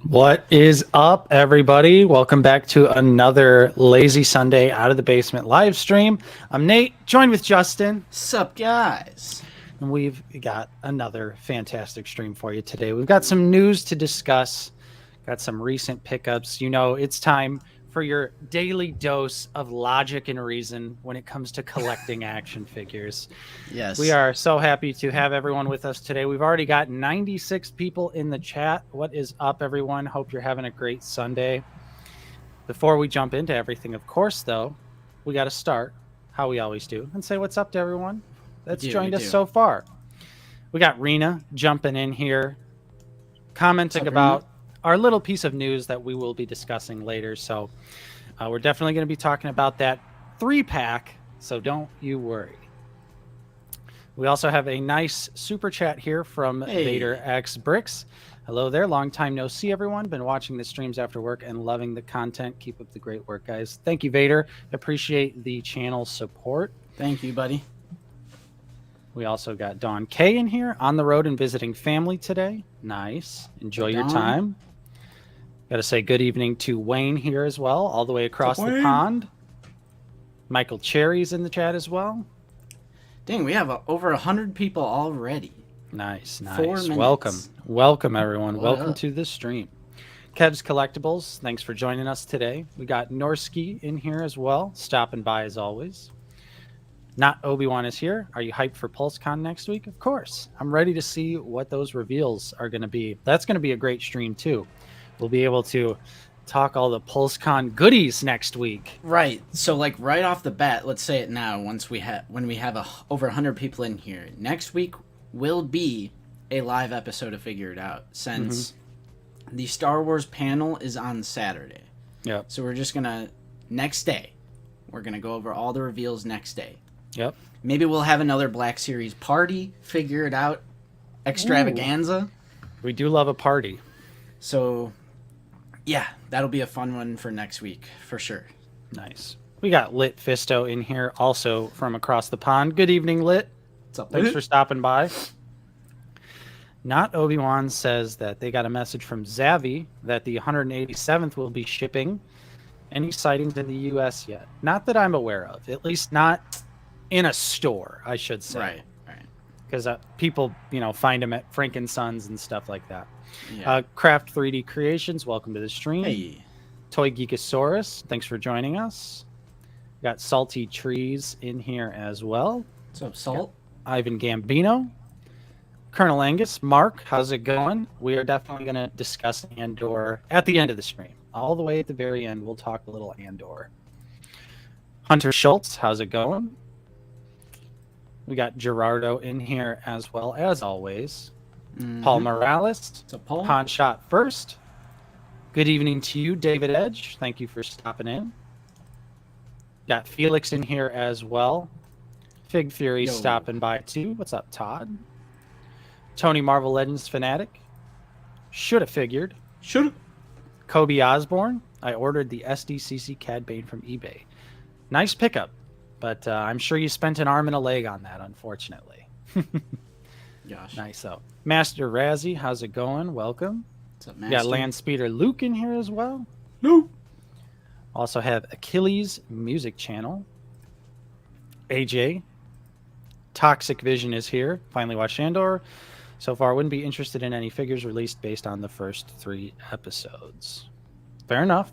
What is up, everybody? Welcome back to another Lazy Sunday Out of the Basement live stream. I'm Nate, joined with Justin. Sup, guys? And we've got another fantastic stream for you today. We've got some news to discuss, got some recent pickups. You know, it's time for your daily dose of logic and reason when it comes to collecting action figures. Yes. We are so happy to have everyone with us today. We've already got 96 people in the chat. What is up, everyone? Hope you're having a great Sunday. Before we jump into everything, of course, though, we got to start how we always do and say what's up to everyone that's joined us so far. We got Rena jumping in here, commenting about our little piece of news that we will be discussing later. So we're definitely going to be talking about that 3-pack, so don't you worry. We also have a nice super chat here from Vader X Bricks. Hello there. Long time no see, everyone. Been watching the streams after work and loving the content. Keep up the great work, guys. Thank you, Vader. Appreciate the channel support. Thank you, buddy. We also got Dawn K in here, on the road and visiting family today. Nice. Enjoy your time. Got to say good evening to Wayne here as well, all the way across the pond. Michael Cherry's in the chat as well. Dang, we have over 100 people already. Nice, nice. 4 minutes. Welcome, everyone. Welcome to the stream. Kev's Collectibles, thanks for joining us today. We got Norsky in here as well, stopping by as always. Not Obi-Wan is here. Are you hyped for PulseCon next week? Of course. I'm ready to see what those reveals are going to be. That's going to be a great stream, too. We'll be able to talk all the PulseCon goodies next week. Right. So, like, right off the bat, let's say it now. When we have over 100 people in here, next week will be a live episode of Figure It Out, since the Star Wars panel is on Saturday. Yep. So we're just gonna next day. We're gonna go over all the reveals next day. Yep. Maybe we'll have another Black Series party, Figure It Out extravaganza. Ooh. We do love a party. So, yeah, that'll be a fun one for next week, for sure. Nice. We got Lit Fisto in here, also from across the pond. Good evening, Lit. What's up, Thanks for stopping by. Not Obi-Wan says that they got a message from Zavi that the 187th will be shipping. Any sightings in the U.S. yet? Not that I'm aware of. At least not in a store, I should say. Right. Because people, find them at Frankensons and stuff like that. Yeah. Craft 3D Creations, welcome to the stream. Hey. Toy Geekosaurus, thanks for joining us. Got Salty Trees in here as well. What's up, Salt? Ivan Gambino. Colonel Angus, Mark, how's it going? We are definitely going to discuss Andor at the end of the stream. All the way at the very end, we'll talk a little Andor. Hunter Schultz, how's it going? We got Gerardo in here as well, as always. Paul Morales. So Paul? Pawn Shot First. Good evening to you, David Edge. Thank you for stopping in. Got Felix in here as well. Fig Fury stopping by too. What's up, Todd? Tony Marvel Legends Fanatic. Should have figured. Kobe Osborne. I ordered the SDCC Cad Bane from eBay. Nice pickup, but I'm sure you spent an arm and a leg on that, unfortunately. Gosh. Nice though. Master Razzie, how's it going? Welcome. What's up, We Master? got Land Speeder Luke in here as well. No. Also have Achilles Music Channel. AJ. Toxic Vision is here. Finally watched Andor. So far, wouldn't be interested in any figures released based on the first 3 episodes. Fair enough.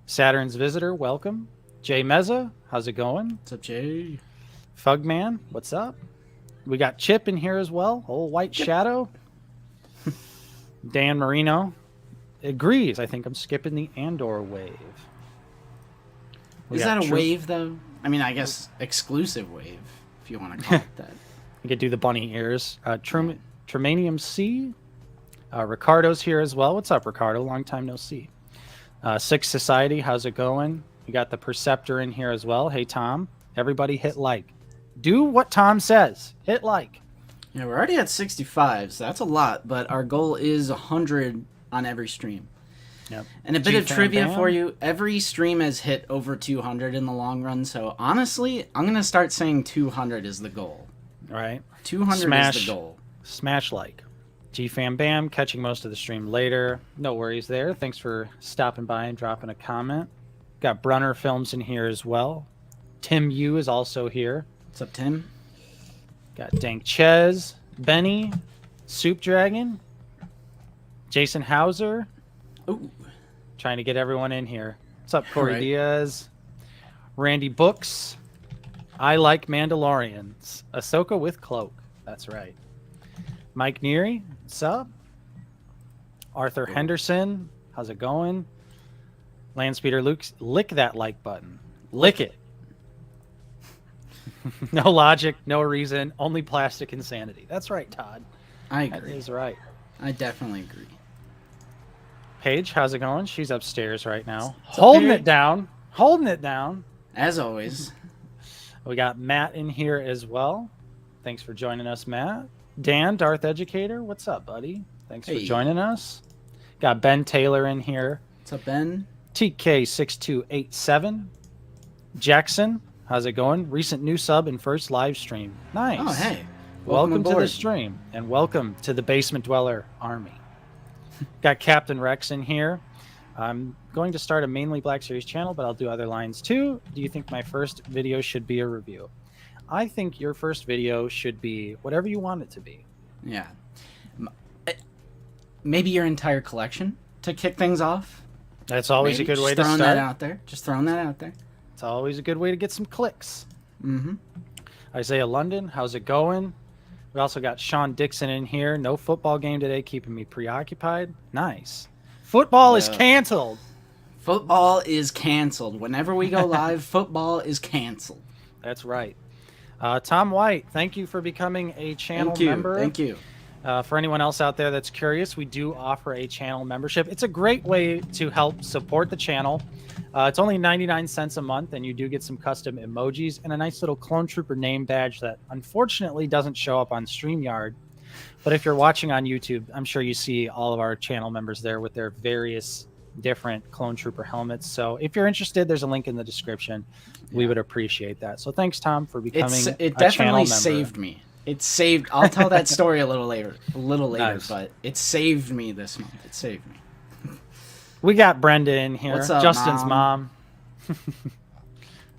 Saturn's Visitor, welcome. Jay Meza, how's it going? What's up, Jay? Fugman, what's up? We got Chip in here as well. Old White Shadow. Dan Marino agrees. I think I'm skipping the Andor wave. Is that a wave, though? I mean, I guess exclusive wave, if you want to call it that. You could do the bunny ears. Tremanium C. Ricardo's here as well. What's up, Ricardo? Long time no see. Six Society, how's it going? We got the Perceptor in here as well. Hey, Tom. Everybody hit like. Do what Tom says. Hit like. Yeah, we're already at 65, so that's a lot, but our goal is 100 on every stream. Yep. And a bit of trivia for you, every stream has hit over 200 in the long run, so honestly, I'm going to start saying 200 is the goal. Right. 200 is the goal. Smash like. GFam Bam catching most of the stream later. No worries there. Thanks for stopping by and dropping a comment. Got Brunner Films in here as well. Tim Yu is also here. What's up, Tim? Got Dank Ches, Benny, Soup Dragon, Jason Hauser. Ooh. Trying to get everyone in here. What's up, Corey Right. Diaz? Randy Books. I like Mandalorians. Ahsoka with cloak. That's right. Mike Neary. What's up? Arthur Henderson. How's it going? Landspeeder Luke. Lick that like button. Lick it. No logic, no reason, only plastic insanity. That's right, Todd. I agree. That is right. I definitely agree. Paige, how's it going? She's upstairs right now. What's up, Holding Paige? it down. Holding it down. As always. We got Matt in here as well. Thanks for joining us, Matt. Dan, Darth Educator. What's up, buddy? Thanks for joining us. Got Ben Taylor in here. What's up, Ben? TK6287. Jackson, how's it going? Recent new sub and first live stream. Nice. Oh, hey. Welcome to the aboard. stream and welcome to the Basement Dweller Army. Got Captain Rex in here. I'm going to start a mainly Black Series channel, but I'll do other lines too. Do you think my first video should be a review? I think your first video should be whatever you want it to be. Yeah. Maybe your entire collection to kick things off. That's always Maybe. a good way Just to throwing start. that out there. Just throwing that out there. It's always a good way to get some clicks. Mm-hmm. Isaiah London, how's it going? We also got Sean Dixon in here. No football game today, keeping me preoccupied. Nice. Football is canceled. Football is canceled. Whenever we go live, football is canceled. That's right. Tom White, thank you for becoming a channel member. Thank you. For anyone else out there that's curious, we do offer a channel membership. It's a great way to help support the channel. It's only 99 cents a month, and you do get some custom emojis and a nice little Clone Trooper name badge that unfortunately doesn't show up on StreamYard. But if you're watching on YouTube, I'm sure you see all of our channel members there with their various different Clone Trooper helmets. So if you're interested, there's a link in the description. We would appreciate that. So thanks, Tom, for becoming It a channel member. definitely saved me. It saved. I'll tell that story a little later. Nice. But it saved me this month. It saved me. We got Brenda in here. What's up, Justin's Mom?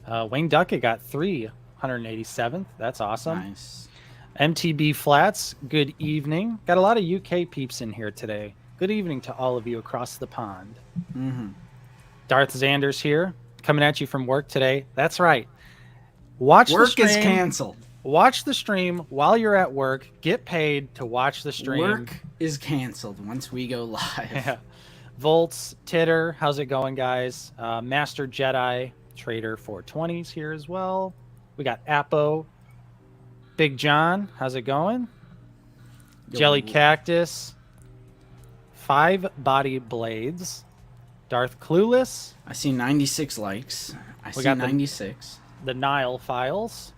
Wayne Duckett got 387th. That's awesome. Nice. MTB Flats, good evening. Got a lot of UK peeps in here today. Good evening to all of you across the pond. Mm-hmm. Darth Xander's here, coming at you from work today. That's right. Watch the Work stream. is canceled. Watch the stream while you're at work. Get paid to watch the stream. Work is canceled once we go live. Yeah. Volts, Titter, how's it going, guys? Master Jedi, Trader 420's here as well. We got Apo, Big John, how's it going? Jelly Cactus, 5 Body Blades, Darth Clueless. I see 96 likes. I see got 96. The Nile Files,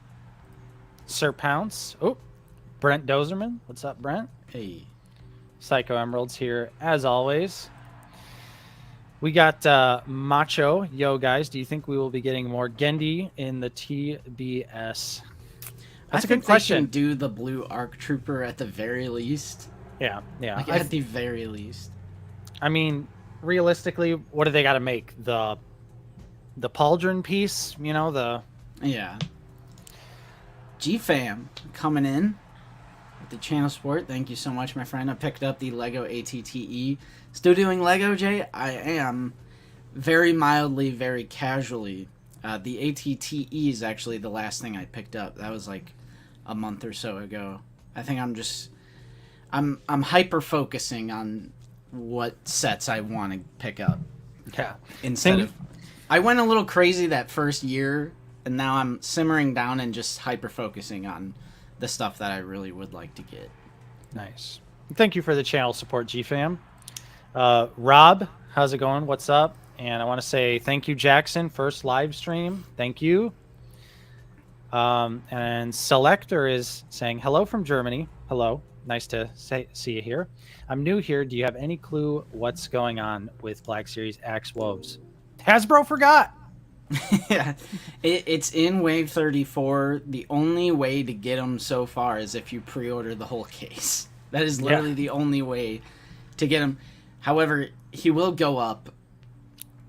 Sir Pounce. Oh, Brent Dozerman. What's up, Brent? Hey. Psycho Emeralds here, as always. We got Macho. Yo, guys, do you think we will be getting more Gendy in the TBS? That's a good question. They can do the blue ARC Trooper at the very least. Yeah. Like at the very least. I mean, realistically, what do they got to make? The pauldron piece, you know, the... Yeah. GFam coming in with the channel support. Thank you so much, my friend. I picked up the Lego ATTE. Still doing Lego, Jay? I am. Very mildly, very casually. The ATTE is actually the last thing I picked up. That was like a month or so ago. I think I'm hyper focusing on what sets I want to pick up. Yeah. Instead of, I went a little crazy that first year, and now I'm simmering down and just hyper focusing on the stuff that I really would like to get. Nice. Thank you for the channel support, GFam. Rob, how's it going? What's up? And I want to say thank you, Jackson. First live stream. Thank you. And Selector is saying hello from Germany. Hello. Nice to see you here. I'm new here. Do you have any clue what's going on with Black Series Axe Woves? Hasbro forgot. Yeah, it's in Wave 34. The only way to get them so far is if you pre-order the whole case. That is literally the only way to get him. However, he will go up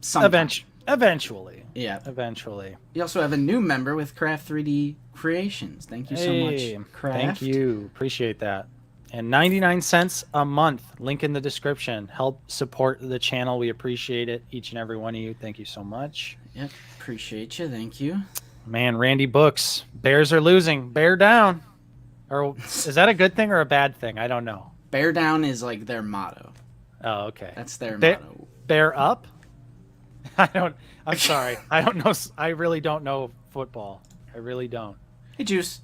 sometime. Eventually. Yeah. Eventually. We also have a new member with Craft 3D Creations. Thank you so much, Craft. Thank you. Appreciate that. And 99 cents a month. Link in the description. Help support the channel. We appreciate it. Each and every one of you. Thank you so much. Yep. Appreciate you. Thank you. Man, Randy Books. Bears are losing. Bear down. Or is that a good thing or a bad thing? I don't know. Bear down is like their motto. Oh, okay. That's their motto. Bear up? I'm sorry. I don't know. I really don't know football. I really don't. Hey, Juice.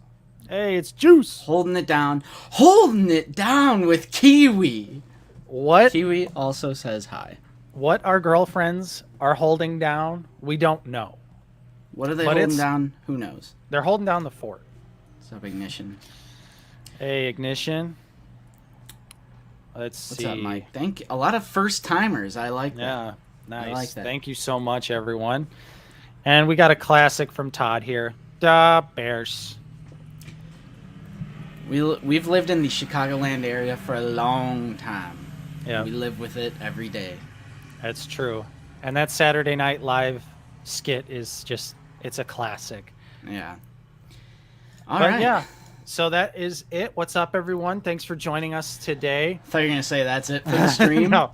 Hey, it's Juice. Holding it down. Holding it down with Kiwi. What? Kiwi also says hi. What our girlfriends are holding down, we don't know. What are they holding down? Who knows? They're holding down the fort. What's up, Ignition? Hey, Ignition. Let's see. What's up, Mike? Thank you. A lot of first timers. I like that. Yeah, nice. I like that. Thank you so much, everyone. And we got a classic from Todd here. Da Bears. We've lived in the Chicagoland area for a long time. Yeah, we live with it every day. That's true. And that Saturday Night Live skit is it's a classic. Yeah. All right. Yeah. So that is it. What's up, everyone? Thanks for joining us today. I thought you were going to say that's it for the stream. No.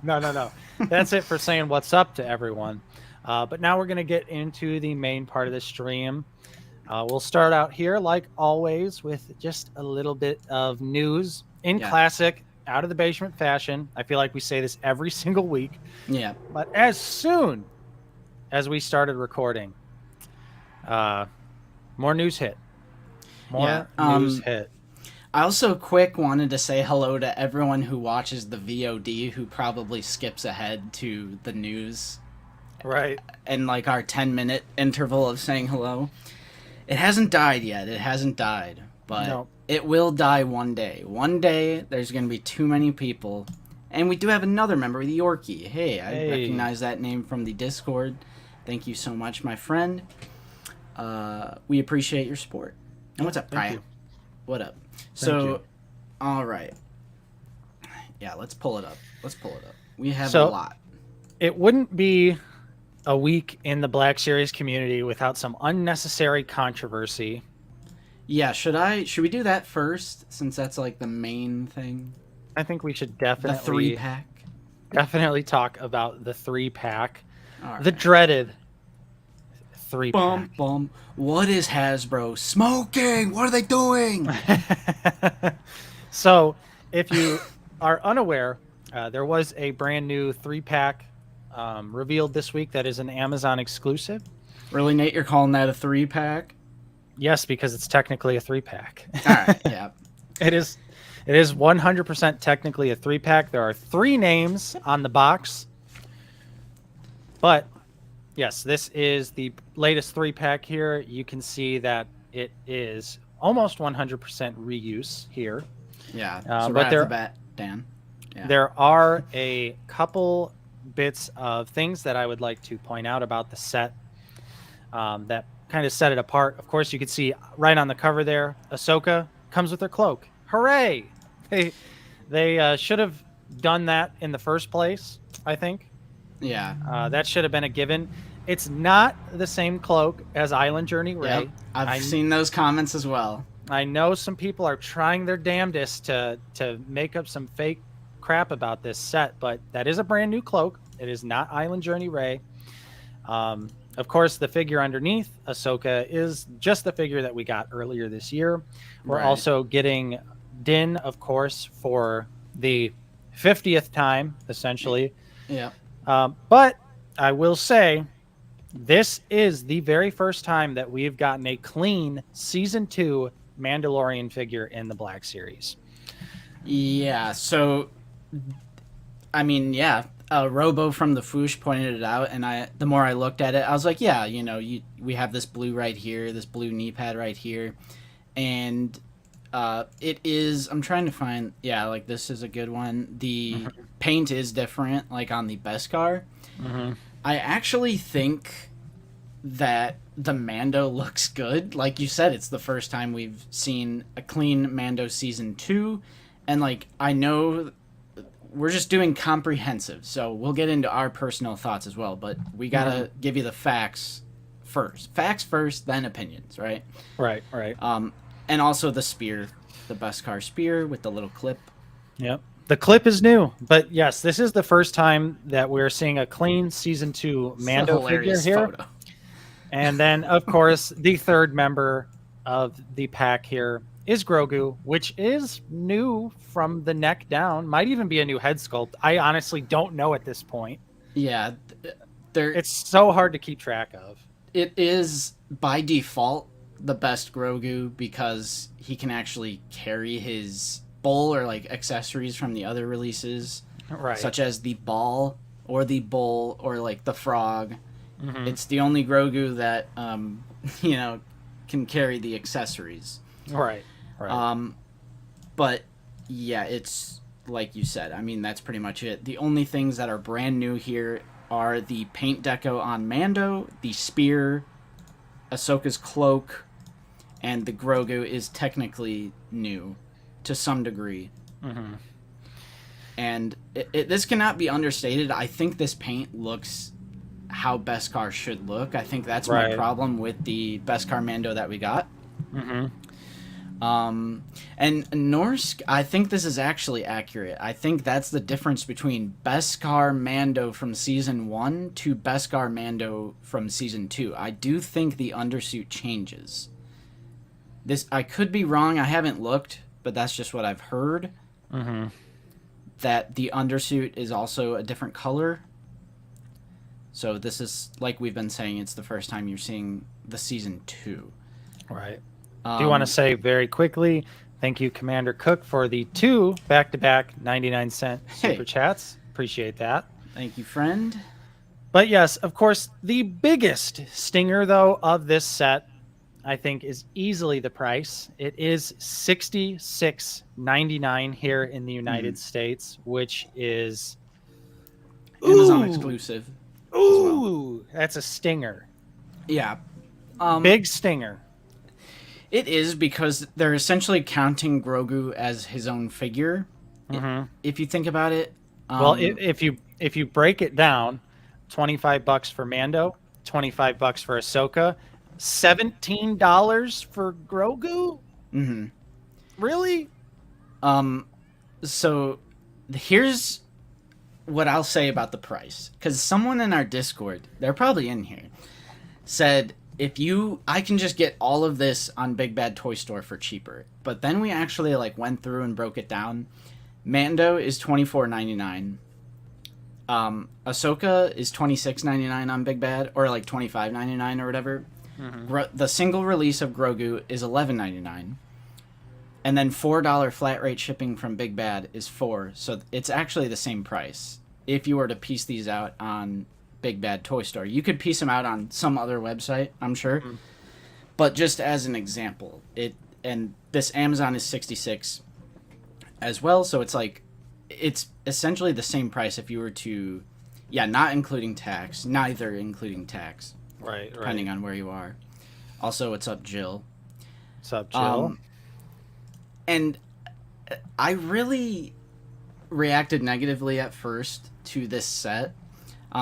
That's it for saying what's up to everyone. But now we're going to get into the main part of the stream. We'll start out here, like always, with just a little bit of news in classic, out of the basement fashion. I feel like we say this every single week. Yeah. But as soon as we started recording, more news hit. More news hit. I also wanted to say hello to everyone who watches the VOD who probably skips ahead to the news. Right. And like our 10-minute interval of saying hello. It hasn't died yet. It hasn't died. But it will die one day. One day there's going to be too many people. And we do have another member, the Yorkie. Hey, I recognize that name from the Discord. Thank you so much, my friend. We appreciate your support. And what's up, Brian? What up? All right. Yeah, let's pull it up. We have a lot. It wouldn't be a week in the Black Series community without some unnecessary controversy. Yeah, should we do that first, since that's like the main thing? I think we should definitely... The 3-pack? Definitely talk about the 3-pack. Right. The dreaded 3-pack. What is Hasbro smoking? What are they doing? So, if you are unaware, there was a brand new 3-pack revealed this week that is an Amazon exclusive. Really, Nate? You're calling that a 3-pack? Yes, because it's technically a 3-pack. All right, yeah. It is 100% technically a 3-pack. There are 3 names on the box. But yes, this is the latest 3-pack here. You can see that it is almost 100% reuse here. Yeah, so but right off the bat, Dan. Yeah. There are a couple bits of things that I would like to point out about the set that kind of set it apart. Of course, you can see right on the cover there, Ahsoka comes with her cloak. Hooray! They should have done that in the first place, I think. Yeah. That should have been a given. It's not the same cloak as Island Journey Rey. Yep. I've seen those comments as well. I know some people are trying their damnedest to make up some fake crap about this set, but that is a brand new cloak. It is not Island Journey Rey. Of course, the figure underneath Ahsoka is just the figure that we got earlier this year. We're also getting Din, of course, for the 50th time, essentially. Yeah. But I will say, this is the very first time that we've gotten a clean Season 2 Mandalorian figure in the Black Series. Yeah, so, I mean, yeah, Robo from the Foosh pointed it out, and the more I looked at it, I was like, yeah, you know, we have this blue right here, this blue knee pad right here, and it is, I'm trying to find, yeah, like, this is a good one. The paint is different, like, on the Beskar. I actually think that the Mando looks good. Like you said, it's the first time we've seen a clean Mando Season 2, And like I know we're just doing comprehensive, so we'll get into our personal thoughts as well, but we gotta give you the facts first. Facts first, then opinions, right? Right, right. And also the spear, the Beskar spear with the little clip. Yep. The clip is new, but yes, this is the first time that we're seeing a clean season 2 Mando figure here. Photo. And then, of course, the third member of the pack here is Grogu, which is new from the neck down. Might even be a new head sculpt. I honestly don't know at this point. Yeah, it's so hard to keep track of. It is by default the best Grogu because he can actually carry his bowl or like accessories from the other releases, right? Such as the ball or the bowl or like the frog. It's the only Grogu that you know, can carry the accessories. Right. But yeah, it's like you said. I mean, that's pretty much it. The only things that are brand new here are the paint deco on Mando, the spear, Ahsoka's cloak, and the Grogu is technically new to some degree. And this cannot be understated. I think this paint looks how Beskar should look. I think that's my problem with the Beskar Mando that we got. And Norsk, I think this is actually accurate. I think that's the difference between Beskar Mando from Season 1 to Beskar Mando from Season 2. I do think the undersuit changes. This, I could be wrong, I haven't looked, but that's just what I've heard. That the undersuit is also a different color. So this is, like we've been saying, it's the first time you're seeing the Season 2. Right. Do you want to say very quickly, thank you, Commander Cook, for the 2 back-to-back 99-cent super chats. Appreciate that. Thank you, friend. But yes, of course, the biggest stinger, though, of this set, I think, is easily the price. It is $66.99 here in the United States, which is Amazon exclusive. Ooh, that's a stinger. Yeah. Big stinger. It is because they're essentially counting Grogu as his own figure. If you think about it. Well, if you break it down, $25 for Mando, $25 for Ahsoka, $17 for Grogu. Really? So here's what I'll say about the price, because someone in our Discord, they're probably in here, said, I can just get all of this on Big Bad Toy Store for cheaper. But then we actually like went through and broke it down. Mando is $24.99. Ahsoka is $26.99 on Big Bad, or like $25.99 or whatever. The single release of Grogu is $11.99. And then $4 flat rate shipping from Big Bad is $4. So it's actually the same price if you were to piece these out on Big Bad Toy Store. You could piece them out on some other website, I'm sure. But just as an example, and this Amazon is $66 as well, so it's like it's essentially the same price if you were to not including tax, neither including tax. Right. Depending on where you are. Also, what's up, Jill? What's up, Jill? And I really reacted negatively at first to this set.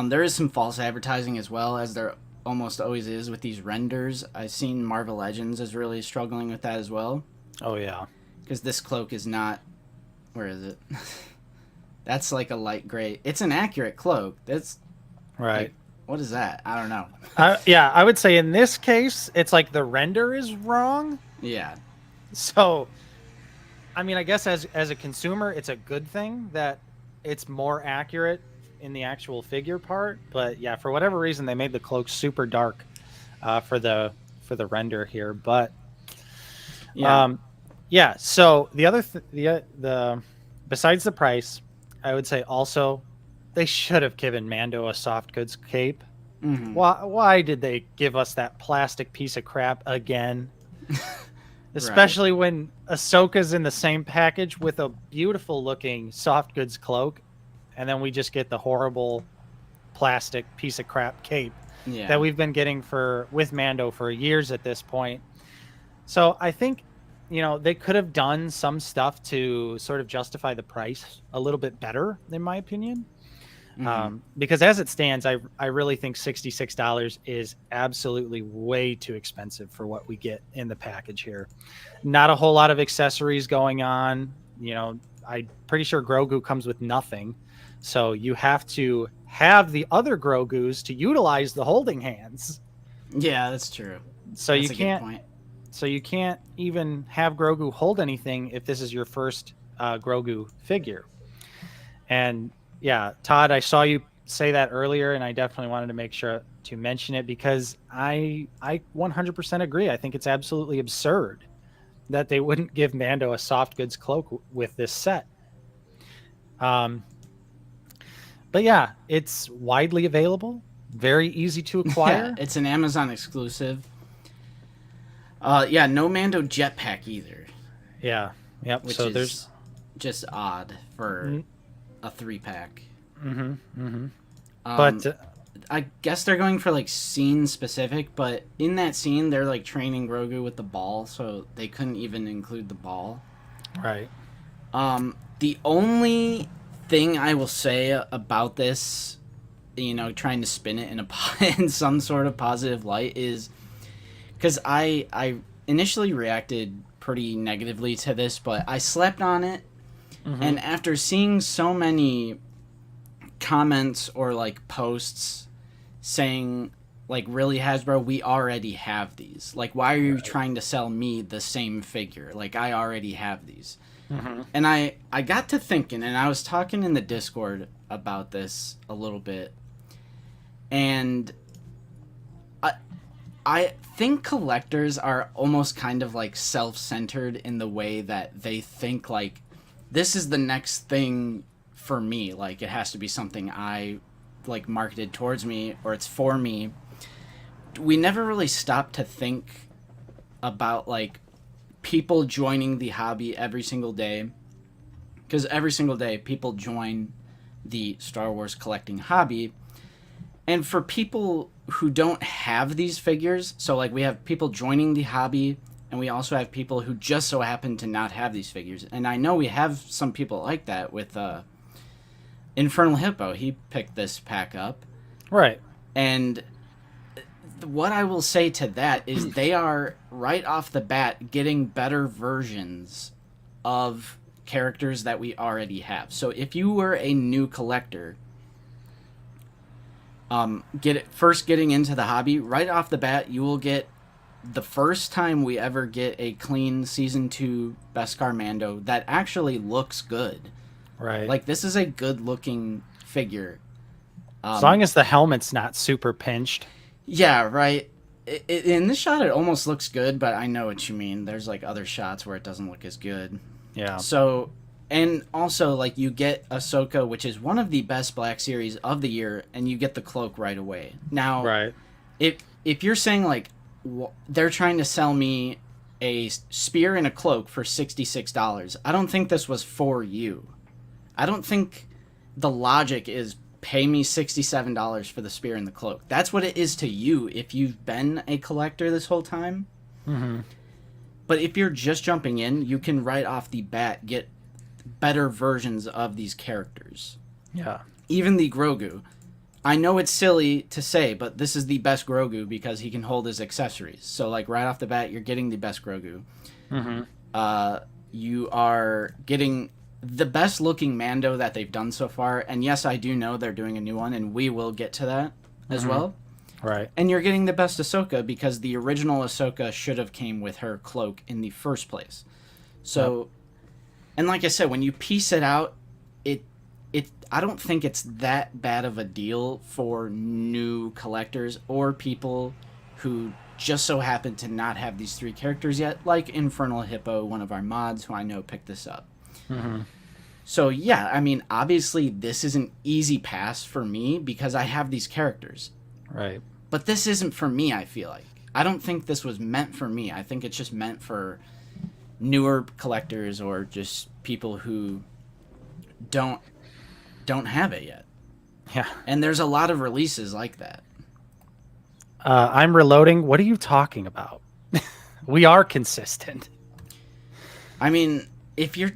There is some false advertising as well, as there almost always is with these renders. I've seen Marvel Legends is really struggling with that as well. Oh, yeah. Because this cloak is not... Where is it? That's like a light gray. It's an accurate cloak. That's... Right. Like, what is that? I don't know. I would say in this case, it's like the render is wrong. Yeah. So, I mean, I guess as a consumer, it's a good thing that it's more accurate in the actual figure part. But yeah, for whatever reason, they made the cloak super dark for the render here. But so the other the besides the price, I would say also they should have given Mando a soft goods cape. Why did they give us that plastic piece of crap again? Especially when Ahsoka's in the same package with a beautiful looking soft goods cloak, and then we just get the horrible plastic piece of crap cape that we've been getting with Mando for years at this point. So I think they could have done some stuff to sort of justify the price a little bit better, in my opinion. Because as it stands, I really think $66 is absolutely way too expensive for what we get in the package here. Not a whole lot of accessories going on. I'm pretty sure Grogu comes with nothing. So you have to have the other Grogus to utilize the holding hands. Yeah, that's true. So that's you can't. Good point. So you can't even have Grogu hold anything if this is your first Grogu figure. And yeah, Todd, I saw you say that earlier, and I definitely wanted to make sure to mention it because I 100% agree. I think it's absolutely absurd that they wouldn't give Mando a soft goods cloak with this set. But yeah, it's widely available, very easy to acquire. Yeah, it's an Amazon exclusive. No Mando jetpack either. Yeah, yep. Which so is there's just odd for a 3-pack. But I guess they're going for like scene specific, but in that scene they're like training Grogu with the ball, so they couldn't even include the ball. Right. The only thing I will say about this, trying to spin it in some sort of positive light, is because I initially reacted pretty negatively to this, but I slept on it, and after seeing so many comments or like posts saying like, really, Hasbro, we already have these, like, why are you trying to sell me the same figure, like I already have these. And I got to thinking, and I was talking in the Discord about this a little bit, and I think collectors are almost kind of like self-centered in the way that they think like, this is the next thing for me, like it has to be something I like marketed towards me, or it's for me. We never really stop to think about like people joining the hobby every single day, because every single day people join the Star Wars collecting hobby. And for people who don't have these figures, so like we have people joining the hobby, and we also have people who just so happen to not have these figures. And I know we have some people like that with Infernal Hippo. He picked this pack up. Right. And what I will say to that is they are, right off the bat, getting better versions of characters that we already have. So if you were a new collector, getting into the hobby, right off the bat, you will get the first time we ever get a clean Season 2 Beskar Mando that actually looks good. Right. Like, this is a good-looking figure. As long as the helmet's not super pinched. Yeah, right. In this shot, it almost looks good, but I know what you mean. There's, like, other shots where it doesn't look as good. Yeah. So, and also, like, you get Ahsoka, which is one of the best Black Series of the year, and you get the cloak right away. Now, right. If you're saying, like, they're trying to sell me a spear and a cloak for $66, I don't think this was for you. I don't think the logic is pay me $67 for the spear and the cloak. That's what it is to you if you've been a collector this whole time. But if you're just jumping in, you can right off the bat get better versions of these characters. Yeah. Even the Grogu. I know it's silly to say, but this is the best Grogu because he can hold his accessories. So, like, right off the bat, you're getting the best Grogu. You are getting the best looking Mando that they've done so far. And yes, I do know they're doing a new one, and we will get to that as well. Right. And you're getting the best Ahsoka because the original Ahsoka should have came with her cloak in the first place. So, and like I said, when you piece it out, I don't think it's that bad of a deal for new collectors or people who just so happen to not have these three characters yet, like Infernal Hippo, one of our mods who I know picked this up. So yeah, I mean, obviously this is an easy pass for me because I have these characters. Right. But this isn't for me, I feel like. I don't think this was meant for me. I think it's just meant for newer collectors or just people who don't have it yet. Yeah. And there's a lot of releases like that. I'm reloading. What are you talking about? We are consistent. I mean, if you're,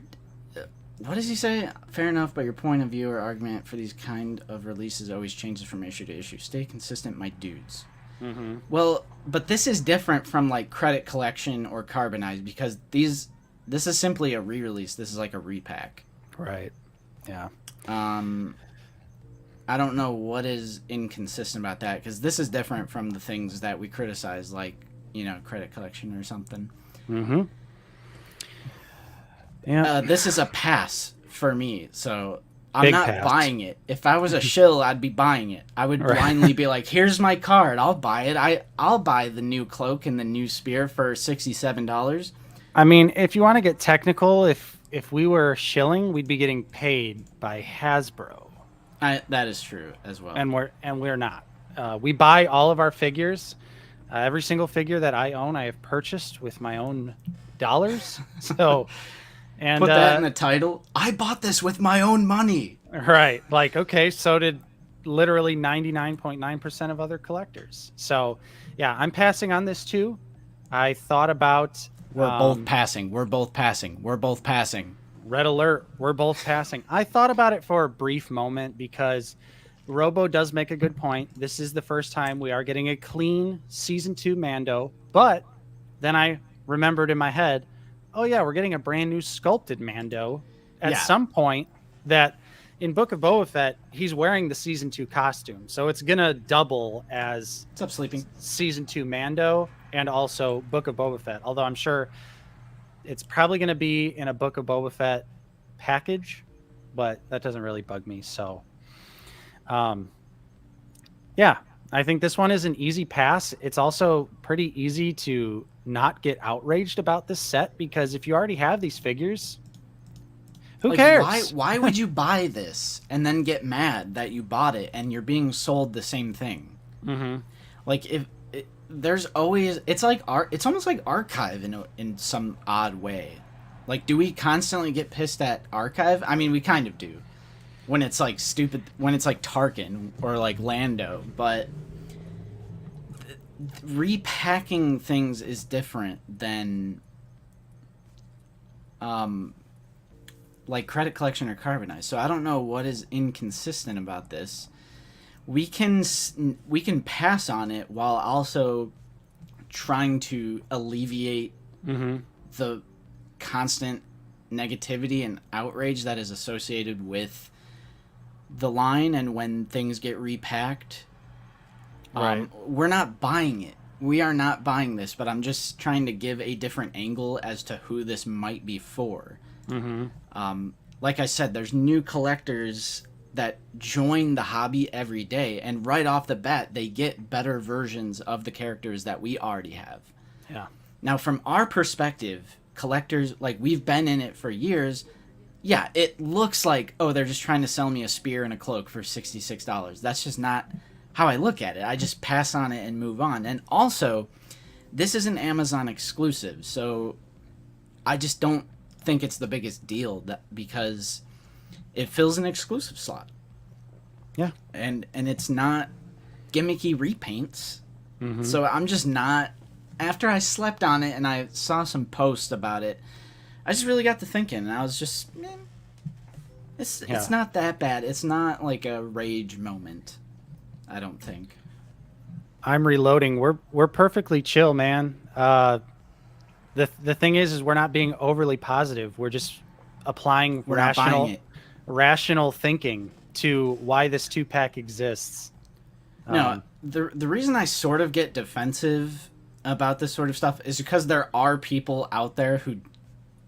what does he say? Fair enough, but your point of view or argument for these kind of releases always changes from issue to issue. Stay consistent, my dudes. Mm-hmm. Well, but this is different from like Credit Collection or Carbonized because this is simply a re-release. This is like a repack. Right. Yeah. I don't know what is inconsistent about that because this is different from the things that we criticize, like, you know, Credit Collection or something. Mm-hmm. Yeah. This is a pass for me, so I'm Big not pass. buying it. If I was a shill, I'd be buying it. I would blindly be like, "Here's my card. I'll buy it. I'll buy the new cloak and the new spear for $67." I mean, if you want to get technical, if we were shilling, we'd be getting paid by Hasbro. That is true as well. And we're not. We buy all of our figures. Every single figure that I own, I have purchased with my own dollars. So, and put that in the title. I bought this with my own money. Right. Like, okay, so did literally 99.9% of other collectors. So, yeah, I'm passing on this too. I thought about. We're both passing. We're both passing. We're both passing. Red alert. We're both passing. I thought about it for a brief moment because Robo does make a good point. This is the first time we are getting a clean Season 2 Mando. But then I remembered in my head, oh, yeah, we're getting a brand new sculpted Mando at some point that in Book of Boba Fett, he's wearing the Season 2 costume. So it's going to double as What's up, Sleeping? Season 2 Mando and also Book of Boba Fett. Although I'm sure it's probably going to be in a Book of Boba Fett package, but that doesn't really bug me. So, yeah, I think this one is an easy pass. It's also pretty easy to not get outraged about this set because if you already have these figures, who cares? Why would you buy this and then get mad that you bought it and you're being sold the same thing? Mm-hmm. Like there's always it's almost like Archive in some odd way. Like, do we constantly get pissed at Archive? I mean, we kind of do when it's like stupid, when it's like Tarkin or like Lando, but repacking things is different than like Credit Collection or Carbonized. So I don't know what is inconsistent about this. We can pass on it while also trying to alleviate the constant negativity and outrage that is associated with the line and when things get repacked. Right. We're not buying it. We are not buying this, but I'm just trying to give a different angle as to who this might be for. Like I said, there's new collectors that join the hobby every day, and right off the bat, they get better versions of the characters that we already have. Yeah. Now, from our perspective, collectors, like, we've been in it for years. Yeah, it looks like, oh, they're just trying to sell me a spear and a cloak for $66. That's just not how I look at it. I just pass on it and move on. And also, this is an Amazon exclusive, so I just don't think it's the biggest deal because it fills an exclusive slot. Yeah. And it's not gimmicky repaints. So I'm just not... After I slept on it and I saw some posts about it, I just really got to thinking. And I was just... It's not that bad. It's not like a rage moment, I don't think. I'm reloading. We're perfectly chill, man. The thing is we're not being overly positive. We're just applying rational thinking to why this 2-pack exists. No, the reason I sort of get defensive about this sort of stuff is because there are people out there who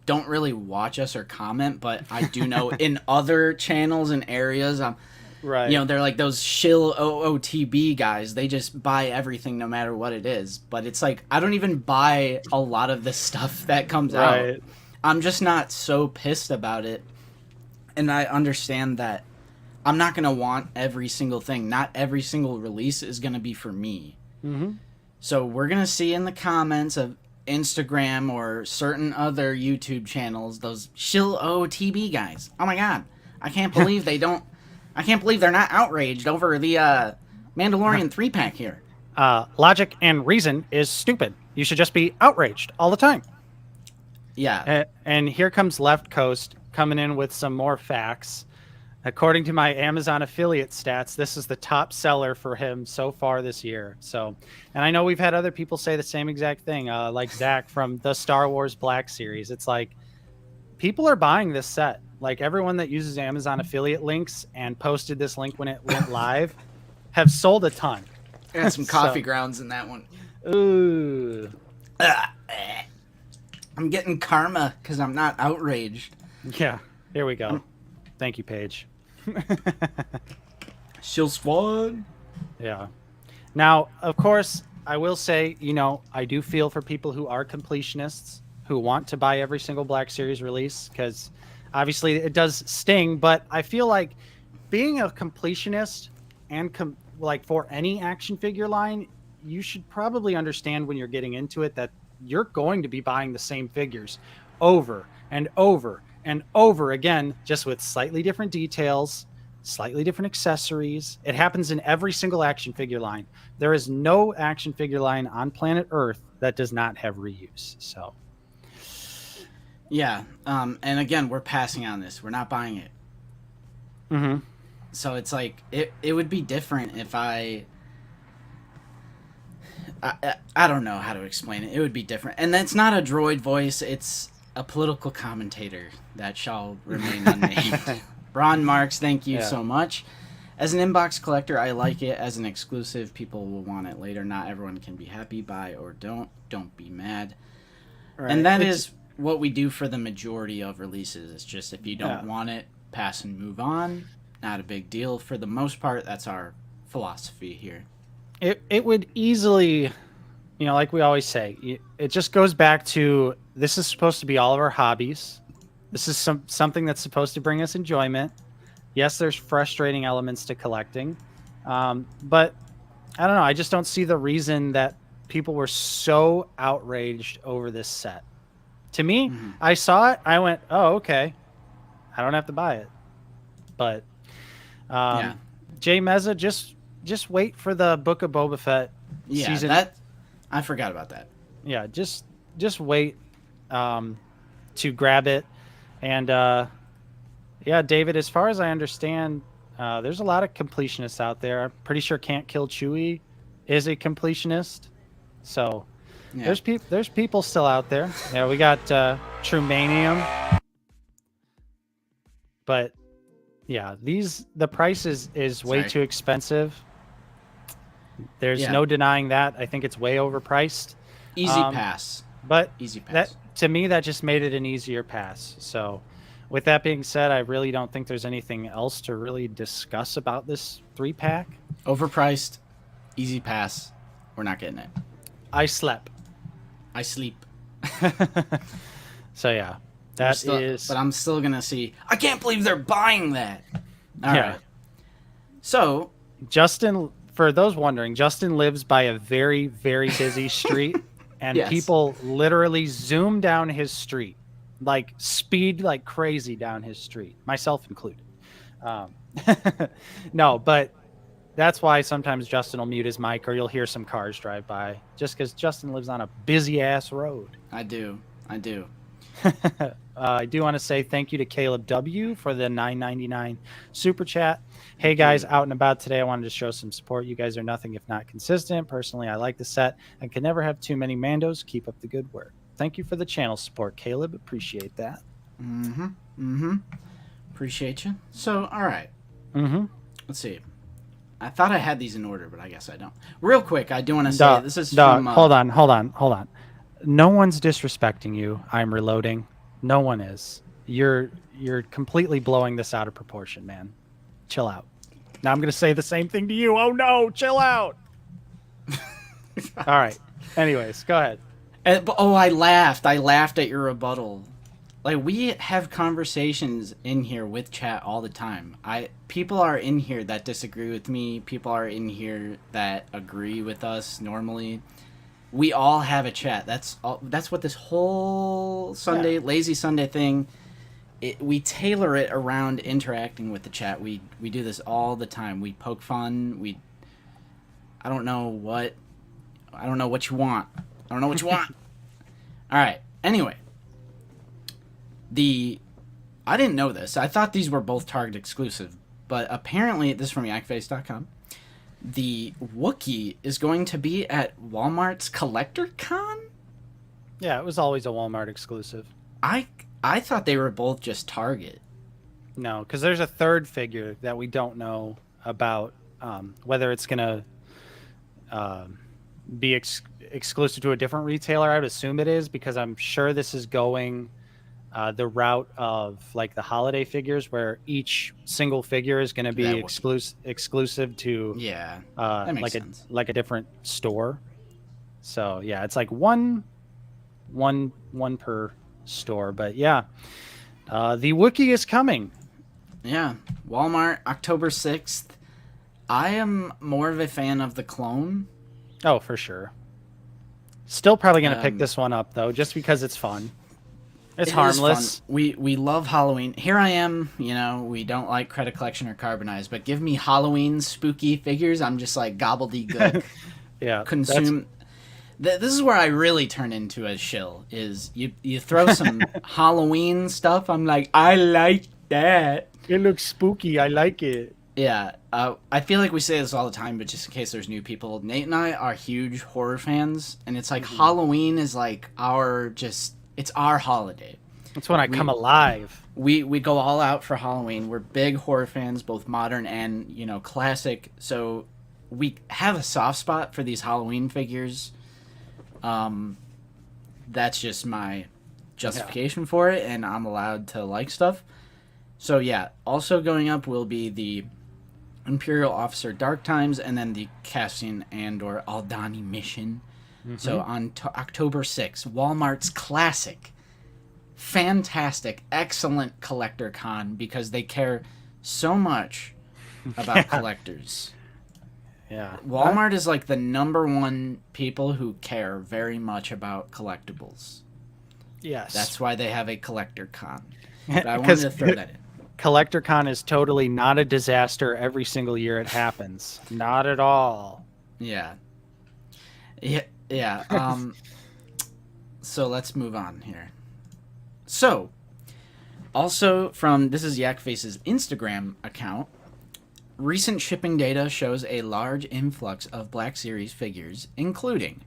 don't really watch us or comment, but I do know in other channels and areas, right. You know, they're like those shill OOTB guys. They just buy everything no matter what it is. But it's like, I don't even buy a lot of the stuff that comes out. I'm just not so pissed about it. And I understand that I'm not going to want every single thing. Not every single release is going to be for me. So we're going to see in the comments of Instagram or certain other YouTube channels, those shill OOTB guys. Oh my God. I can't believe they're not outraged over the Mandalorian 3-pack here. Logic and reason is stupid. You should just be outraged all the time. Yeah. And here comes Left Coast coming in with some more facts. According to my Amazon affiliate stats, this is the top seller for him so far this year. So, and I know we've had other people say the same exact thing, like Zach from the Star Wars Black series. It's like people are buying this set. Like everyone that uses Amazon affiliate links and posted this link when it went live have sold a ton. I got some coffee grounds in that one. Ooh. I'm getting karma because I'm not outraged. Yeah, here we go. Thank you, Paige. Shill's fun. Yeah. Now, of course, I will say, I do feel for people who are completionists who want to buy every single Black Series release because obviously it does sting, but I feel like being a completionist and like for any action figure line, you should probably understand when you're getting into it that you're going to be buying the same figures over and over and over again, just with slightly different details, slightly different accessories. It happens in every single action figure line. There is no action figure line on planet Earth that does not have reuse. So, yeah. And again, we're passing on this. We're not buying it. mm-hmm. So it's like it would be different if I don't know how to explain it. It would be different. And that's not a droid voice. It's a political commentator that shall remain unnamed. Ron Marks, thank you so much. As an inbox collector, I like it. As an exclusive, people will want it later. Not everyone can be happy. Buy or don't. Don't be mad. Right. And that is what we do for the majority of releases. It's just if you don't want it, pass and move on. Not a big deal. For the most part, that's our philosophy here. It would easily, like we always say, it just goes back to this is supposed to be all of our hobbies. This is something that's supposed to bring us enjoyment. Yes, there's frustrating elements to collecting, but I don't know. I just don't see the reason that people were so outraged over this set. To me, I saw it. I went, "Oh, okay. I don't have to buy it." But Jay Meza, just wait for the Book of Boba Fett season. I forgot about that. Yeah, just wait to grab it. And David, as far as I understand, there's a lot of completionists out there. I'm pretty sure Can't Kill Chewie is a completionist. So there's people still out there. Yeah, we got Trumanium. But yeah, the price is way too expensive. There's no denying that. I think it's way overpriced. Easy pass. But easy pass. That, to me, that just made it an easier pass. So with that being said, I really don't think there's anything else to really discuss about this 3-pack. Overpriced, easy pass. We're not getting it. I sleep. So yeah, but I'm still gonna see. I can't believe they're buying that. All right. So Justin, for those wondering, Justin lives by a very, very busy street, and people literally zoom down his street, like speed like crazy down his street, myself included. No, but that's why sometimes Justin will mute his mic, or you'll hear some cars drive by, just because Justin lives on a busy ass road. I do. I do want to say thank you to Caleb W for the $9.99 super chat. Hey guys, out and about today. I wanted to show some support. You guys are nothing if not consistent. Personally, I like the set and can never have too many Mandos. Keep up the good work. Thank you for the channel support, Caleb. Appreciate that. Appreciate you. So, all right. Let's see. I thought I had these in order, but I guess I don't. Real quick, I do want to say this is from... Hold on. No one's disrespecting you. I'm reloading. No one is. You're completely blowing this out of proportion, man. Chill out. Now I'm going to say the same thing to you. Oh no, chill out. All right. Anyways, go ahead. I laughed. I laughed at your rebuttal. Like, we have conversations in here with chat all the time. People are in here that disagree with me. People are in here that agree with us normally. We all have a chat. That's what this whole Sunday, lazy Sunday thing, we tailor it around interacting with the chat. We do this all the time. We poke fun. I don't know what you want. All right. Anyway, I didn't know this. I thought these were both Target exclusive, but apparently, this is from yakface.com. The Wookiee is going to be at Walmart's Collector Con? Yeah, it was always a Walmart exclusive. I thought they were both just Target. No, because there's a third figure that we don't know about, whether it's going to be exclusive to a different retailer. I would assume it is, because I'm sure this is going the route of like the holiday figures, where each single figure is going to be exclusive to that makes like sense. a different store. So yeah, it's like one per store. But yeah, the Wookiee is coming. Yeah, Walmart, October 6th. I am more of a fan of the clone. Oh, for sure. Still probably going to pick this one up, though, just because it's fun. It's harmless. We love Halloween. Here I am, we don't like Credit Collection or Carbonized, but give me Halloween spooky figures. I'm just like gobbledygook. Yeah. Consume. This is where I really turn into a shill, is you throw some Halloween stuff. I'm like, I like that. It looks spooky. I like it. Yeah, I feel like we say this all the time, but just in case there's new people, Nate and I are huge horror fans, and it's like Halloween is like it's our holiday. That's when I come alive. We go all out for Halloween. We're big horror fans, both modern and, classic, so we have a soft spot for these Halloween figures. That's just my justification for it, and I'm allowed to like stuff. So yeah, also going up will be the Imperial Officer Dark Times, and then the Cassian Andor Aldhani mission. So on October 6th, Walmart's classic, fantastic, excellent collector con, because they care so much about collectors. Yeah. Walmart is like the #1 people who care very much about collectibles. Yes. That's why they have a collector con. But I wanted to throw that in. Collector Con is totally not a disaster every single year it happens. Not at all. Yeah. So let's move on here. So, also this is Yakface's Instagram account. Recent shipping data shows a large influx of Black Series figures, including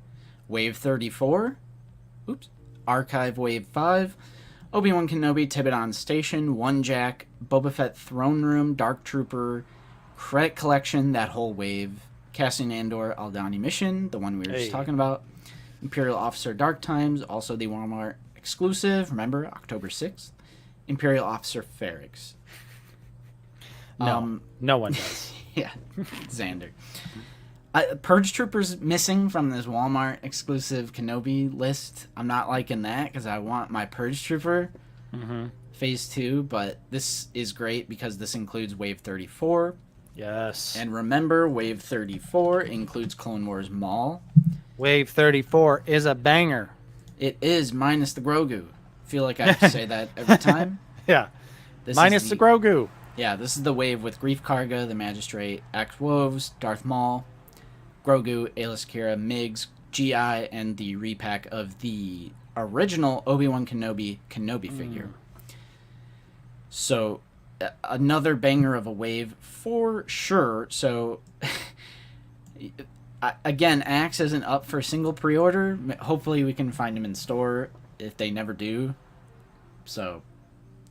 Wave 34, Archive Wave 5, Obi-Wan Kenobi Tibidon Station, One Jack, Boba Fett Throne Room, Dark Trooper, Credit Collection, that whole wave, Cassian Andor Aldhani mission, the one we were just talking about, Imperial Officer Dark Times, also the Walmart exclusive, remember, October 6th, Imperial Officer Ferrix. No one does. Yeah, Xander. Purge Troopers missing from this Walmart exclusive Kenobi list. I'm not liking that, because I want my Purge Trooper Phase 2, but this is great because this includes Wave 34. Yes. And remember, Wave 34 includes Clone Wars Maul. Wave 34 is a banger. It is, minus the Grogu. I feel like I have to say that every time. Yeah. Minus the Grogu. Yeah, this is the wave with Grief Karga, the Magistrate, Axe Woves, Darth Maul, Grogu, Aayla Secura, Migs, GI, and the repack of the original Obi-Wan Kenobi figure. So, another banger of a wave for sure. So, again, Axe isn't up for single pre-order. Hopefully we can find him in store if they never do. So,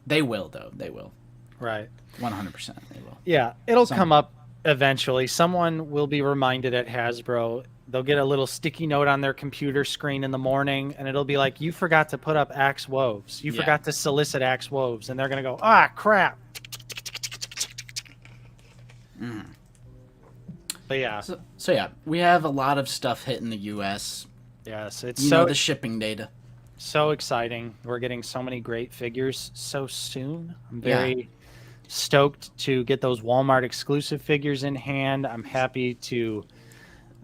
they will, though. They will. Right. 100% they will. Yeah, it'll come up eventually. Someone will be reminded at Hasbro. They'll get a little sticky note on their computer screen in the morning, and it'll be like, you forgot to put up Axe Woves. You forgot to solicit Axe Woves. And they're going to go, crap. But yeah. So yeah, we have a lot of stuff hitting the U.S. Yes, it's you know the shipping data. So exciting. We're getting so many great figures so soon. I'm very stoked to get those Walmart exclusive figures in hand. I'm happy to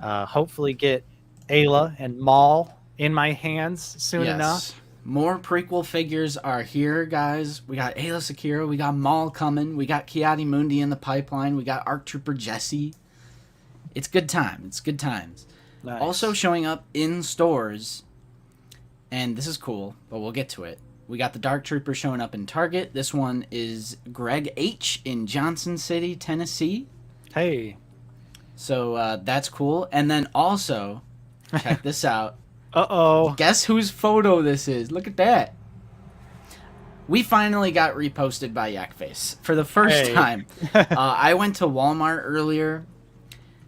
hopefully get Aayla and Maul in my hands soon enough. More prequel figures are here, guys. We got Aayla Secura, we got Maul coming, we got Ki-Adi Mundi in the pipeline, we got ARC Trooper Jesse. It's good time. It's good times. Nice. Also showing up in stores, and this is cool, but we'll get to it. we got the Dark Trooper showing up in Target. This one is Greg H. in Johnson City, Tennessee. Hey. So that's cool. And then also, check this out. Uh-oh. Guess whose photo this is? Look at that. We finally got reposted by Yakface for the first time. I went to Walmart earlier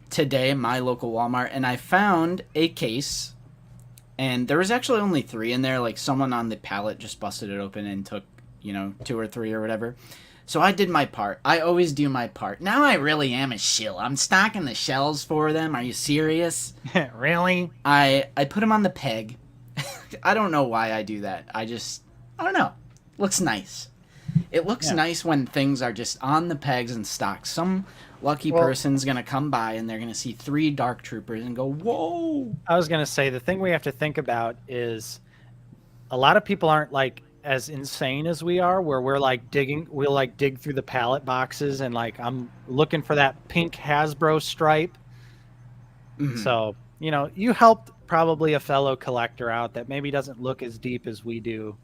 today, my local Walmart, and I found a case. And there was actually only 3 in there. Like, someone on the pallet just busted it open and took, 2 or 3 or whatever. So I did my part. I always do my part. Now I really am a shill. I'm stocking the shelves for them. Are you serious? Really? I put them on the peg. I don't know why I do that. I don't know. Looks nice. It looks nice when things are just on the pegs and stocked. Some lucky person's going to come by and they're going to see 3 Dark Troopers and go, whoa. I was going to say, the thing we have to think about is a lot of people aren't like as insane as we are, where we'll dig through the pallet boxes and like, I'm looking for that pink Hasbro stripe. Mm-hmm. So, you helped probably a fellow collector out that maybe doesn't look as deep as we do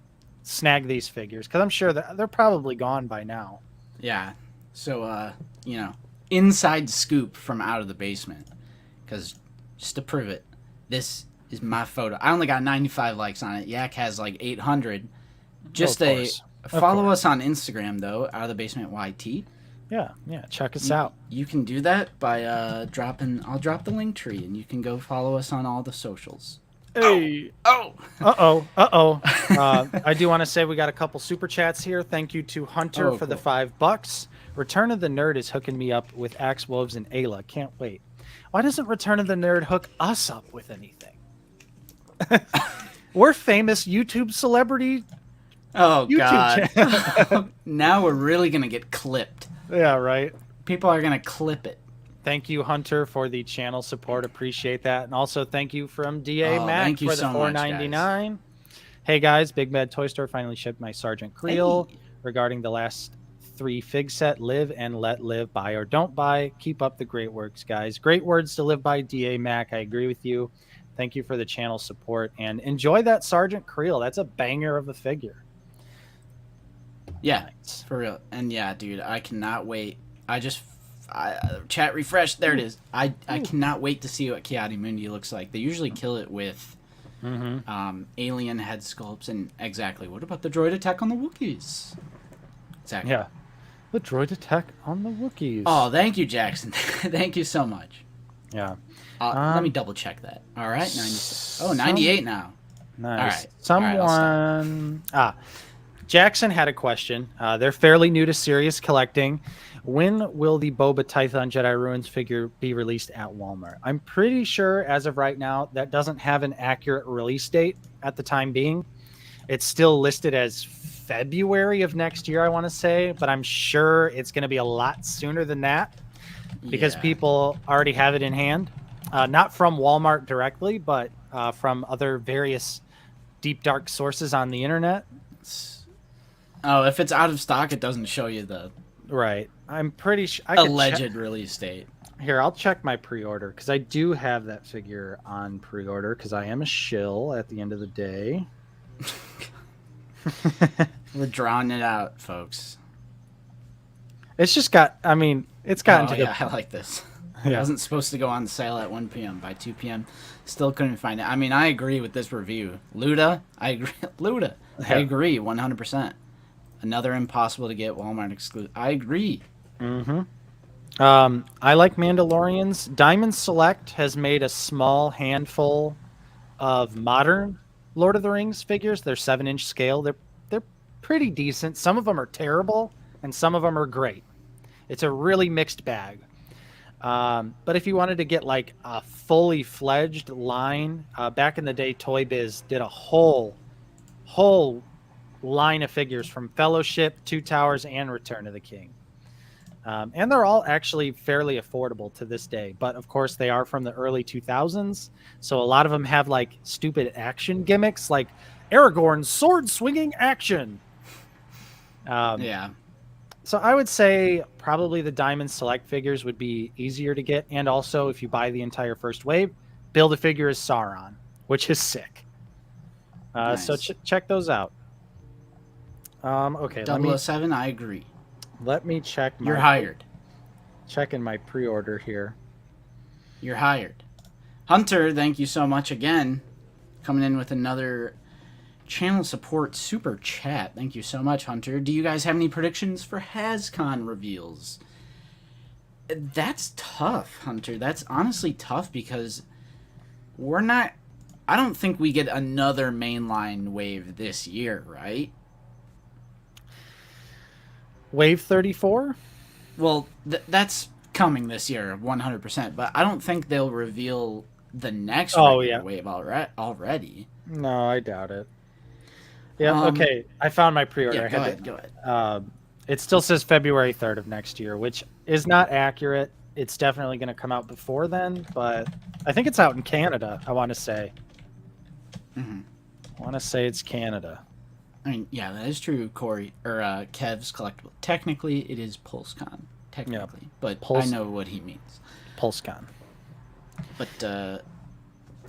snag these figures, because I'm sure that they're probably gone by now. Yeah. So, inside scoop from out of the basement, because just to prove it, this is my photo. I only got 95 likes on it. Yak has like 800. Just follow us on Instagram though, Out of the Basement YT. Yeah, check us out. You can do that by I'll drop the link tree and you can go follow us on all the socials. Hey. I do want to say we got a couple super chats here. Thank you to Hunter for the $5. Return of the Nerd is hooking me up with Axe Wolves and Ayla. Can't wait. Why doesn't Return of the Nerd hook us up with anything? We're famous YouTube celebrity. Oh, God. Now we're really going to get clipped. Yeah, right. People are going to clip it. Thank you, Hunter, for the channel support. Appreciate that. And also thank you from DA Mac for the $4.99. Hey, guys. Big Bad Toy Store finally shipped my Sergeant Creel regarding the last 3 fig set. Live and let live. Buy or don't buy. Keep up the great works, guys. Great words to live by, DA Mac. I agree with you. Thank you for the channel support. And enjoy that Sergeant Creel. That's a banger of a figure. Yeah, for real. And yeah, dude, I cannot wait. Chat refresh. There it is. I cannot wait to see what Ki-Adi-Mundi looks like. They usually kill it with alien head sculpts. And exactly, what about the droid attack on the Wookiees? Exactly. Yeah, the droid attack on the Wookiees. Oh, thank you, Jackson. Thank you so much. Yeah. Let me double check that. All right, 98 now. Nice. All right. Jackson had a question. They're fairly new to serious collecting. When will the Boba Tython Jedi Ruins figure be released at Walmart? I'm pretty sure as of right now that doesn't have an accurate release date at the time being. It's still listed as February of next year, I want to say, but I'm sure it's going to be a lot sooner than that because people already have it in hand. Not from Walmart directly, but from other various deep, dark sources on the internet. Oh, if it's out of stock, it doesn't show you the... Right. I'm pretty sure... alleged release date. Here, I'll check my pre-order, because I do have that figure on pre-order, because I am a shill at the end of the day. We're drawing it out, folks. It's just got... I mean, it's gotten to the... I like this. It wasn't supposed to go on sale at 1 p.m. By 2 p.m., still couldn't find it. I mean, I agree with this review. Luda, I agree. Luda, I agree 100%. Another impossible to get Walmart exclusive. I agree. I like Mandalorians. Diamond Select has made a small handful of modern Lord of the Rings figures. They're 7-inch scale. They're pretty decent. Some of them are terrible, and some of them are great. It's a really mixed bag. But if you wanted to get like a fully fledged line, back in the day, Toy Biz did a whole line of figures from Fellowship, Two Towers, and Return of the King. And they're all actually fairly affordable to this day. But of course, they are from the early 2000s. So a lot of them have like stupid action gimmicks, like Aragorn's sword swinging action. So I would say probably the Diamond Select figures would be easier to get. And also, if you buy the entire first wave, build a figure as Sauron, which is sick. Nice. So check those out. Okay, 007, I agree. let me check. You're hired. Checking my pre-order here. You're hired. Hunter, thank you so much again. Coming in with another channel support super chat. Thank you so much, Hunter. Do you guys have any predictions for HasCon reveals? That's tough, Hunter. That's honestly tough because we're not... I don't think we get another mainline wave this year, right? Wave 34? Well, that's coming this year, 100%. But I don't think they'll reveal the next wave already. No, I doubt it. Yeah, okay. I found my pre-order. Yeah, go ahead. It still says February 3rd of next year, which is not accurate. It's definitely going to come out before then, but I think it's out in Canada, I want to say. Mm-hmm. I want to say it's Canada. I mean, yeah, that is true, Corey, or Kev's collectible. Technically, it is PulseCon. Technically. But I know what he means. PulseCon. But,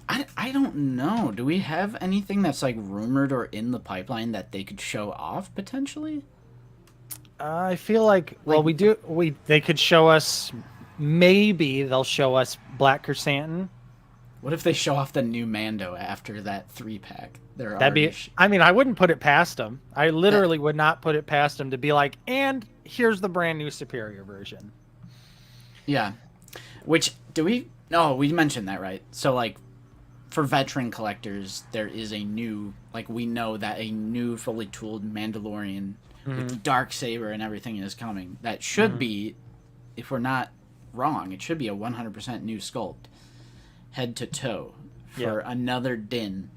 I don't know. Do we have anything that's, like, rumored or in the pipeline that they could show off, potentially? I feel like they could show us, maybe they'll show us Black Chrysanthemum. What if they show off the new Mando after that 3-pack? I mean, I wouldn't put it past them. I literally would not put it past them to be like, and here's the brand new superior version. Yeah. Which, we mentioned that, right? So, like, for veteran collectors, there is a new, like, we know that a new fully tooled Mandalorian with the Darksaber and everything is coming. That should be, if we're not wrong, it should be a 100% new sculpt. Head to toe for another din.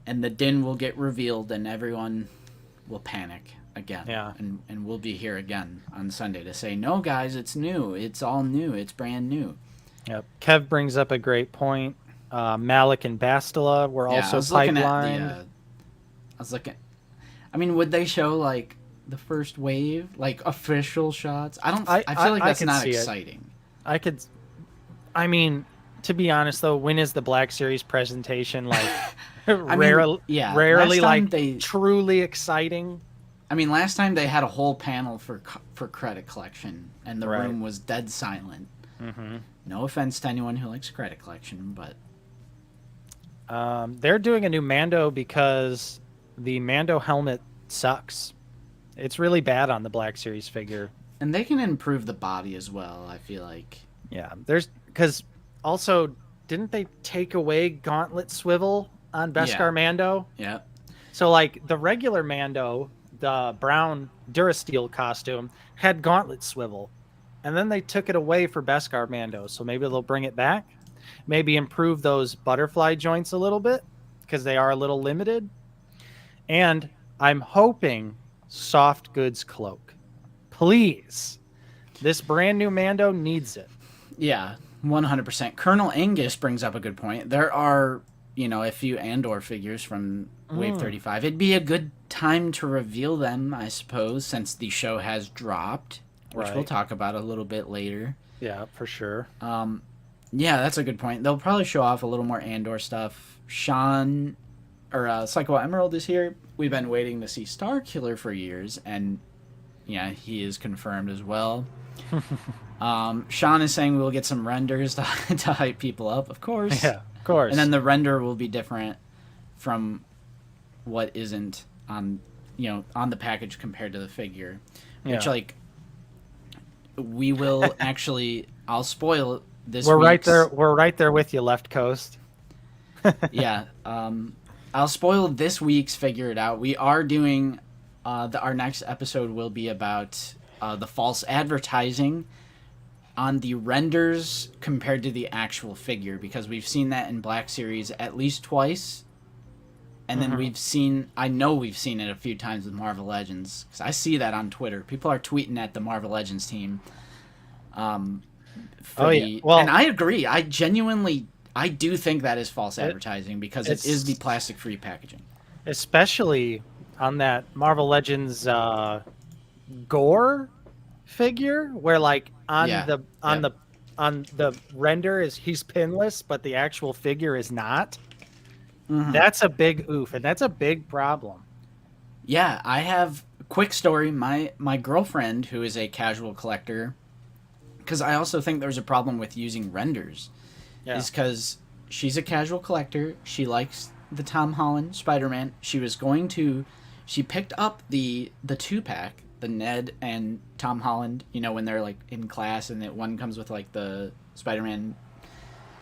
And the din will get revealed and everyone will panic again. Yeah. And we'll be here again on Sunday to say, no, guys, it's new. It's all new. It's brand new. Yep. Kev brings up a great point. Malik and Bastila were also pipelined. I mean, would they show, like, the first wave? Like, official shots? I feel like that's not exciting. I mean, to be honest, though, when is the Black Series presentation, like, rarely like, truly exciting? I mean, last time they had a whole panel for credit collection, and the room was dead silent. Mm-hmm. No offense to anyone who likes credit collection, but... they're doing a new Mando because the Mando helmet sucks. It's really bad on the Black Series figure. And they can improve the body as well, I feel like. Yeah, because also, didn't they take away Gauntlet Swivel on Beskar Mando? Yeah. So, like, the regular Mando, the brown Durasteel costume, had Gauntlet Swivel. And then they took it away for Beskar Mando, so maybe they'll bring it back. Maybe improve those butterfly joints a little bit, because they are a little limited. And I'm hoping soft goods cloak. Please. This brand new Mando needs it. Yeah, 100%. Colonel Angus brings up a good point. There are, a few Andor figures from Wave 35. It'd be a good time to reveal them, I suppose, since the show has dropped, which we'll talk about a little bit later. Yeah, for sure. Yeah, that's a good point. They'll probably show off a little more Andor stuff. Sean, or Psycho Emerald is here. We've been waiting to see Starkiller for years, and yeah, he is confirmed as well. Sean is saying we'll get some renders to hype people up, of course. Yeah, of course. And then the render will be different from what isn't on the package compared to the figure. Which, like, we will actually... I'll spoil this We're right there with you, Left Coast. Yeah. I'll spoil this week's Figure It Out. We are doing... our next episode will be about the false advertising on the renders compared to the actual figure, because we've seen that in Black Series at least twice. And then I know we've seen it a few times with Marvel Legends, because I see that on Twitter. People are tweeting at the Marvel Legends team. And I agree. I do think that is false advertising, because it is the plastic-free packaging. Especially on that Marvel Legends Gore figure, where, like, on the render he's pinless, but the actual figure is not. That's a big oof, and that's a big problem. Yeah, I have a quick story. My girlfriend, who is a casual collector, because I also think there's a problem with using renders, Yeah. is because she's a casual collector. She likes the Tom Holland Spider-Man. She picked up the 2-pack, the Ned and Tom Holland. You know, when they're like in class, and that one comes with like the Spider-Man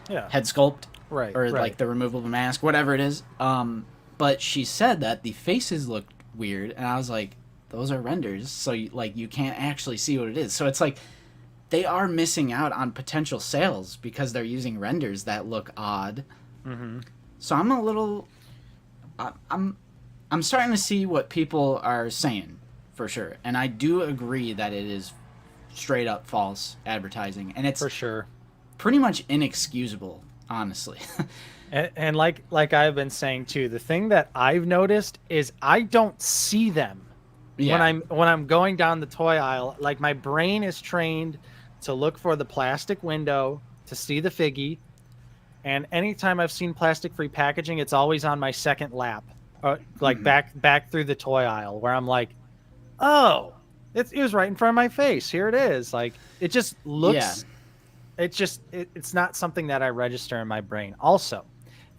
Yeah. head sculpt, Right. or Right. like the removable mask, whatever it is. But she said that the faces looked weird, and I was like, those are renders, so you can't actually see what it is. So it's like they are missing out on potential sales because they're using renders that look odd. Mm-hmm. So I'm a little, I'm starting to see what people are saying for sure, and I do agree that it is straight up false advertising, and it's For sure. pretty much inexcusable, honestly. And like I've been saying too, the thing that I've noticed is I don't see them Yeah. when I'm going down the toy aisle. Like my brain is trained to look for the plastic window to see the figgy, and anytime I've seen plastic free packaging, it's always on my second lap, like back through the toy aisle, where I'm like, oh, it was right in front of my face. Here it is. Like it just looks. It's not something that I register in my brain. Also,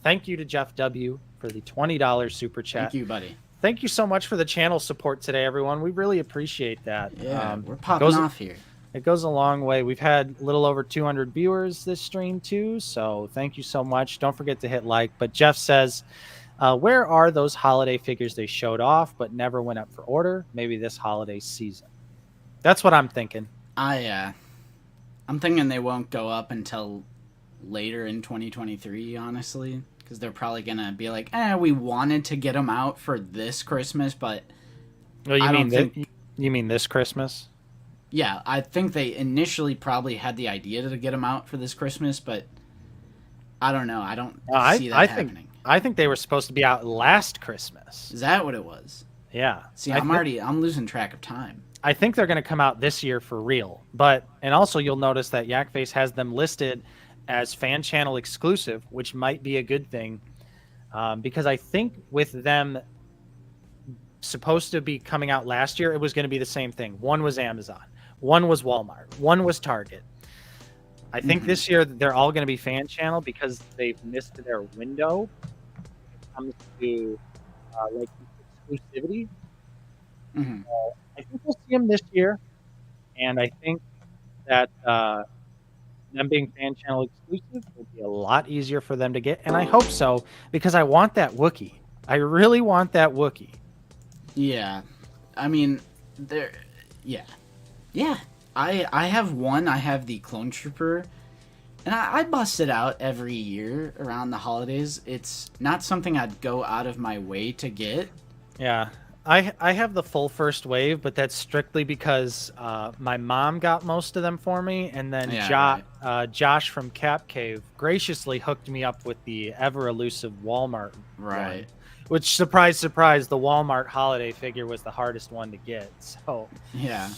thank you to Jeff W for the $20 super chat. Thank you, buddy. Thank you so much for the channel support today, everyone. We really appreciate that. Yeah, we're popping off here. It goes a long way. We've had a little over 200 viewers this stream too, so thank you so much. Don't forget to hit like. But Jeff says, where are those holiday figures they showed off but never went up for order? Maybe this holiday season. That's what I'm thinking. I'm thinking they won't go up until later in 2023, honestly, because they're probably gonna be like, we wanted to get them out for this Christmas, but Well, you mean this Christmas? Yeah, I think they initially probably had the idea to get them out for this Christmas, but I don't know. I don't see that happening. I think they were supposed to be out last Christmas. Is that what it was? Yeah. See, I'm losing track of time. I think they're going to come out this year for real. And also you'll notice that Yakface has them listed as fan channel exclusive, which might be a good thing. Because I think with them supposed to be coming out last year, it was going to be the same thing. One was Amazon, one was Walmart, one was Target. I think this year they're all going to be fan channel because they've missed their window when it comes to like exclusivity. I think we'll see them this year, and I think that them being fan channel exclusive will be a lot easier for them to get, and I hope so because I want that Wookiee. I really want that Wookiee. Yeah, I mean, yeah. I have one. I have the Clone Trooper, and I bust it out every year around the holidays. It's not something I'd go out of my way to get. Yeah, I have the full first wave, but that's strictly because my mom got most of them for me, and then Josh from Cap Cave graciously hooked me up with the ever elusive Walmart one. Which, surprise, surprise, the Walmart holiday figure was the hardest one to get. So yeah,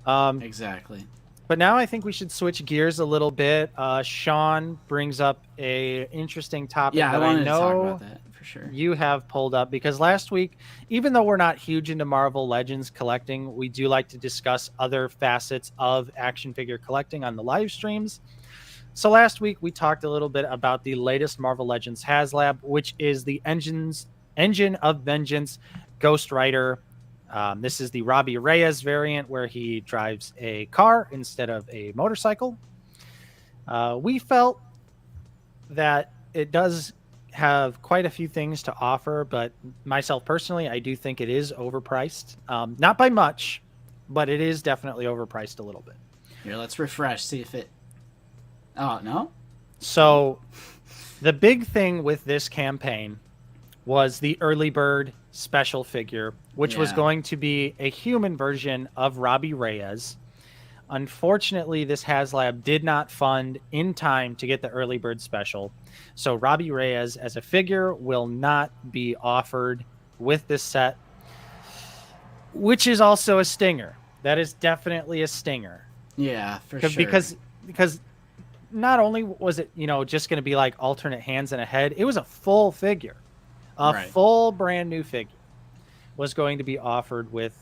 exactly. But now I think we should switch gears a little bit. Sean brings up a interesting topic that I wanted know to talk about that for sure. You have pulled up, because last week, even though we're not huge into Marvel Legends collecting, we do like to discuss other facets of action figure collecting on the live streams. So last week we talked a little bit about the latest Marvel Legends Haslab, which is the Engine of Vengeance Ghost Rider. This is the Robbie Reyes variant where he drives a car instead of a motorcycle. We felt that it does have quite a few things to offer, but myself personally, I do think it is overpriced. Not by much, but it is definitely overpriced a little bit. Here, let's refresh, see if it... Oh, no? So the big thing with this campaign was the early bird special figure, which was going to be a human version of Robbie Reyes. Unfortunately, this Haslab did not fund in time to get the early bird special. So Robbie Reyes as a figure will not be offered with this set, which is also a stinger. That is definitely a stinger. Yeah, for sure. Because not only was it, just going to be like alternate hands and a head, it was a full figure. Full brand new figure, was going to be offered with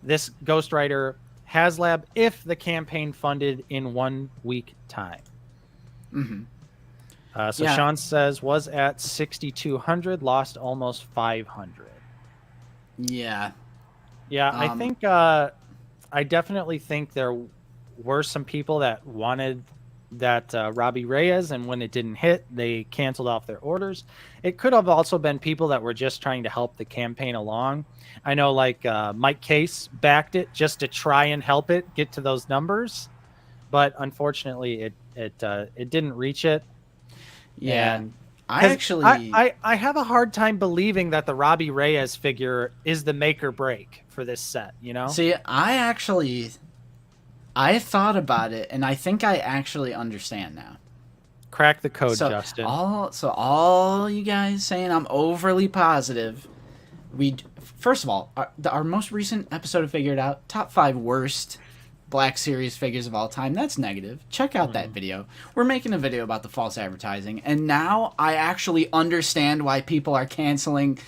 this Ghost Rider Haslab if the campaign funded in 1 week time. So Yeah. Sean says was at 6,200, lost almost 500. Yeah. Yeah, I think I definitely think there were some people that wanted that Robbie Reyes, and when it didn't hit, they canceled off their orders. It could have also been people that were just trying to help the campaign along. I know, like Mike Case backed it just to try and help it get to those numbers, but unfortunately, it didn't reach it. Yeah. And I because actually I have a hard time believing that the Robbie Reyes figure is the make or break for this set. You know? see. I thought about it, and I think I actually understand now. Crack the code, So Justin. all you guys saying I'm overly positive. First of all, our most recent episode of Figured Out, top 5 worst Black Series figures of all time. That's negative. Check out that video. We're making a video about the false advertising, and now I actually understand why people are canceling.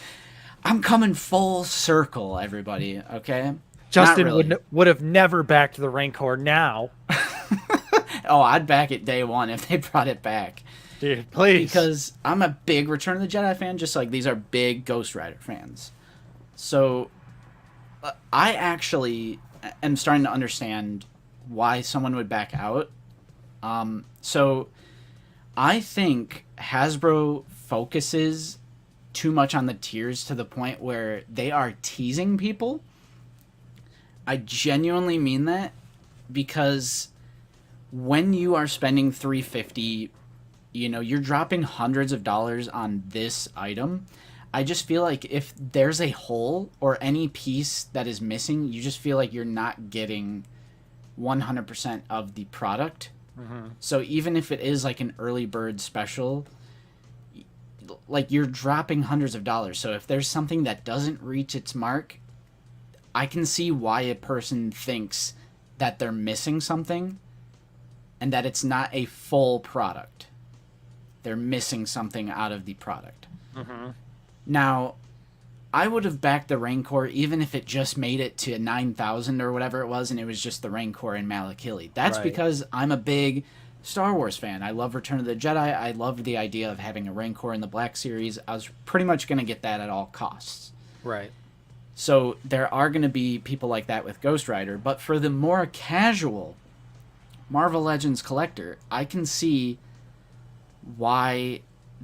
I'm coming full circle, everybody. Okay. Justin really. would have never backed the Rancor now. Oh, I'd back it day one if they brought it back. Dude, please. Because I'm a big Return of the Jedi fan, just like these are big Ghost Rider fans. So I actually am starting to understand why someone would back out. So I think Hasbro focuses too much on the tiers to the point where they are teasing people. I genuinely mean that, because when you are spending $350, you're dropping hundreds of dollars on this item. I just feel like if there's a hole or any piece that is missing, you just feel like you're not getting 100% of the product. So even if it is like an early bird special, like, you're dropping hundreds of dollars. So if there's something that doesn't reach its mark, I can see why a person thinks that they're missing something and that it's not a full product. They're missing something out of the product. Now, I would have backed the Rancor even if it just made it to 9,000 or whatever it was, and it was just the Rancor and Malakili. That's Right. because I'm a big Star Wars fan. I love Return of the Jedi. I loved the idea of having a Rancor in the Black Series. I was pretty much going to get that at all costs. Right. So there are going to be people like that with Ghost Rider, but for the more casual Marvel Legends collector, I can see why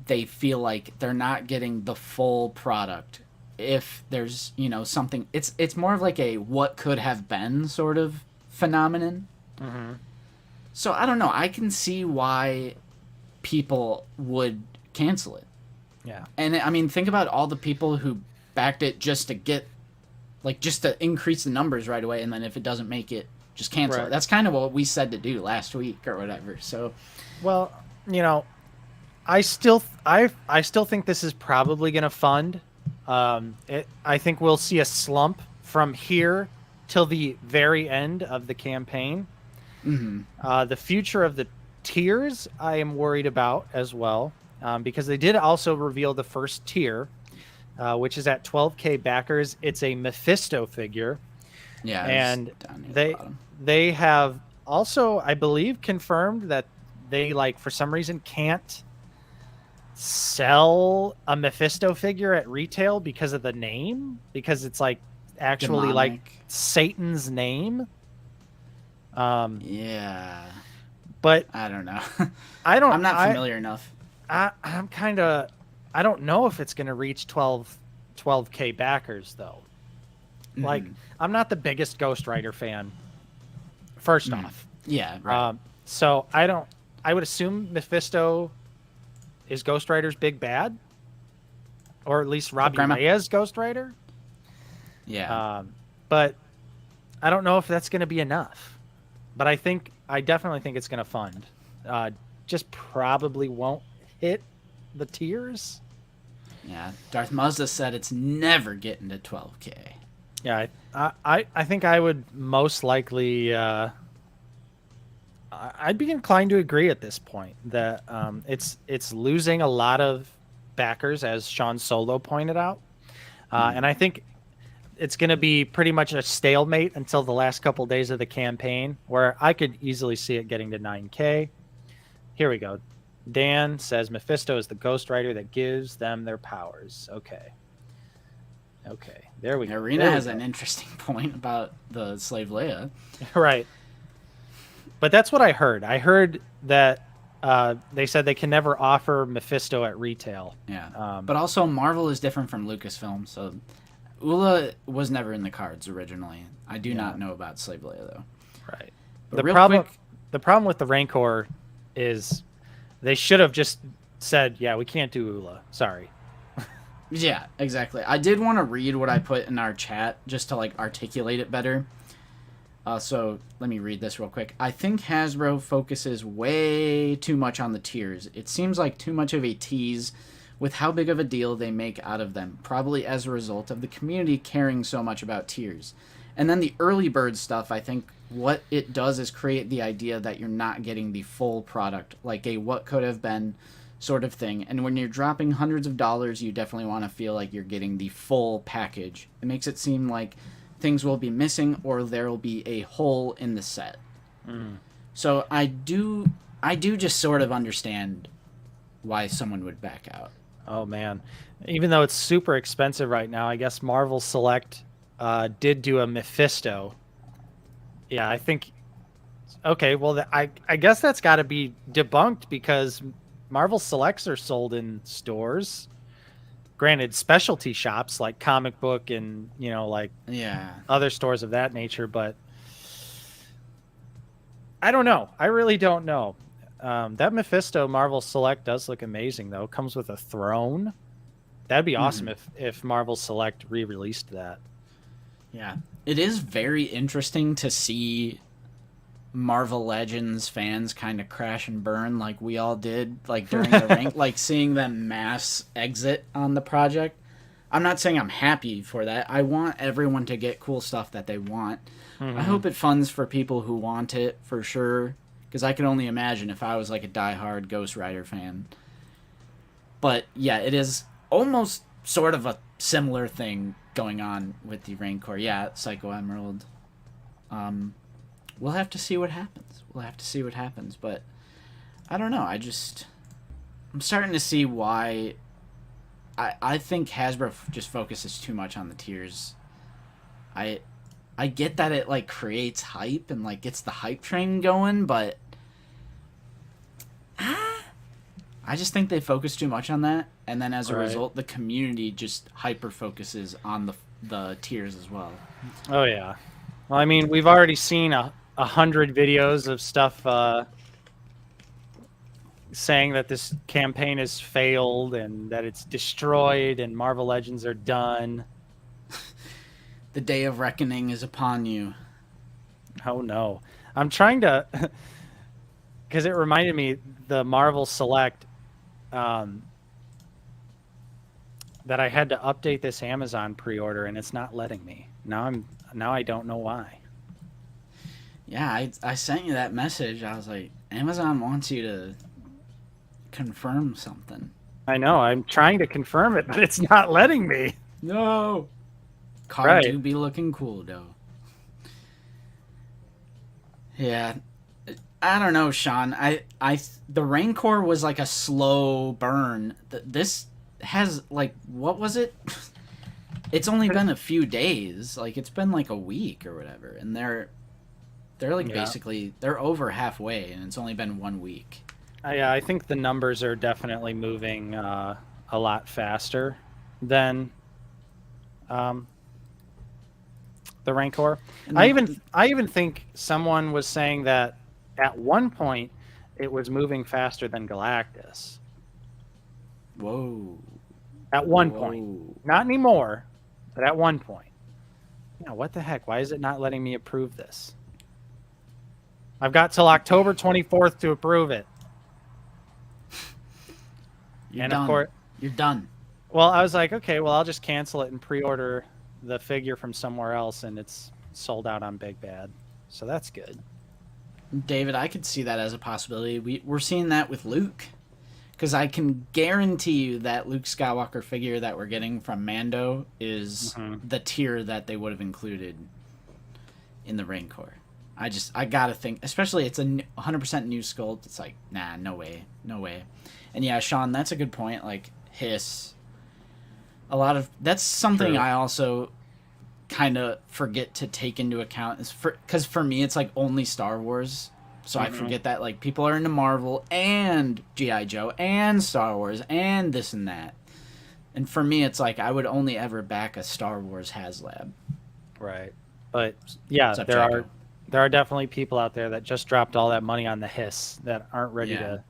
they feel like they're not getting the full product. If there's, something, it's more of like a what could have been sort of phenomenon. So I don't know. I can see why people would cancel it. Yeah. And I mean, think about all the people who backed it just to get, just to increase the numbers right away, and then if it doesn't make it, just cancel Right. it. That's kind of what we said to do last week or whatever. So, Well, I still think this is probably going to fund. I think we'll see a slump from here till the very end of the campaign. The future of the tiers, I am worried about as well, because they did also reveal the first tier, which is at 12K backers. It's a Mephisto figure. yeah. And down near the bottom. they have also, I believe, confirmed that they, for some reason, can't sell a Mephisto figure at retail because of the name, because it's actually Demonic. Satan's name. Yeah. But I don't know. I'm not familiar enough. I'm kind of, I don't know if it's going to reach 12K backers though. I'm not the biggest Ghost Rider fan, first off. Yeah. Right. So I would assume Mephisto is Ghost Rider's big bad, or at least Robbie Reyes Ghost Rider. Yeah. But I don't know if that's going to be enough. But I definitely think it's going to fund. Just probably won't hit the tiers. Yeah. Darth Mazda said it's never getting to 12K. Yeah, I think I would most likely. I'd be inclined to agree at this point that it's losing a lot of backers, as Sean Solo pointed out. And I think it's going to be pretty much a stalemate until the last couple days of the campaign, where I could easily see it getting to 9K. Here we go. Dan says Mephisto is the Ghost Rider that gives them their powers. Okay. There we go. Arena has an interesting point about the Slave Leia. Right. But that's what I heard. I heard that they said they can never offer Mephisto at retail. Yeah. But also Marvel is different from Lucasfilm, so Ula was never in the cards originally. I do not know about Slave Leia though. Right. But the problem with the Rancor is they should have just said, yeah, we can't do Ula. Sorry. Yeah, exactly. I did want to read what I put in our chat just to like articulate it better. So let me read this real quick. I think Hasbro focuses way too much on the tiers. It seems like too much of a tease with how big of a deal they make out of them, probably as a result of the community caring so much about tiers. And then the early bird stuff, I think what it does is create the idea that you're not getting the full product, like a what could have been sort of thing. And when you're dropping hundreds of dollars, you definitely want to feel like you're getting the full package. It makes it seem like things will be missing or there will be a hole in the set. So I do just sort of understand why someone would back out. Oh man, even though it's super expensive right now, I guess Marvel Select did do a Mephisto. Yeah, I think. Okay, well, I guess that's got to be debunked because Marvel Selects are sold in stores. Granted, specialty shops like comic book and like other stores of that nature, but I don't know. I really don't know. That Mephisto Marvel Select does look amazing, though. Comes with a throne. That'd be awesome if Marvel Select re-released that. Yeah, it is very interesting to see Marvel Legends fans kind of crash and burn like we all did, like during the rank, like seeing them mass exit on the project. I'm not saying I'm happy for that. I want everyone to get cool stuff that they want. I hope it funds for people who want it for sure, because I can only imagine if I was like a diehard Ghost Rider fan. But yeah, it is almost sort of a similar thing going on with the Rancor. Yeah, Psycho Emerald. We'll have to see what happens. But I don't know. I'm starting to see why. I think Hasbro just focuses too much on the tiers. I get that it like creates hype and like gets the hype train going, but I just think they focus too much on that, and then as a result, the community just hyper focuses on the tiers as well. Oh yeah. Well, I mean, we've already seen 100 videos of stuff saying that this campaign has failed and that it's destroyed and Marvel Legends are done. The day of reckoning is upon you. Oh no. I'm trying to, because it reminded me the Marvel Select that I had to update this Amazon pre-order and it's not letting me. Now I don't know why. Yeah, I sent you that message. I was like, Amazon wants you to confirm something. I know. I'm trying to confirm it, but it's not letting me. No. Card do be looking cool, though. Yeah. I don't know, Sean. The Rancor was like a slow burn. This has, like, what was it? It's only been a few days. Like, it's been like a week or whatever. And they're like basically, they're over halfway, and it's only been 1 week. Yeah, I think the numbers are definitely moving a lot faster than the Rancor. I even think someone was saying that at one point it was moving faster than Galactus. Whoa. At one point. Not anymore, but at one point. Yeah, what the heck? Why is it not letting me approve this? I've got till October 24th to approve it. You're done. Well, I was like, okay, well, I'll just cancel it and pre-order the figure from somewhere else, and it's sold out on Big Bad. So that's good. David, I could see that as a possibility. We're seeing that with Luke. Because I can guarantee you that Luke Skywalker figure that we're getting from Mando is the tier that they would have included in the Rancor. I gotta think, especially it's a 100% new sculpt. It's like, nah, no way. And yeah, Sean, that's a good point. Like, Hiss. That's something I also kind of forget to take into account. Because for me, it's like only Star Wars. So I forget that, like, people are into Marvel and G.I. Joe and Star Wars and this and that. And for me, it's like I would only ever back a Star Wars Haslab. Right. But yeah, there are definitely people out there that just dropped all that money on the Hiss that aren't ready to.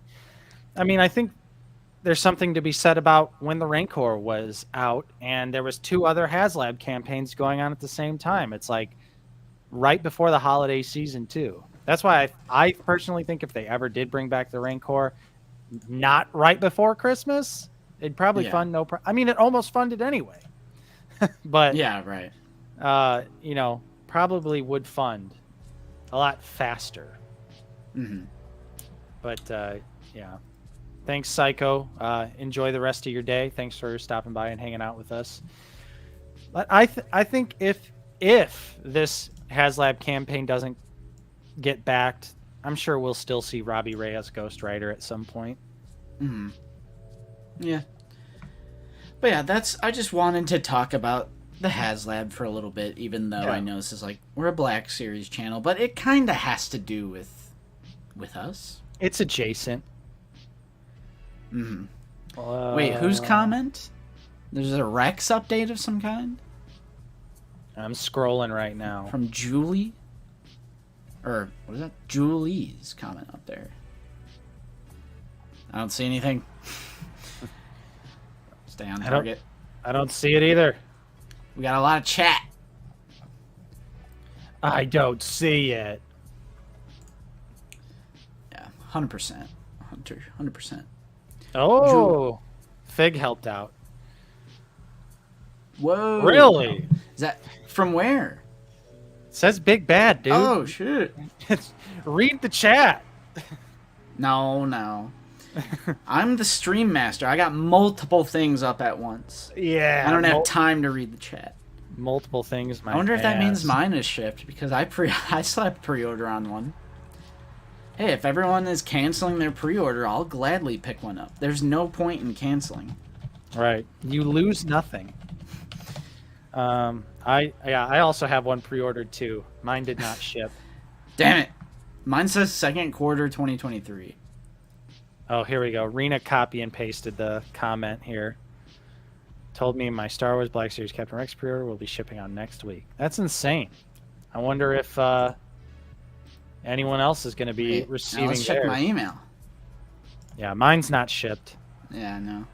I mean, I think there's something to be said about when the Rancor was out and there was 2 other Haslab campaigns going on at the same time. It's like right before the holiday season too. That's why I personally think if they ever did bring back the Rancor, not right before Christmas, it'd probably fund I mean, it almost funded anyway. But yeah, right. You know, probably would fund a lot faster. But yeah. Thanks, Psycho. Enjoy the rest of your day. Thanks for stopping by and hanging out with us. But I think if this Haslab campaign doesn't get backed, I'm sure we'll still see Robbie Ray as Ghost Rider at some point. Yeah. But yeah, I just wanted to talk about the Haslab for a little bit, even though I know this is like, we're a Black Series channel, but it kind of has to do with us. It's adjacent. Wait, whose comment? There's a Rex update of some kind? I'm scrolling right now. From Julie? Or, what is that? Julie's comment up there. I don't see anything. Stay on target. I don't see it either. We got a lot of chat. I don't see it. Yeah, 100%. Hunter, 100%. Oh, Fig helped out. Whoa. Really? Is that from where? It says Big Bad, dude. Oh, shit. Read the chat. No. I'm the stream master. I got multiple things up at once. Yeah. I don't have time to read the chat. Multiple things. I wonder if that means mine is shipped, because I still have pre-order on one. Hey, if everyone is canceling their pre-order, I'll gladly pick one up. There's no point in canceling. Right. You lose nothing. I also have one pre-ordered too. Mine did not ship. Damn it. Mine says second quarter 2023. Oh, here we go. Rena copy and pasted the comment here. Told me my Star Wars Black Series Captain Rex pre-order will be shipping out next week. That's insane. I wonder if anyone else is going to be receiving let's check my email. Yeah, mine's not shipped. Yeah, I know.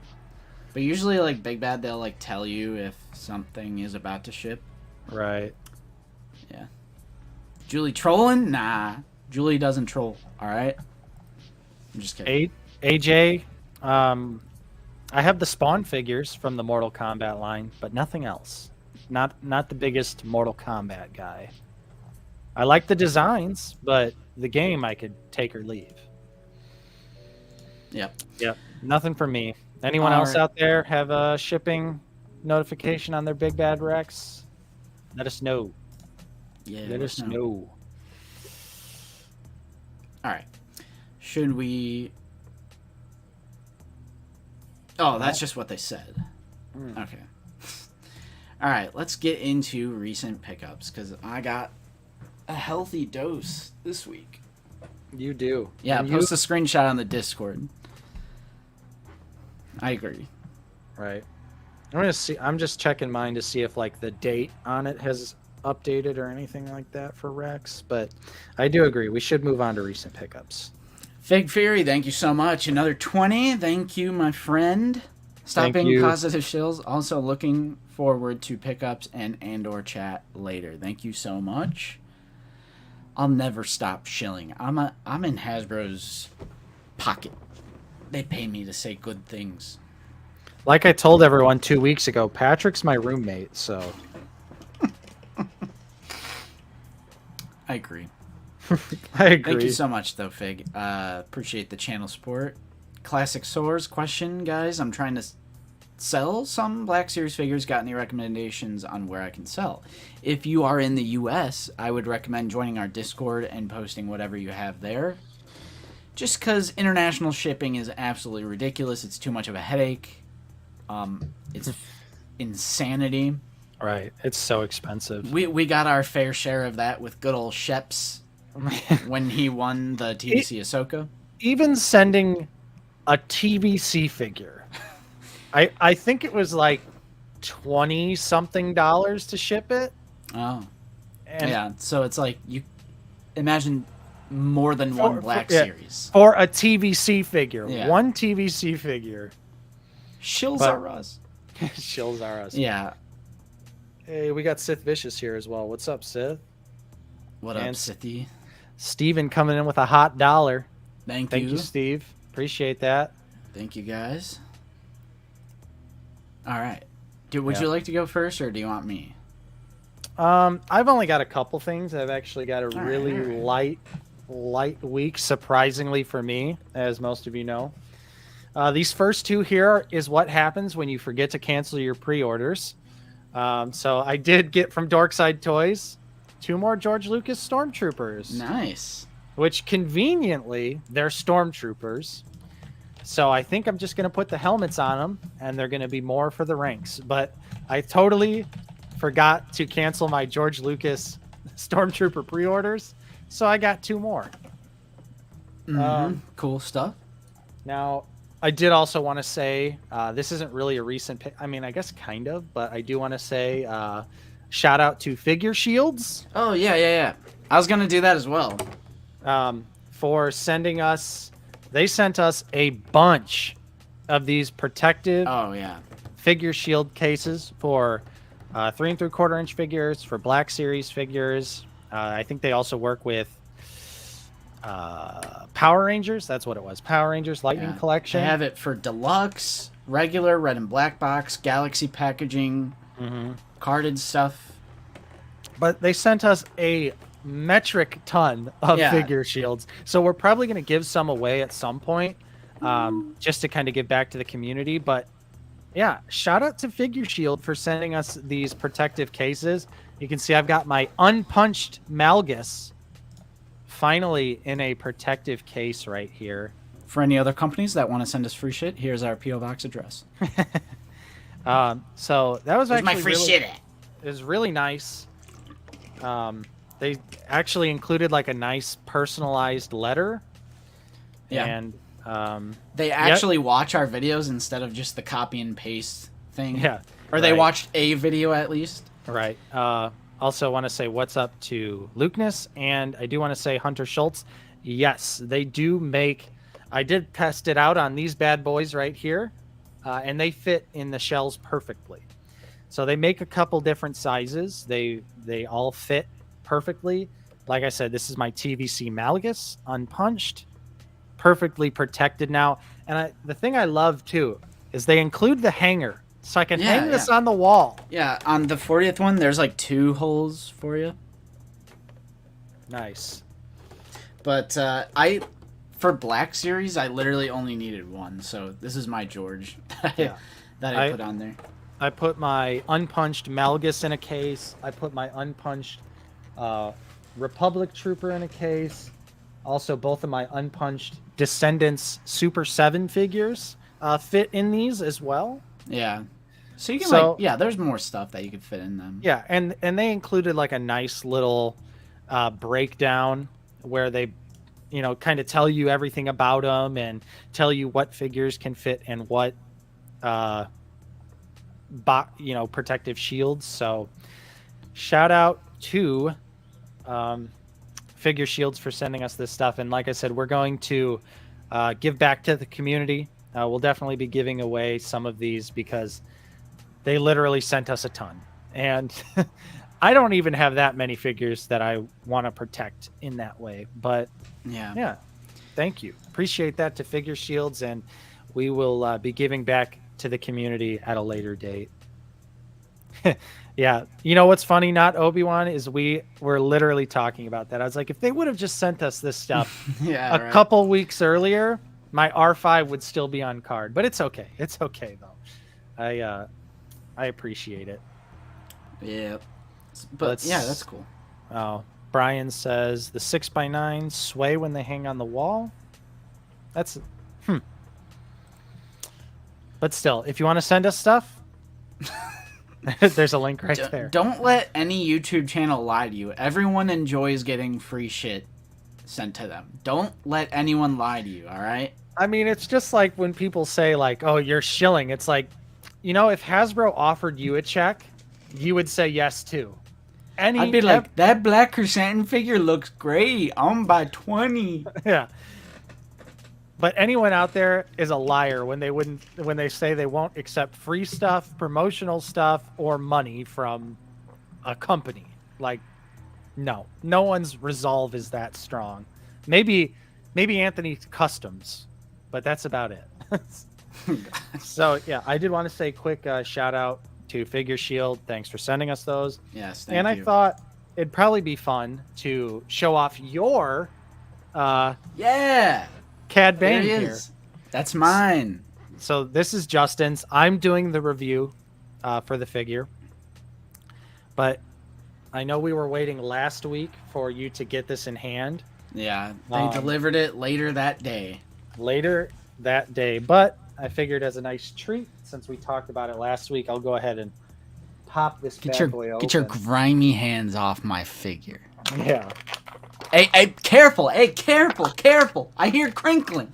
But usually, like, Big Bad, they'll, like, tell you if something is about to ship. Right. Yeah. Julie trolling? Nah. Julie doesn't troll, alright? I'm just kidding. AJ, I have the Spawn figures from the Mortal Kombat line, but nothing else. Not the biggest Mortal Kombat guy. I like the designs, but the game I could take or leave. Yep. Nothing for me. Anyone else out there have a shipping notification on their Big Bad Rex? Let us know. Yeah, let us know. All right. Should we... Oh, that's just what they said. Okay. All right, let's get into recent pickups, because I got a healthy dose this week. You do. Yeah, post a screenshot on the Discord. I agree. Right. I'm just checking mine to see if like the date on it has updated or anything like that for Rex, but I do agree. We should move on to recent pickups. Fig Fury, thank you so much. Another 20. Thank you, my friend. Stop being positive shills. Also looking forward to pickups and/or chat later. Thank you so much. I'll never stop shilling. I'm in Hasbro's pocket. They pay me to say good things. Like I told everyone 2 weeks ago, Patrick's my roommate, so. I agree. I agree. Thank you so much, though, Fig. Appreciate the channel support. Classic Soars question, guys. I'm trying to sell some Black Series figures. Got any recommendations on where I can sell? If you are in the US, I would recommend joining our Discord and posting whatever you have there. Just because international shipping is absolutely ridiculous. It's too much of a headache. It's insanity. Right. It's so expensive. We got our fair share of that with good old Sheps when he won the TVC Ahsoka. Even sending a TVC figure, I think it was like $20-something to ship it. Oh, and yeah. So it's like you imagine more than one Black Series for a TVC figure. Yeah. One TVC figure. Shills are us. Shills are us. Yeah. Hey, we got Sith Vicious here as well. What's up, Sith? What up, Sithy? Steven coming in with a hot $1. Thank you, Steve. Appreciate that. Thank you, guys. All right. Would you like to go first, or do you want me? I've only got a couple things. I've actually got a really light week, surprisingly for me, as most of you know. These first two here is what happens when you forget to cancel your pre-orders. So I did get from Dorkside Toys 2 more George Lucas Stormtroopers. Nice. Which conveniently, they're Stormtroopers. So I think I'm just going to put the helmets on them, and they're going to be more for the ranks. But I totally forgot to cancel my George Lucas Stormtrooper pre-orders, so I got 2 more. Cool stuff. Now, I did also want to say, this isn't really a recent pick. I mean, I guess kind of, but I do want to say shout out to Figure Shields. Oh, yeah. I was going to do that as well. For sending us... They sent us a bunch of these protective Figure Shield cases for 3 3/4 inch figures, for Black Series figures. I think they also work with Power Rangers. That's what it was. Power Rangers Lightning Collection. They have it for deluxe, regular, red and black box, galaxy packaging, carded stuff. But they sent us a metric ton of Figure Shields, so we're probably going to give some away at some point, just to kind of give back to the community. But yeah, shout out to Figure Shield for sending us these protective cases. You can see I've got my unpunched Malgus finally in a protective case right here. For any other companies that want to send us free shit, here's our PO box address. So that was actually my free shit at? It was really nice. They actually included like a nice personalized letter. Yeah. And they actually watch our videos instead of just the copy and paste thing. Yeah. Or they watched a video at least. Right. Also want to say what's up to Lukeness, and I do want to say Hunter Schultz. Yes, they do make... I did test it out on these bad boys right here, and they fit in the shells perfectly. So they make a couple different sizes. They all fit perfectly. Like I said, this is my TVC Malgus, unpunched, perfectly protected now. And the thing I love too is they include the hanger, so I can hang this on the wall. Yeah, on the 40th one, there's like 2 holes for you. Nice. But for Black Series, I literally only needed 1, so this is my George that I put on there. I put my unpunched Malgus in a case. I put my unpunched Republic Trooper in a case. Also, both of my unpunched Descendants Super 7 figures fit in these as well. Yeah. So you can there's more stuff that you could fit in them. Yeah, and they included like a nice little breakdown where they, kind of tell you everything about them and tell you what figures can fit and what protective shields. So shout out to Figure Shields for sending us this stuff. And like I said, we're going to give back to the community. We'll definitely be giving away some of these because they literally sent us a ton. And I don't even have that many figures that I want to protect in that way. But yeah, thank you. Appreciate that to Figure Shields. And we will be giving back to the community at a later date. Yeah. You know what's funny, not Obi-Wan, is we were literally talking about that. I was like, if they would have just sent us this stuff couple weeks earlier, My R5 would still be on card, but it's okay. It's okay though. I appreciate it. Yeah, but yeah, that's cool. Oh, Brian says the 6x9 sway when they hang on the wall. That's But still, if you want to send us stuff, there's a link right there. Don't let any YouTube channel lie to you. Everyone enjoys getting free shit sent to them. Don't let anyone lie to you, all right? I mean, it's just like when people say, like, oh, you're shilling. It's like, you know, if Hasbro offered you a check, you would say yes, too. I'd be like, that black chrysanthemum figure looks great. I'm by 20. Yeah. But anyone out there is a liar when they say they won't accept free stuff, promotional stuff, or money from a company. Like, no one's resolve is that strong. Maybe Anthony Customs, but that's about it. So yeah, I did want to say quick shout out to Figure Shield. Thanks for sending us those. Yes, thank you. And I thought it'd probably be fun to show off your Cad Bane here. That's mine. So this is Justin's. I'm doing the review for the figure. But I know we were waiting last week for you to get this in hand. Yeah, they delivered it later that day. But I figured as a nice treat, since we talked about it last week, I'll go ahead and pop this bad boy open. Get your grimy hands off my figure. Yeah. Hey, careful! Hey, careful! I hear crinkling.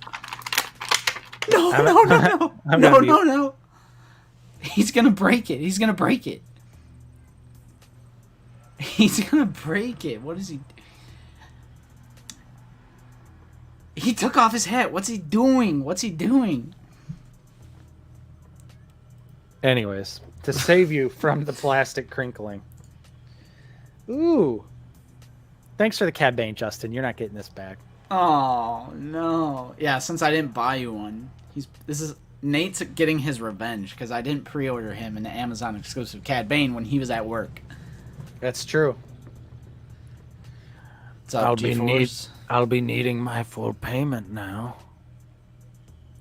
No! He's gonna break it. What is he? He took off his hat. What's he doing? Anyways, to save you from the plastic crinkling. Ooh. Thanks for the Cad Bane, Justin. You're not getting this back. Oh, no. Yeah, since I didn't buy you one. Nate's getting his revenge because I didn't pre-order him an Amazon exclusive Cad Bane when he was at work. That's true. What's up, G-Force? I'll be needing my full payment now.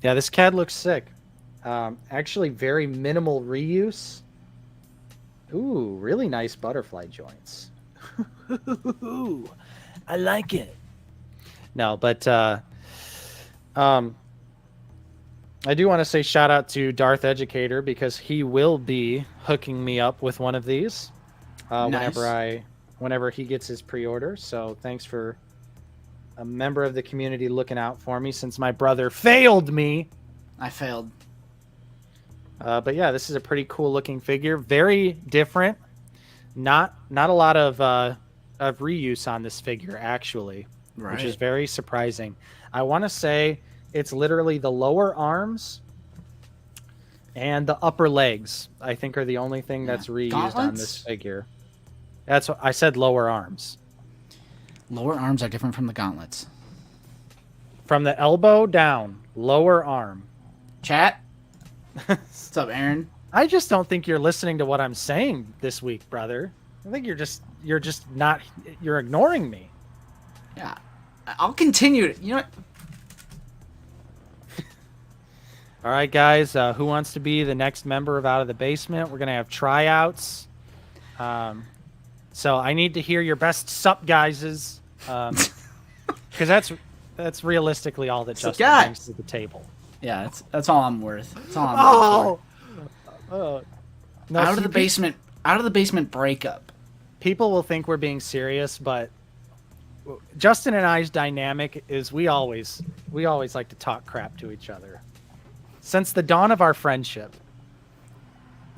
Yeah, this CAD looks sick. Actually, very minimal reuse. Ooh, really nice butterfly joints. Ooh, I like it. No, but I do want to say shout out to Darth Educator because he will be hooking me up with one of these whenever he gets his pre-order. So thanks for a member of the community looking out for me since my brother failed me. I failed. But yeah, this is a pretty cool looking figure. Very different. Not a lot of reuse on this figure, actually, right, which is very surprising. I want to say it's literally the lower arms and the upper legs, I think, are the only thing that's reused on this figure. That's what I said, lower arms. Lower arms are different from the gauntlets. From the elbow down, lower arm. Chat? What's up, Aaron? I just don't think you're listening to what I'm saying this week, brother. I think you're ignoring me. Yeah. I'll continue. You know what? All right, guys. Who wants to be the next member of Out of the Basement? We're going to have tryouts. So I need to hear your best sup guys'. Because that's realistically all that Justin brings to the table. Yeah, that's all I'm worth. That's all I'm worth. No, out of the basement breakup. People will think we're being serious, but Justin and I's dynamic is we always like to talk crap to each other. Since the dawn of our friendship.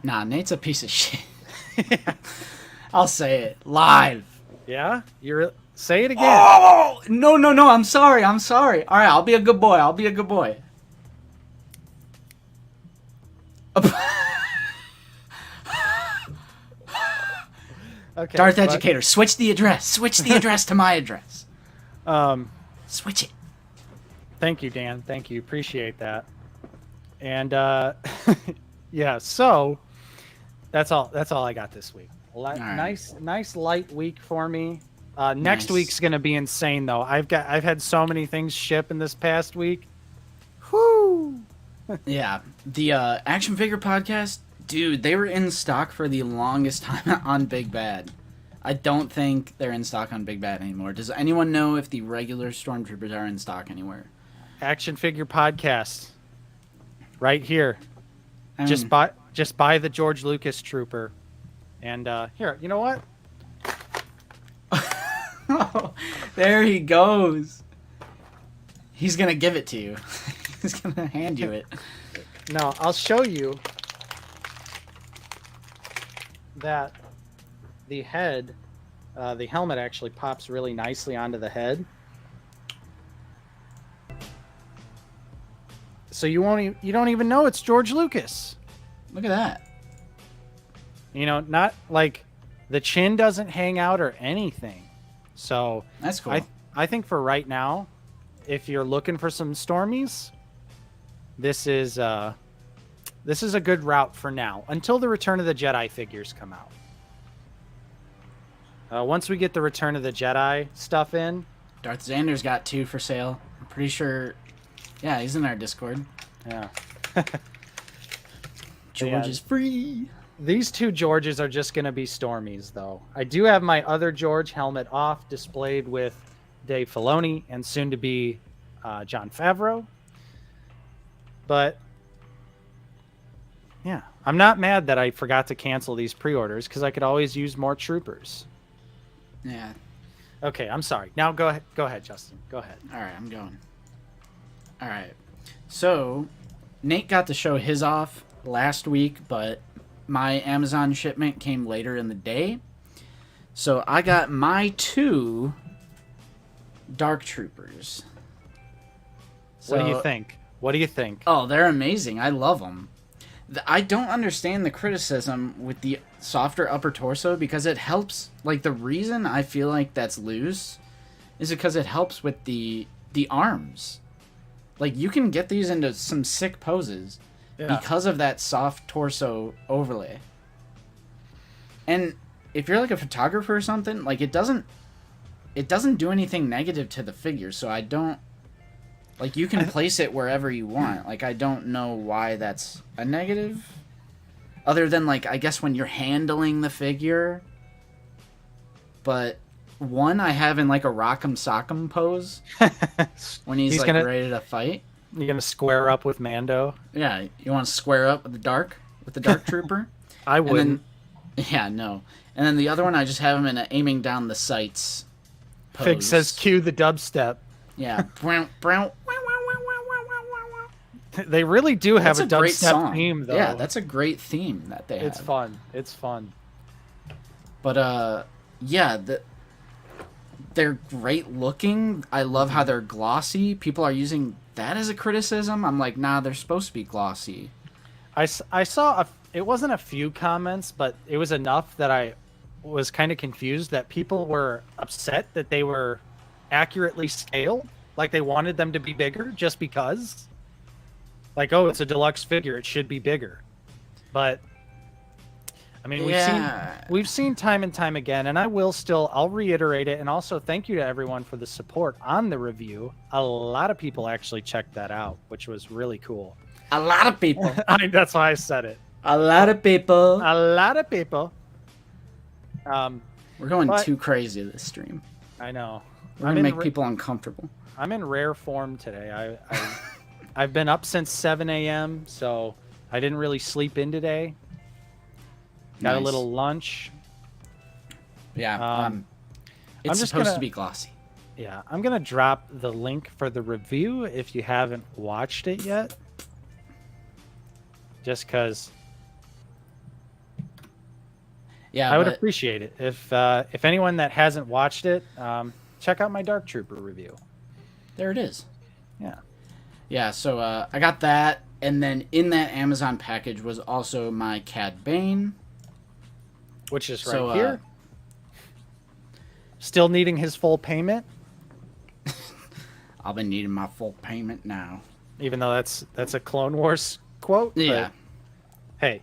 Nah, Nate's a piece of shit. Yeah. I'll say it live. Yeah? Say it again. Oh, no. I'm sorry. All right, I'll be a good boy. Okay. Darth Educator, switch the address to my address. Switch it. Thank you, Dan. Thank you. Appreciate that. And yeah, so that's all I got this week. Nice light week for me. Next week's gonna be insane though. I've had so many things ship in this past week. Woo! Yeah, the action figure podcast, dude, they were in stock for the longest time on Big Bad. I don't think they're in stock on Big Bad anymore. Does anyone know if the regular Stormtroopers are in stock anywhere? Action figure podcast. Right here. I mean, Just buy the George Lucas Trooper. And here, you know what? there he goes. He's gonna give it to you. He's gonna hand you it. No, I'll show you that the head, the helmet actually pops really nicely onto the head. So you don't even know it's George Lucas. Look at that. You know, not like the chin doesn't hang out or anything. So That's cool. I think for right now, if you're looking for some Stormies, this is a good route for now until the Return of the Jedi figures come out. Once we get the Return of the Jedi stuff in, Darth Xander's got 2 for sale. I'm pretty sure. Yeah, he's in our Discord. yeah. George is free. These 2 Georges are just going to be Stormies, though. I do have my other George helmet off, displayed with Dave Filoni and soon to be Jon Favreau. But yeah, I'm not mad that I forgot to cancel these pre-orders because I could always use more troopers. Yeah. Okay, I'm sorry. Now go ahead, Justin. Go ahead. All right, I'm going. All right. So, Nate got to show his off last week, but my Amazon shipment came later in the day. So, I got my 2 Dark Troopers. What do you think? What do you think? Oh, they're amazing. I love them. I don't understand the criticism with the softer upper torso because it helps. Like, the reason I feel like that's loose is because it helps with the arms. Like, you can get these into some sick poses because of that soft torso overlay. And if you're like a photographer or something, like, it doesn't do anything negative to the figure, so I don't. Like, you can place it wherever you want. Like, I don't know why that's a negative. Other than, like, I guess when you're handling the figure. But one I have in, like, a rock'em sock'em pose. when he's like, ready to fight. You're going to square up with Mando? Yeah, you want to square up with the Dark Trooper? I wouldn't. Yeah, no. And then the other one, I just have him in a aiming down the sights pose. Fig says cue the dubstep. Yeah. They really do have That's a great dubstep song. theme, though. Yeah, that's a great theme that they have. It's fun. It's fun. But, yeah, they're great looking. I love how they're glossy. People are using that as a criticism. I'm like, nah, they're supposed to be glossy. I saw, it wasn't a few comments, but it was enough that I was kind of confused that people were upset that they were accurately scaled. Like, they wanted them to be bigger just because. Like, oh, it's a deluxe figure, it should be bigger. But I mean, we've seen time and time again, and I'll reiterate it, and also thank you to everyone for the support on the review. A lot of people actually checked that out, which was really cool. A lot of people. That's why I said it. A lot of people. A lot of people. We're going too crazy this stream. I know. We're going to make people uncomfortable. I'm in rare form today. I've been up since 7 a.m., so I didn't really sleep in today. Got a little lunch. Yeah. It's supposed to be glossy. Yeah, I'm going to drop the link for the review if you haven't watched it yet. Just because I would appreciate it. If anyone that hasn't watched it, check out my Dark Trooper review. There it is. Yeah. Yeah, so I got that, and then in that Amazon package was also my Cad Bane. Which is right here. Still needing his full payment. I've been needing my full payment now. Even though that's a Clone Wars quote. Yeah. Hey,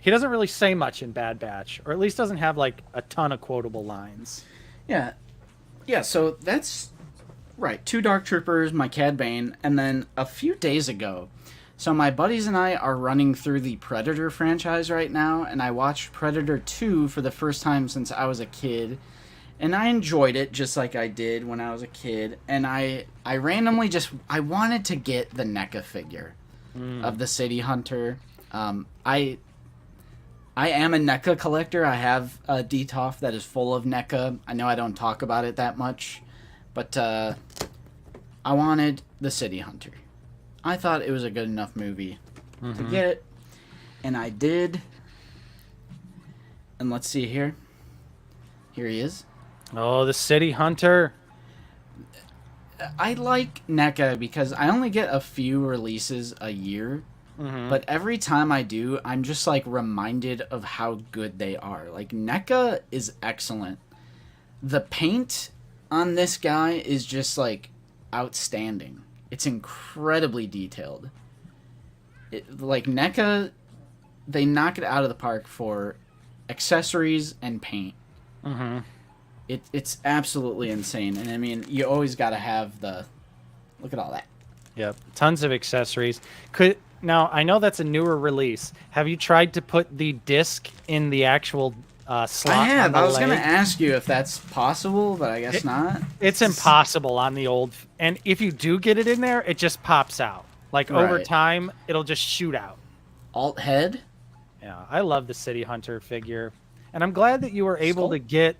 he doesn't really say much in Bad Batch, or at least doesn't have like a ton of quotable lines. Yeah. Yeah, so that's Right, 2 Dark Troopers, my Cad Bane, and then a few days ago. So my buddies and I are running through the Predator franchise right now, and I watched Predator 2 for the first time since I was a kid. And I enjoyed it just like I did when I was a kid. And I randomly I wanted to get the NECA figure of the City Hunter. I am a NECA collector. I have a DTOF that is full of NECA. I know I don't talk about it that much, but I wanted the City Hunter. I thought it was a good enough movie to get it, and I did. And let's see here. Here he is. Oh, the City Hunter. I like NECA because I only get a few releases a year, but every time I do, I'm just like reminded of how good they are. Like, NECA is excellent. The paint on this guy is just like outstanding. It's incredibly detailed. Like, NECA, they knock it out of the park for accessories and paint. It's absolutely insane. And I mean, you always got to have the... Look at all that. Yep, tons of accessories. Now, I know that's a newer release. Have you tried to put the disc in the actual slot? I have. I was going to ask you if that's possible, but I guess not. It's impossible on the old... And if you do get it in there, it just pops out. Like, over Right. time, it'll just shoot out. Alt head? Yeah, I love the City Hunter figure. And I'm glad that you were able to get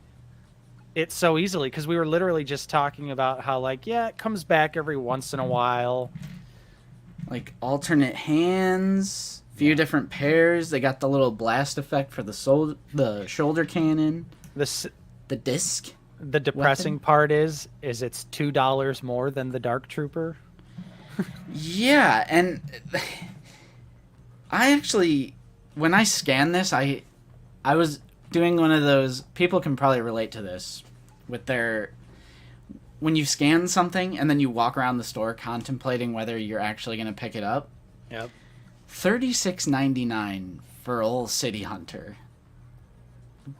it so easily, because we were literally just talking about how, like, yeah, it comes back every once in a while. Like, alternate hands, few different pairs. They got the little blast effect for the shoulder cannon. The disc. The depressing part is it's $2 more than the Dark Trooper. Yeah, and I actually, when I scanned this, I was doing one of those, people can probably relate to this, with when you scan something and then you walk around the store contemplating whether you're actually going to pick it up. Yep. $36.99 for old City Hunter.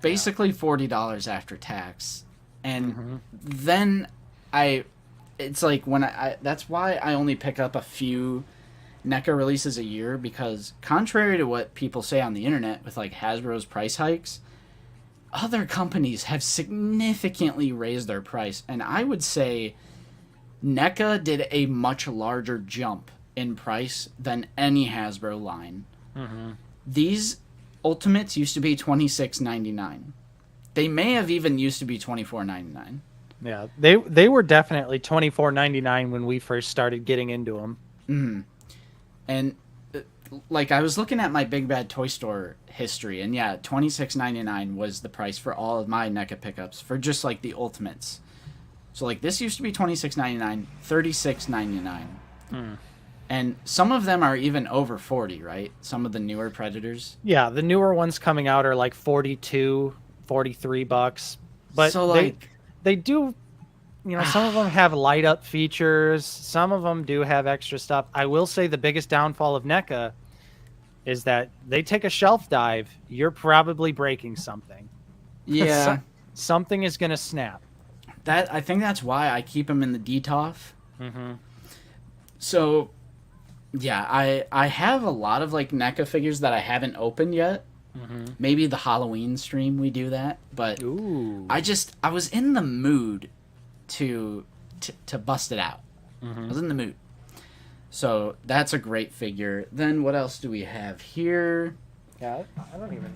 Basically $40 after tax. And then it's like when that's why I only pick up a few NECA releases a year, because contrary to what people say on the internet with like Hasbro's price hikes, other companies have significantly raised their price, and I would say NECA did a much larger jump in price than any Hasbro line. These Ultimates used to be $26.99. They may have even used to be $24.99. Yeah, they were definitely $24.99 when we first started getting into them. And like, I was looking at my Big Bad Toy Store history, and yeah, $26.99 was the price for all of my NECA pickups for just like the Ultimates. So like, this used to be $26.99, $36.99. And some of them are even over 40, right? Some of the newer Predators. Yeah, the newer ones coming out are like 42, 43 bucks. But so like, they do, you know, some of them have light up features. Some of them do have extra stuff. I will say the biggest downfall of NECA is that they take a shelf dive. You're probably breaking something. Yeah. Something is going to snap. I think that's why I keep them in the DTOF. So, yeah, I have a lot of like NECA figures that I haven't opened yet. Maybe the Halloween stream we do that, but Ooh. I was in the mood to bust it out. I was in the mood. So that's a great figure. Then what else do we have here? Yeah, I don't even...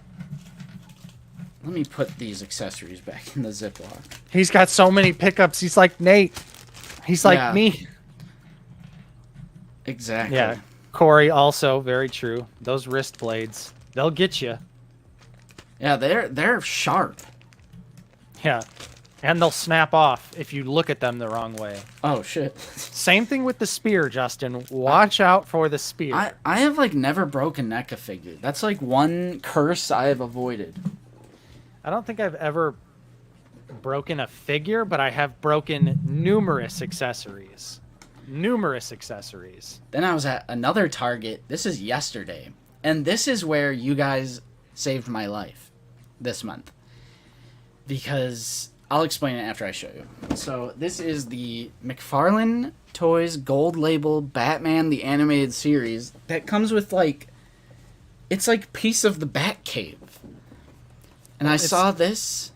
Let me put these accessories back in the Ziploc. He's got so many pickups. He's like Nate. He's like me. Exactly. Yeah. Corey also, very true. Those wrist blades, they'll get you. Yeah, they're sharp. Yeah. And they'll snap off if you look at them the wrong way. Oh, shit. Same thing with the spear, Justin. Watch out for the spear. I have, like, never broken NECA figure. That's, like, one curse I have avoided. I don't think I've ever broken a figure, but I have broken numerous accessories. Then I was at another Target. This is yesterday. And this is where you guys saved my life this month. Because I'll explain it after I show you. So this is the McFarlane Toys Gold Label Batman the Animated Series that comes with like, it's like piece of the Batcave. And I saw this.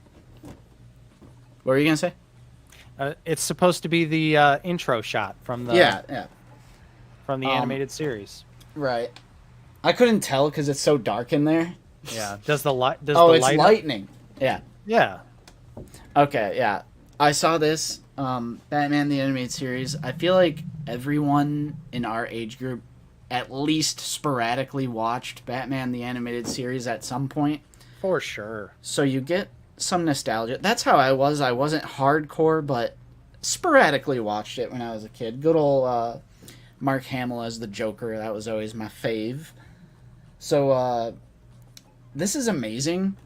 What were you gonna say? It's supposed to be the intro shot from the from the animated series. Right. I couldn't tell because it's so dark in there. Yeah. Does the light? It's lightning. Yeah. Yeah. Okay. Yeah. I saw this Batman the Animated Series. I feel like everyone in our age group at least sporadically watched Batman the Animated Series at some point. For sure. So you get some nostalgia. That's how I was. I wasn't hardcore, but sporadically watched it when I was a kid. Good old Mark Hamill as the Joker. That was always my fave. So this is amazing.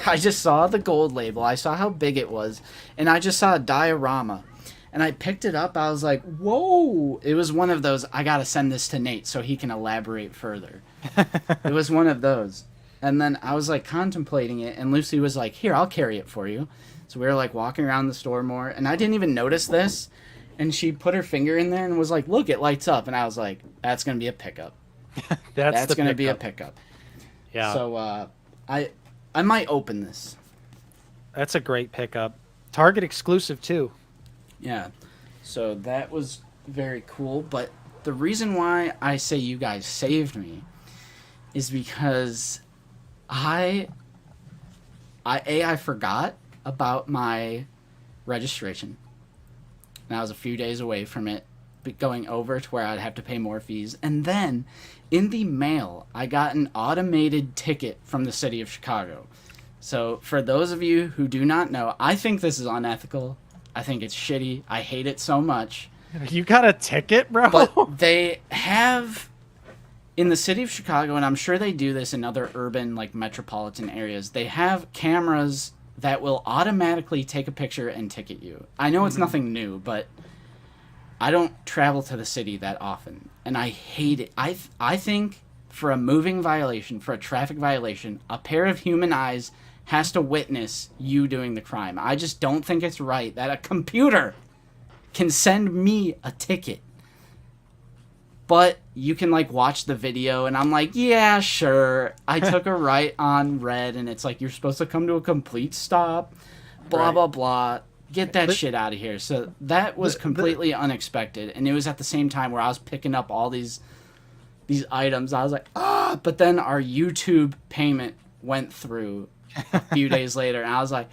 I just saw the gold label. I saw how big it was. And I just saw a diorama. And I picked it up. I was like, whoa. It was one of those, I got to send this to Nate so he can elaborate further. It was one of those. And then I was like contemplating it, and Lucy was like, here, I'll carry it for you. So we were like walking around the store more, and I didn't even notice this. And she put her finger in there and was like, look, it lights up. And I was like, that's going to be a pickup. That's going to be a pickup. Yeah. So I might open this. That's a great pickup. Target exclusive, too. Yeah. So that was very cool. But the reason why I say you guys saved me is because I forgot about my registration. And I was a few days away from it going over to where I'd have to pay more fees. And then in the mail, I got an automated ticket from the city of Chicago. So for those of you who do not know, I think this is unethical. I think it's shitty. I hate it so much. You got a ticket, bro? But they have, in the city of Chicago, and I'm sure they do this in other urban, like metropolitan areas, they have cameras that will automatically take a picture and ticket you. I know it's nothing new, but I don't travel to the city that often, and I hate it. I think for a moving violation, for a traffic violation, a pair of human eyes has to witness you doing the crime. I just don't think it's right that a computer can send me a ticket. But you can, like, watch the video, and I'm like, yeah, sure. I took a right on red, and it's like, you're supposed to come to a complete stop, blah, blah, blah. Get that shit out of here. So that was completely unexpected, and it was at the same time where I was picking up all these items. I was like, but then our YouTube payment went through a few days later, and I was like,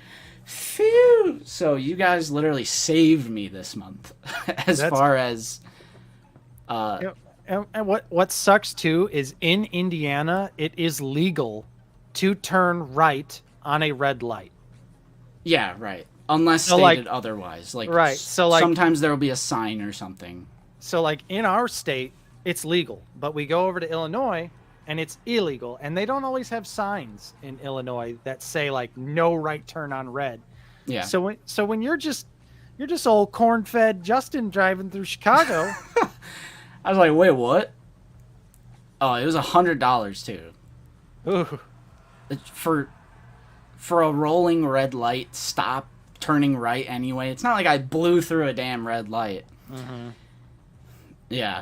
phew. So you guys literally saved me this month far as... And what sucks too is in Indiana it is legal to turn right on a red light. Yeah, right. Unless stated otherwise. Like, right. So like sometimes there will be a sign or something. So like in our state it's legal, but we go over to Illinois and it's illegal, and they don't always have signs in Illinois that say like no right turn on red. Yeah. So when you're just old corn-fed Justin driving through Chicago. I was like, wait, what? Oh, it was $100 too. Ooh. For a rolling red light, stop turning right anyway. It's not like I blew through a damn red light. Mm-hmm. Yeah.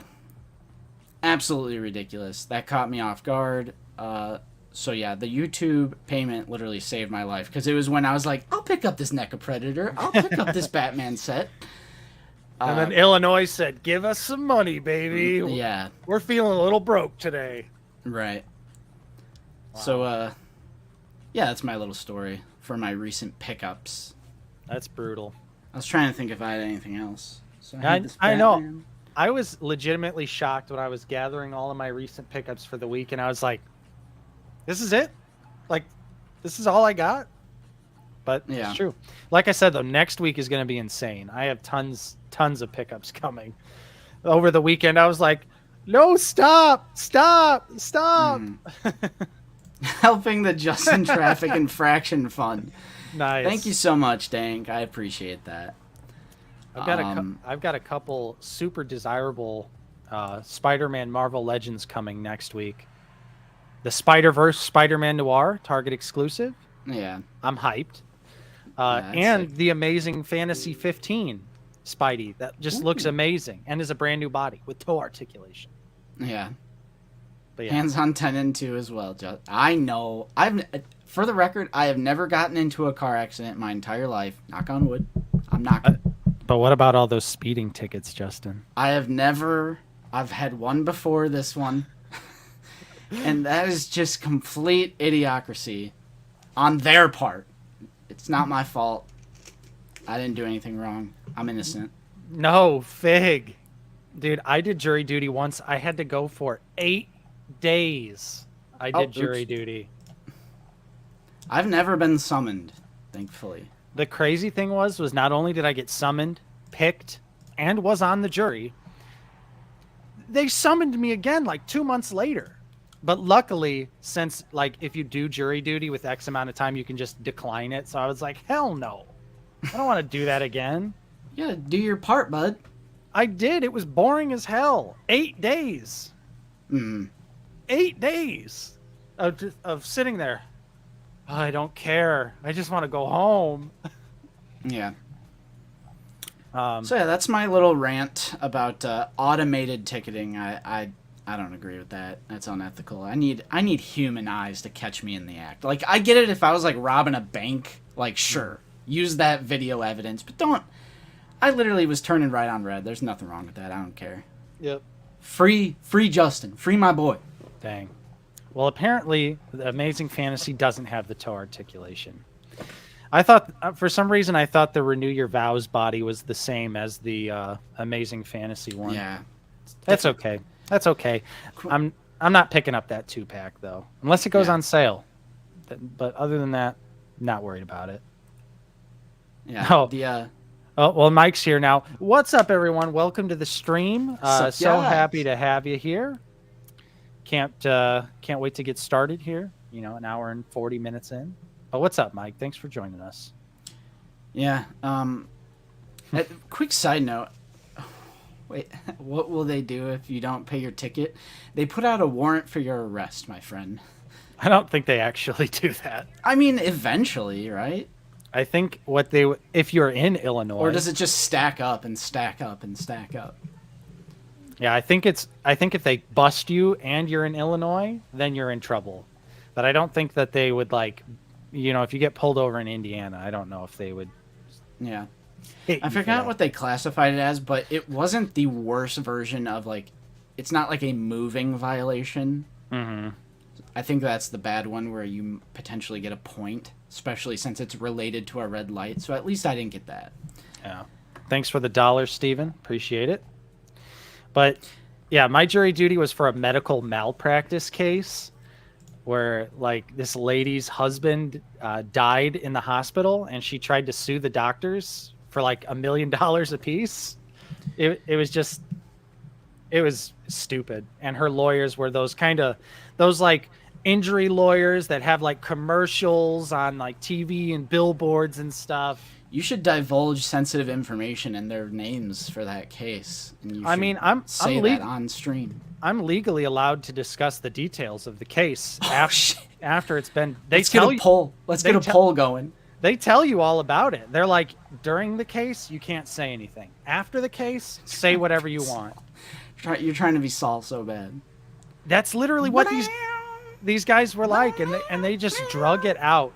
Absolutely ridiculous. That caught me off guard. So yeah, the YouTube payment literally saved my life, because it was when I was like, I'll pick up this NECA Predator. I'll pick up this Batman set. And then Illinois said, give us some money, baby. Yeah. We're feeling a little broke today. Right. Wow. So, yeah, that's my little story for my recent pickups. That's brutal. I was trying to think if I had anything else. So I know. I was legitimately shocked when I was gathering all of my recent pickups for the week, and I was like, this is it? Like, this is all I got? But yeah. It's true. Like I said, though, next week is going to be insane. I have tons of pickups coming. Over the weekend, I was like, no, stop. Helping the Justin Traffic Infraction Fund. Nice. Thank you so much, Dank. I appreciate that. I've got a couple super desirable Spider-Man Marvel Legends coming next week. The Spider-Verse Spider-Man Noir, Target exclusive. Yeah. I'm hyped. And the Amazing Fantasy 15 Spidey that just looks amazing and is a brand new body with toe articulation. Yeah. But yeah. Hands on 10 and 2 as well. I know. For the record, I have never gotten into a car accident my entire life. Knock on wood. I'm knocking. But what about all those speeding tickets, Justin? I've had one before this one. And that is just complete idiocracy on their part. It's not my fault. I didn't do anything wrong. I'm innocent. No, Fig. Dude, I did jury duty once. I had to go for 8 days. I did jury duty. I've never been summoned, thankfully. The crazy thing was not only did I get summoned, picked, and was on the jury, they summoned me again like 2 months later. But luckily, since like if you do jury duty with X amount of time, you can just decline it. So I was like, hell no. I don't want to do that again. Yeah, do your part, bud. I did. It was boring as hell. 8 days. 8 days of sitting there. Oh, I don't care. I just want to go home. Yeah. So yeah, that's my little rant about automated ticketing. I don't agree with that. That's unethical. I need human eyes to catch me in the act. Like, I get it if I was like robbing a bank. Like, sure, use that video evidence, but don't. I literally was turning right on red. There's nothing wrong with that. I don't care. Yep. Free Justin. Free my boy. Dang. Well, apparently, the Amazing Fantasy doesn't have the toe articulation. I thought, for some reason, I thought the Renew Your Vows body was the same as the Amazing Fantasy one. Yeah. That's okay. That's okay. I'm not picking up that 2-pack though, unless it goes on sale. But other than that, not worried about it. Yeah. Oh well, Mike's here now. What's up, everyone? Welcome to the stream. So happy to have you here. Can't wait to get started here. You know, an hour and 40 minutes in. But what's up, Mike? Thanks for joining us. Yeah. Quick side note. Wait, what will they do if you don't pay your ticket? They put out a warrant for your arrest, my friend. I don't think they actually do that. I mean, eventually, right? I think if you're in Illinois, or does it just stack up and stack up and stack up? Yeah, I think if they bust you and you're in Illinois, then you're in trouble. But I don't think that they would if you get pulled over in Indiana, I don't know if they would. Yeah. I forgot what they classified it as, but it wasn't the worst version of it's not like a moving violation. Mm-hmm. I think that's the bad one where you potentially get a point, especially since it's related to a red light. So at least I didn't get that. Yeah. Thanks for the $1, Steven. Appreciate it. But yeah, my jury duty was for a medical malpractice case where this lady's husband died in the hospital and she tried to sue the doctors for $1 million a piece. It was stupid. And her lawyers were those injury lawyers that have commercials on TV and billboards and stuff. You should divulge sensitive information and their names for that case. And I'm that on stream. I'm legally allowed to discuss the details of the case after it's been. Let's get a poll going. They tell you all about it. They're like, during the case, you can't say anything. After the case, say whatever you want. You're trying to be Saul so bad. That's literally what these guys were like, and they just drug it out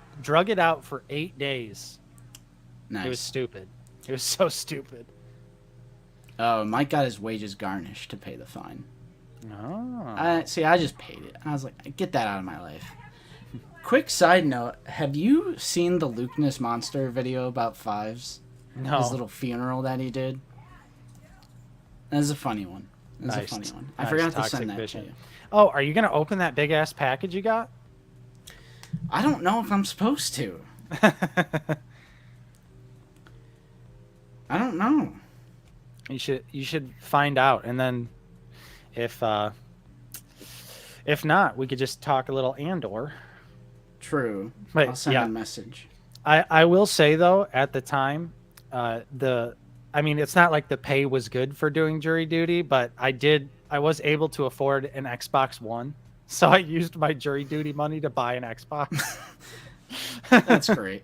for 8 days. Nice. It was stupid. It was so stupid. Oh, Mike got his wages garnished to pay the fine. Oh. I just paid it. I was like, get that out of my life. Quick side note, have you seen the Luke Ness Monster video about Fives? No. His little funeral that he did? That is a funny one. Nice. I forgot to send that to you. Oh, are you going to open that big-ass package you got? I don't know if I'm supposed to. I don't know. You should find out, and then if not, we could just talk a little Andor. True. Wait, I'll send a message. I will say though, at the time, it's not like the pay was good for doing jury duty, but I was able to afford an Xbox One, so I used my jury duty money to buy an Xbox. That's great.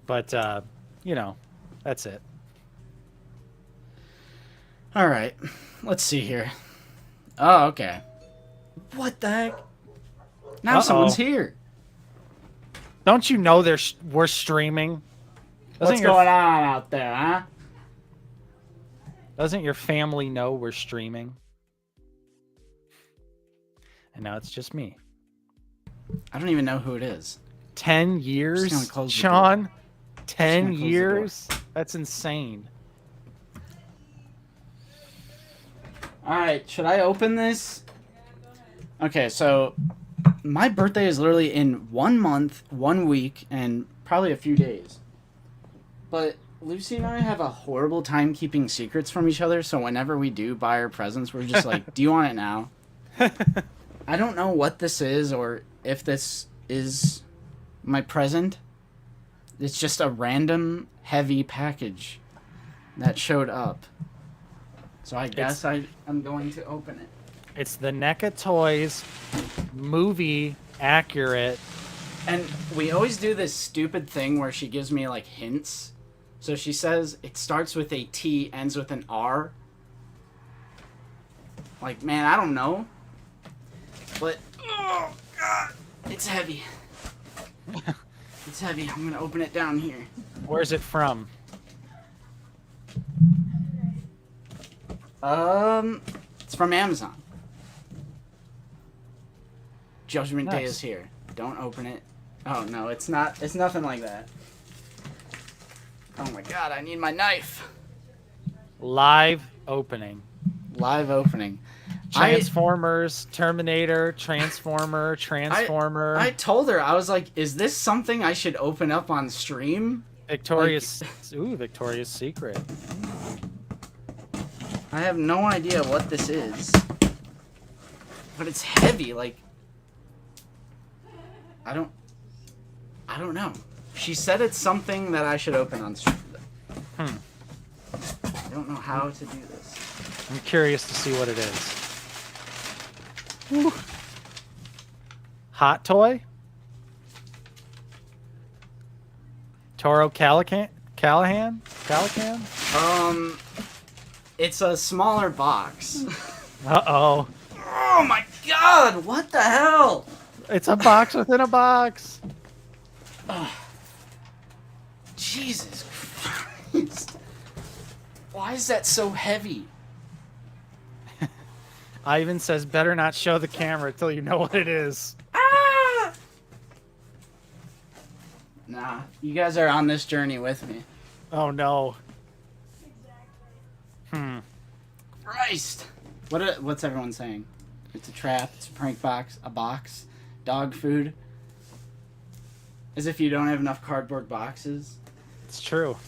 But you know, that's it. All right, let's see here. Oh, okay. What the heck? Now someone's here. Don't you know we're streaming? What's going on out there, huh? Doesn't your family know we're streaming? And now it's just me. I don't even know who it is. 10 years, Sean? 10 years? That's insane. Alright, should I open this? Okay, so my birthday is literally in 1 month, 1 week, and probably a few days. But Lucy and I have a horrible time keeping secrets from each other, so whenever we do buy her presents, we're just like, do you want it now? I don't know what this is or if this is my present. It's just a random heavy package that showed up. So I guess I'm going to open it. It's the NECA Toys movie accurate. And we always do this stupid thing where she gives me like hints. So she says it starts with a T, ends with an R. Like, man, I don't know. But, oh, God, it's heavy. It's heavy. I'm going to open it down here. Where's it from? It's from Amazon. Judgment Day Nice. is here. Don't open it. Oh, no, it's not. It's nothing like that. Oh, my God, I need my knife. Live opening. Live opening. Transformers, Terminator, Transformer. I told her, I was like, is this something I should open up on stream? Victoria's Secret. I have no idea what this is. But it's heavy, like... I don't know. She said it's something that I should open on stream. I don't know how to do this. I'm curious to see what it is. Woo. Hot toy? Toro Callahan? It's a smaller box. Uh-oh. Oh my God, what the hell? It's a box within a box. Jesus Christ. Why is that so heavy? Ivan says, better not show the camera till you know what it is. Ah! Nah, you guys are on this journey with me. Oh, no. Christ. What's everyone saying? It's a trap, it's a prank box, a box, dog food. As if you don't have enough cardboard boxes. It's true.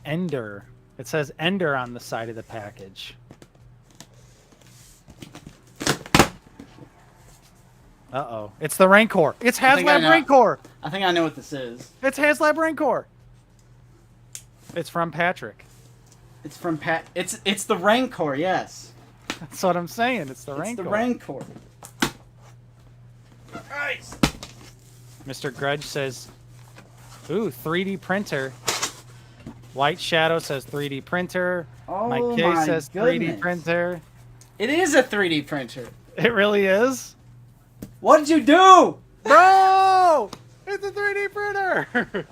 Ender. It says Ender on the side of the package. Uh-oh. It's the Rancor. It's Haslab Rancor. I think I know what this is. It's Haslab Rancor. It's from Patrick. It's from It's the Rancor, yes. That's what I'm saying. It's the Rancor. It's the Rancor. Christ. Mr. Grudge says, ooh, 3D printer. White Shadow says 3D printer. Oh Mike K says 3D printer. It is a 3D printer. It really is? What did you do? Bro! It's a 3D printer!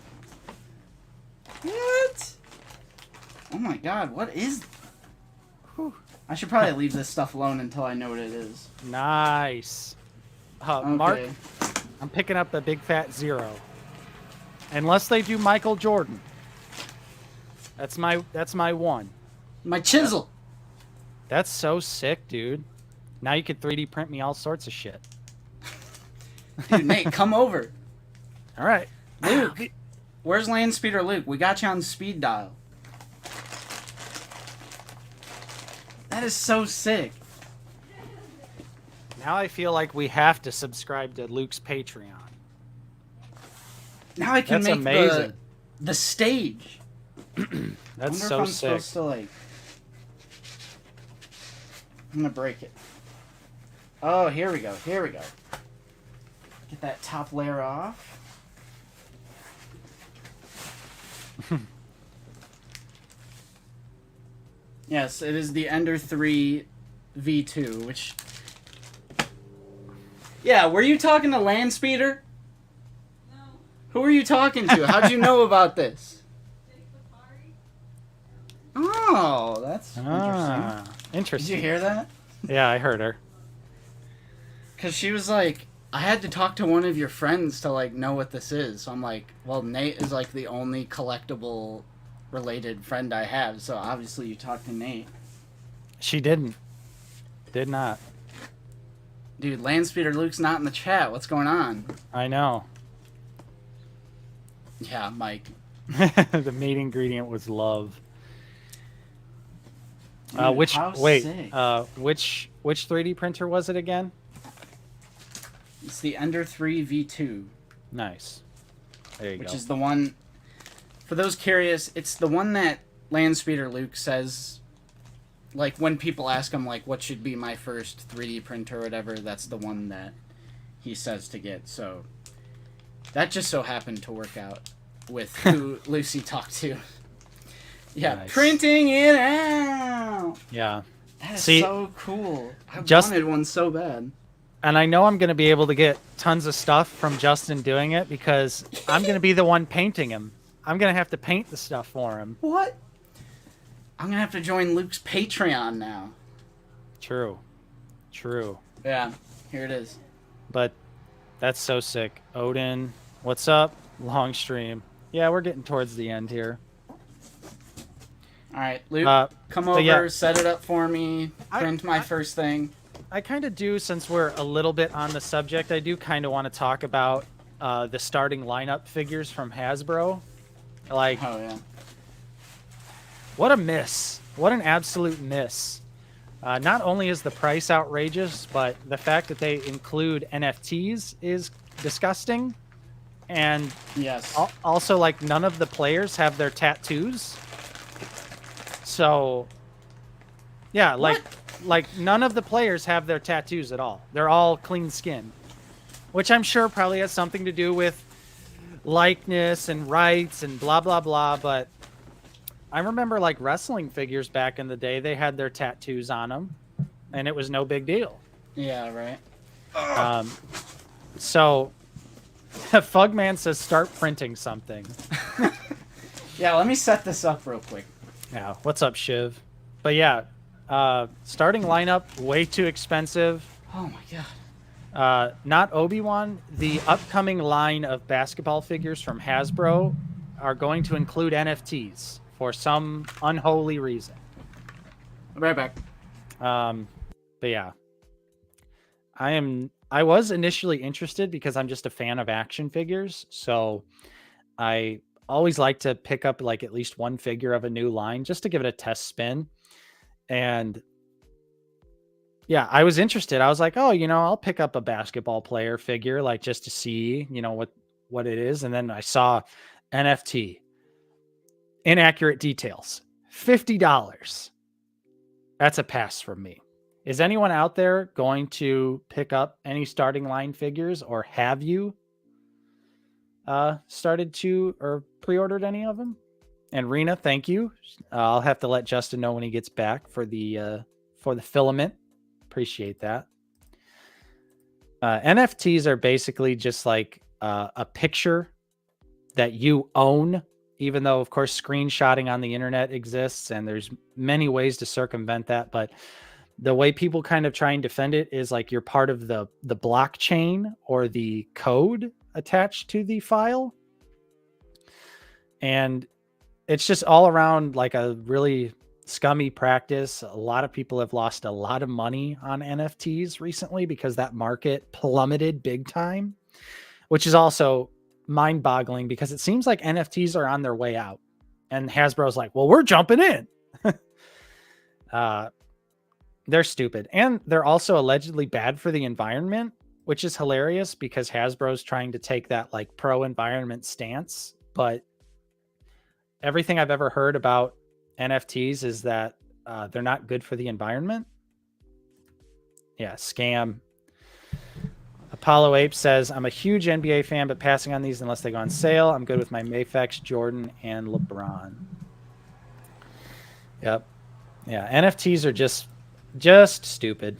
What? Oh my God, what is... Whew. I should probably leave this stuff alone until I know what it is. Nice. Okay. Mark, I'm picking up the big fat 0. Unless they do Michael Jordan. That's my one. My chisel. That's so sick, dude. Now you could 3D print me all sorts of shit. Dude, Nate, come over. All right. Luke, where's Land Speeder Luke? We got you on speed dial. That is so sick. Now I feel like we have to subscribe to Luke's Patreon. Now I can That's make amazing. the stage. That's I wonder so if I'm sick. supposed to, like... I'm gonna break it. Oh, here we go. Here we go. Get that top layer off. Yes, it is the Ender 3 V2, which... Yeah, were you talking to Landspeeder? No. Who are you talking to? How'd you know about this? Oh, that's interesting. Did you hear that? Yeah, I heard her. Because she was like, I had to talk to one of your friends to, like, know what this is. So I'm like, well, Nate is, like, the only collectible related friend I have. So obviously you talked to Nate. She didn't. Did not. Dude, Landspeeder Luke's not in the chat. What's going on? I know. Yeah, Mike. The main ingredient was love. Dude, which 3D printer was it again? It's the Ender 3 V2. Nice. There you go. Which is the one, for those curious, it's the one that Landspeeder Luke says, like, when people ask him, like, what should be my first 3D printer or whatever, that's the one that he says to get. So that just so happened to work out with who Lucy talked to. Yeah, nice. Printing it out! Yeah. That is so cool. I wanted one so bad. And I know I'm going to be able to get tons of stuff from Justin doing it because I'm going to be the one painting him. I'm going to have to paint the stuff for him. What? I'm going to have to join Luke's Patreon now. True. True. Yeah, here it is. But that's so sick. Odin, what's up? Long stream. Yeah, we're getting towards the end here. All right, Luke, come over, set it up for me, print my first thing. I kind of do, since we're a little bit on the subject, I do kind of want to talk about the starting lineup figures from Hasbro. Like, oh yeah, what a miss! What an absolute miss! Not only is the price outrageous, but the fact that they include NFTs is disgusting. And yes, also, like, none of the players have their tattoos. So, yeah, like none of the players have their tattoos at all. They're all clean skin, which I'm sure probably has something to do with likeness and rights and blah, blah, blah. But I remember, like, wrestling figures back in the day, they had their tattoos on them and it was no big deal. Yeah, right. So Fugman says start printing something. Yeah, let me set this up real quick. Yeah, what's up, Shiv? But yeah, starting lineup, way too expensive. Oh my god. Not Obi-Wan. The upcoming line of basketball figures from Hasbro are going to include NFTs for some unholy reason. Right back. But yeah, I was initially interested because I'm just a fan of action figures, so I always like to pick up like at least one figure of a new line just to give it a test spin. And yeah, I was interested. I was like, oh, I'll pick up a basketball player figure, like just to see, what it is. And then I saw NFT, inaccurate details, $50. That's a pass from me. Is anyone out there going to pick up any starting line figures, or have you started to or pre-ordered any of them? And Rena, thank you. I'll have to let Justin know when he gets back for the filament. Appreciate that. NFTs are basically just like a picture that you own, even though, of course, screenshotting on the internet exists and there's many ways to circumvent that. But the way people kind of try and defend it is like you're part of the blockchain or the code attached to the file. And it's just all around like a really scummy practice. A lot of people have lost a lot of money on NFTs recently because that market plummeted big time, which is also mind-boggling because it seems like NFTs are on their way out. And Hasbro's like, well, we're jumping in. They're stupid. And they're also allegedly bad for the environment, which is hilarious because Hasbro's trying to take that like pro-environment stance. But everything I've ever heard about NFTs is that they're not good for the environment. Yeah, scam. Apollo Ape says, I'm a huge NBA fan, but passing on these unless they go on sale. I'm good with my Mayfex, Jordan, and LeBron. Yep. Yeah, NFTs are just stupid.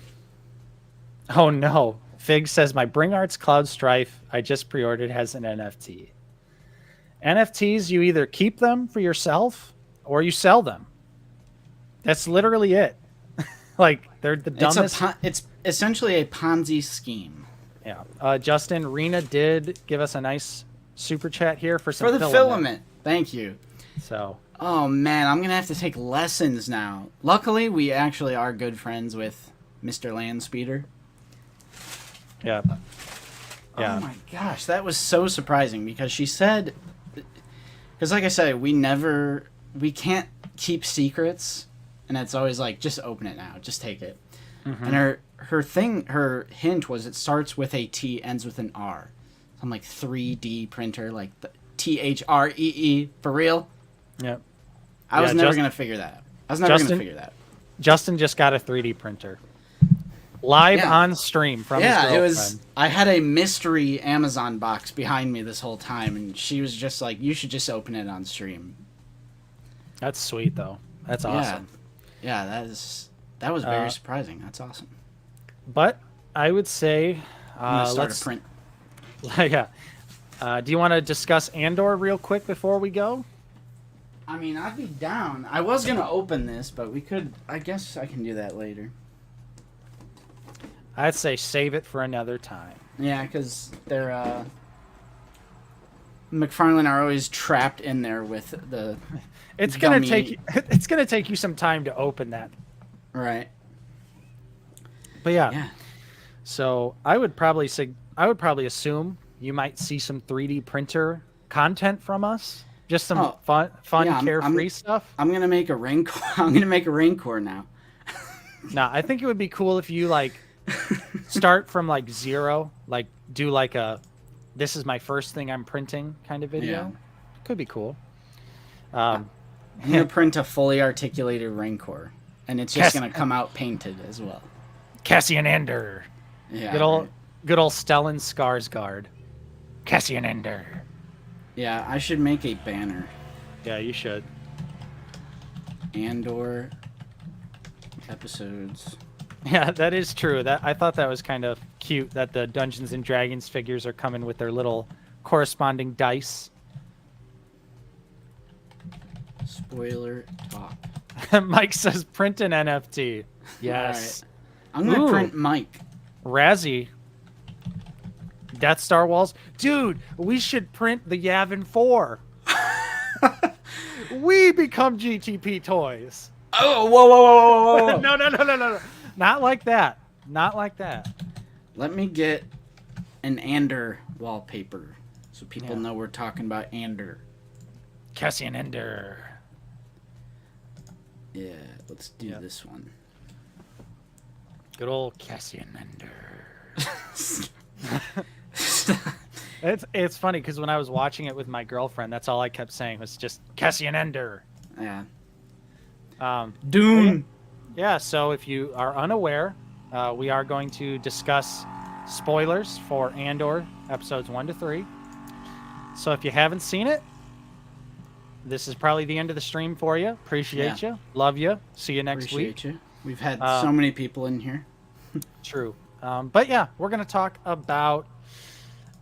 Oh no. Fig says, my Bring Arts Cloud Strife I just pre-ordered has an NFT. NFTs, you either keep them for yourself or you sell them. That's literally it. Like, they're the dumbest. It's essentially a Ponzi scheme. Yeah. Justin, Rena did give us a nice super chat here for some filament. Thank you. So. Oh, man, I'm going to have to take lessons now. Luckily, we actually are good friends with Mr. Landspeeder. Yeah. Oh, my gosh, that was so surprising because she said... Because like I said, we can't keep secrets, and it's always like, just open it now, just take it. Mm-hmm. And her hint was it starts with a T, ends with an R. So I'm like 3D printer, like the THREE, for real? Yep. I was never going to figure that out. Justin just got a 3D printer. Live on stream from his girlfriend. It was. I had a mystery Amazon box behind me this whole time, and she was just like, "You should just open it on stream." That's sweet, though. That's awesome. Yeah, that was very surprising. That's awesome. But I would say, let's start a print. Yeah. Do you want to discuss Andor real quick before we go? I mean, I'd be down. I was gonna open this, but we could. I guess I can do that later. I'd say save it for another time. Yeah, because they're McFarlane are always trapped in there with the. It's gonna take you some time to open that. Right. But yeah. So I would probably assume you might see some 3D printer content from us. Just some fun, carefree stuff. I'm gonna make a Rancor. I'm gonna make a Rancor now. No, I think it would be cool if you like. Start from like zero, like do like a this is my first thing I'm printing kind of video. Yeah. Could be cool. I'm gonna print a fully articulated Rancor, and it's just gonna come out painted as well. Cassian Ender. Yeah. Good old Stellan Skarsgård. Cassian Ender. Yeah, I should make a banner. Yeah, you should. Andor episodes. Yeah, that is true. I thought that was kind of cute that the Dungeons and Dragons figures are coming with their little corresponding dice. Spoiler talk. Mike says print an NFT. Yes. Right. I'm going to print Mike. Razzie. Death Star walls. Dude, we should print the Yavin 4. We become GTP toys. Oh, whoa. No. Not like that. Not like that. Let me get an Ander wallpaper so people know we're talking about Ander. Cassian Ender. Yeah, let's do this one. Good old Cassian Ender. It's funny because when I was watching it with my girlfriend, that's all I kept saying was just Cassian Ender. Yeah. Dune. Yeah, so if you are unaware, we are going to discuss spoilers for Andor episodes 1 to 3. So if you haven't seen it, this is probably the end of the stream for you. Appreciate you. Love you. See you next week. Appreciate you. We've had so many people in here. True. But yeah, we're going to talk about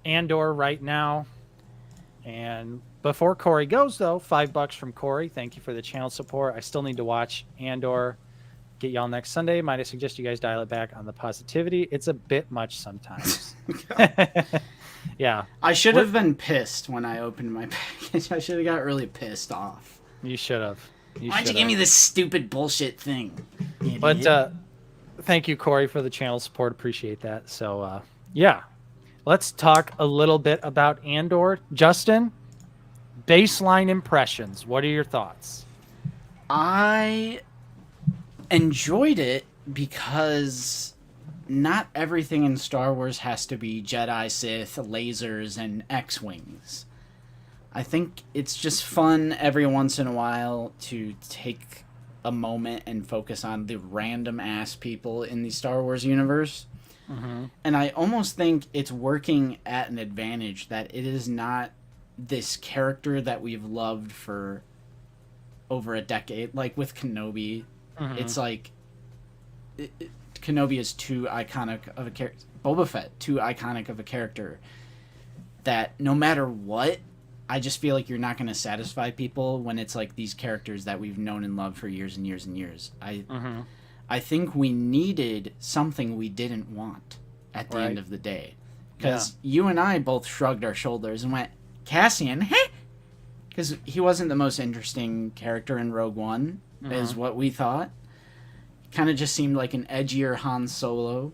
Andor right now. And before Corey goes, though, $5 from Corey. Thank you for the channel support. I still need to watch Andor. Get y'all next Sunday. Might I suggest you guys dial it back on the positivity? It's a bit much sometimes. Yeah. I should have been pissed when I opened my package. I should have got really pissed off. You should have. Why'd you give me this stupid bullshit thing? But thank you, Corey, for the channel support. Appreciate that. So, yeah. Let's talk a little bit about Andor. Justin, baseline impressions. What are your thoughts? I enjoyed it because not everything in Star Wars has to be Jedi, Sith, lasers, and X-Wings. I think it's just fun every once in a while to take a moment and focus on the random-ass people in the Star Wars universe. And I almost think it's working at an advantage that it is not this character that we've loved for over a decade. Like with Kenobi, it's like Kenobi is too iconic of a character. Boba Fett, too iconic of a character that no matter what, I just feel like you're not going to satisfy people when it's like these characters that we've known and loved for years and years and years. I think we needed something we didn't want at the end of the day. Because you and I both shrugged our shoulders and went, Cassian, heh? Because he wasn't the most interesting character in Rogue One, is what we thought. Kind of just seemed like an edgier Han Solo.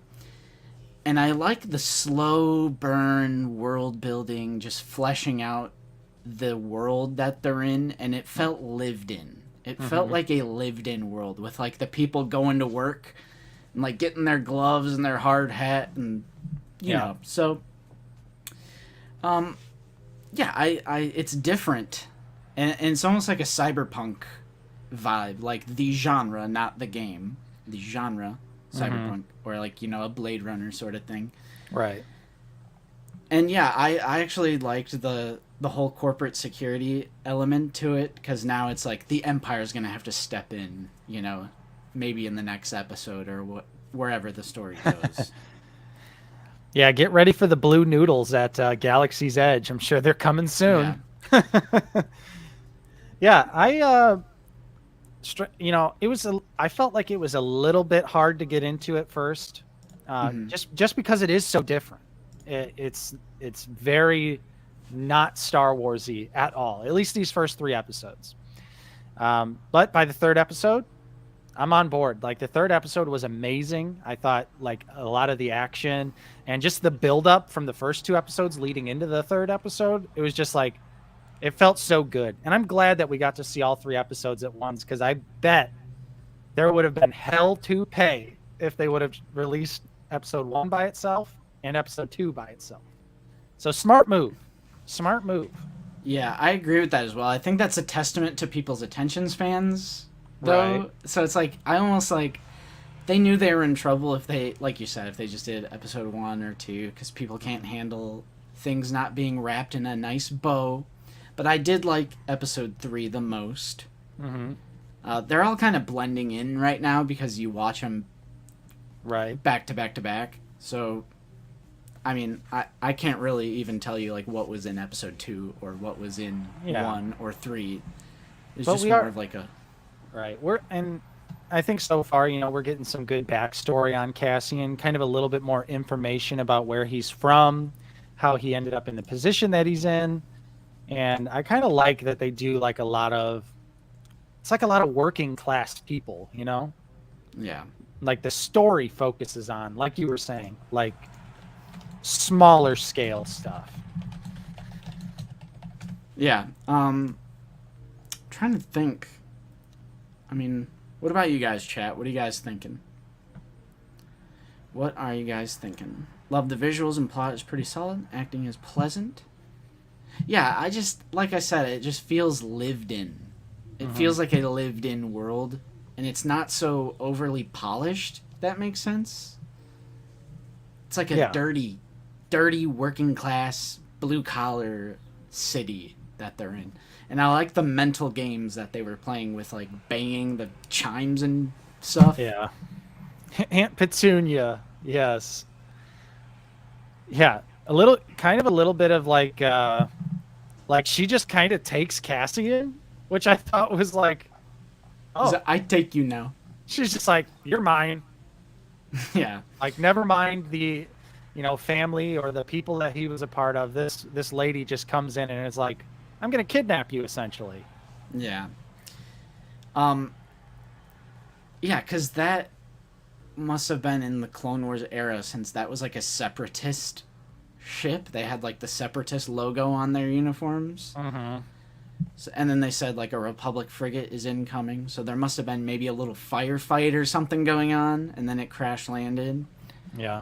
And I like the slow burn world building, just fleshing out the world that they're in, and it felt lived in. It felt like a lived in world with like the people going to work and like getting their gloves and their hard hat and you know. So I it's different. And it's almost like a cyberpunk vibe, like the genre, not the game. The genre, cyberpunk, or like, you know, a Blade Runner sort of thing. Right. And yeah, I actually liked the whole corporate security element to it, because now it's like the Empire's going to have to step in, you know, maybe in the next episode or wherever the story goes. Yeah, get ready for the blue noodles at Galaxy's Edge. I'm sure they're coming soon. Yeah, you know, I felt like it was a little bit hard to get into at first, just because it is so different. It's very not Star Warsy at all. At least these first 3 episodes. But by the 3rd episode, I'm on board. Like the 3rd episode was amazing. I thought like a lot of the action and just the build up from the first 2 episodes leading into the 3rd episode, it was just like, it felt so good. And I'm glad that we got to see all 3 episodes at once, because I bet there would have been hell to pay if they would have released episode 1 by itself and episode 2 by itself. So smart move. Smart move. Yeah, I agree with that as well. I think that's a testament to people's attention spans, though. Right. So it's like, I almost like, they knew they were in trouble if they, like you said, if they just did episode 1 or 2, because people can't handle things not being wrapped in a nice bow. But I did like episode 3 the most. They're all kind of blending in right now because you watch them back to back to back. So, I mean, I can't really even tell you like what was in episode 2 or what was in 1 or 3. It's just more of like a... Right. And I think so far, you know, we're getting some good backstory on Cassian, kind of a little bit more information about where he's from, how he ended up in the position that he's in. And I kind of like that they do like a lot of working class people, you know? Yeah. Like the story focuses on, like you were saying, like smaller scale stuff. Yeah. Trying to think. I mean, what about you guys, chat? What are you guys thinking? What are you guys thinking? Love the visuals and plot is pretty solid. Acting is pleasant. Yeah, I just, like I said, it just feels lived in. It feels like a lived in world, and it's not so overly polished, if that makes sense. It's like a dirty working class, blue collar city that they're in. And I like the mental games that they were playing with, like banging the chimes and stuff. Yeah. Aunt Petunia, yes. Yeah, a little bit of like she just kind of takes Cassian, which I thought was like, oh, I take you now. She's just like, you're mine. Yeah. Like, never mind the, you know, family or the people that he was a part of. This lady just comes in and is like, I'm gonna kidnap you, essentially. Yeah. Yeah, because that must have been in the Clone Wars era, since that was like a separatist ship. They had like the separatist logo on their uniforms. So, and then they said like a Republic frigate is incoming, so there must have been maybe a little firefight or something going on, and then it crash landed. Yeah.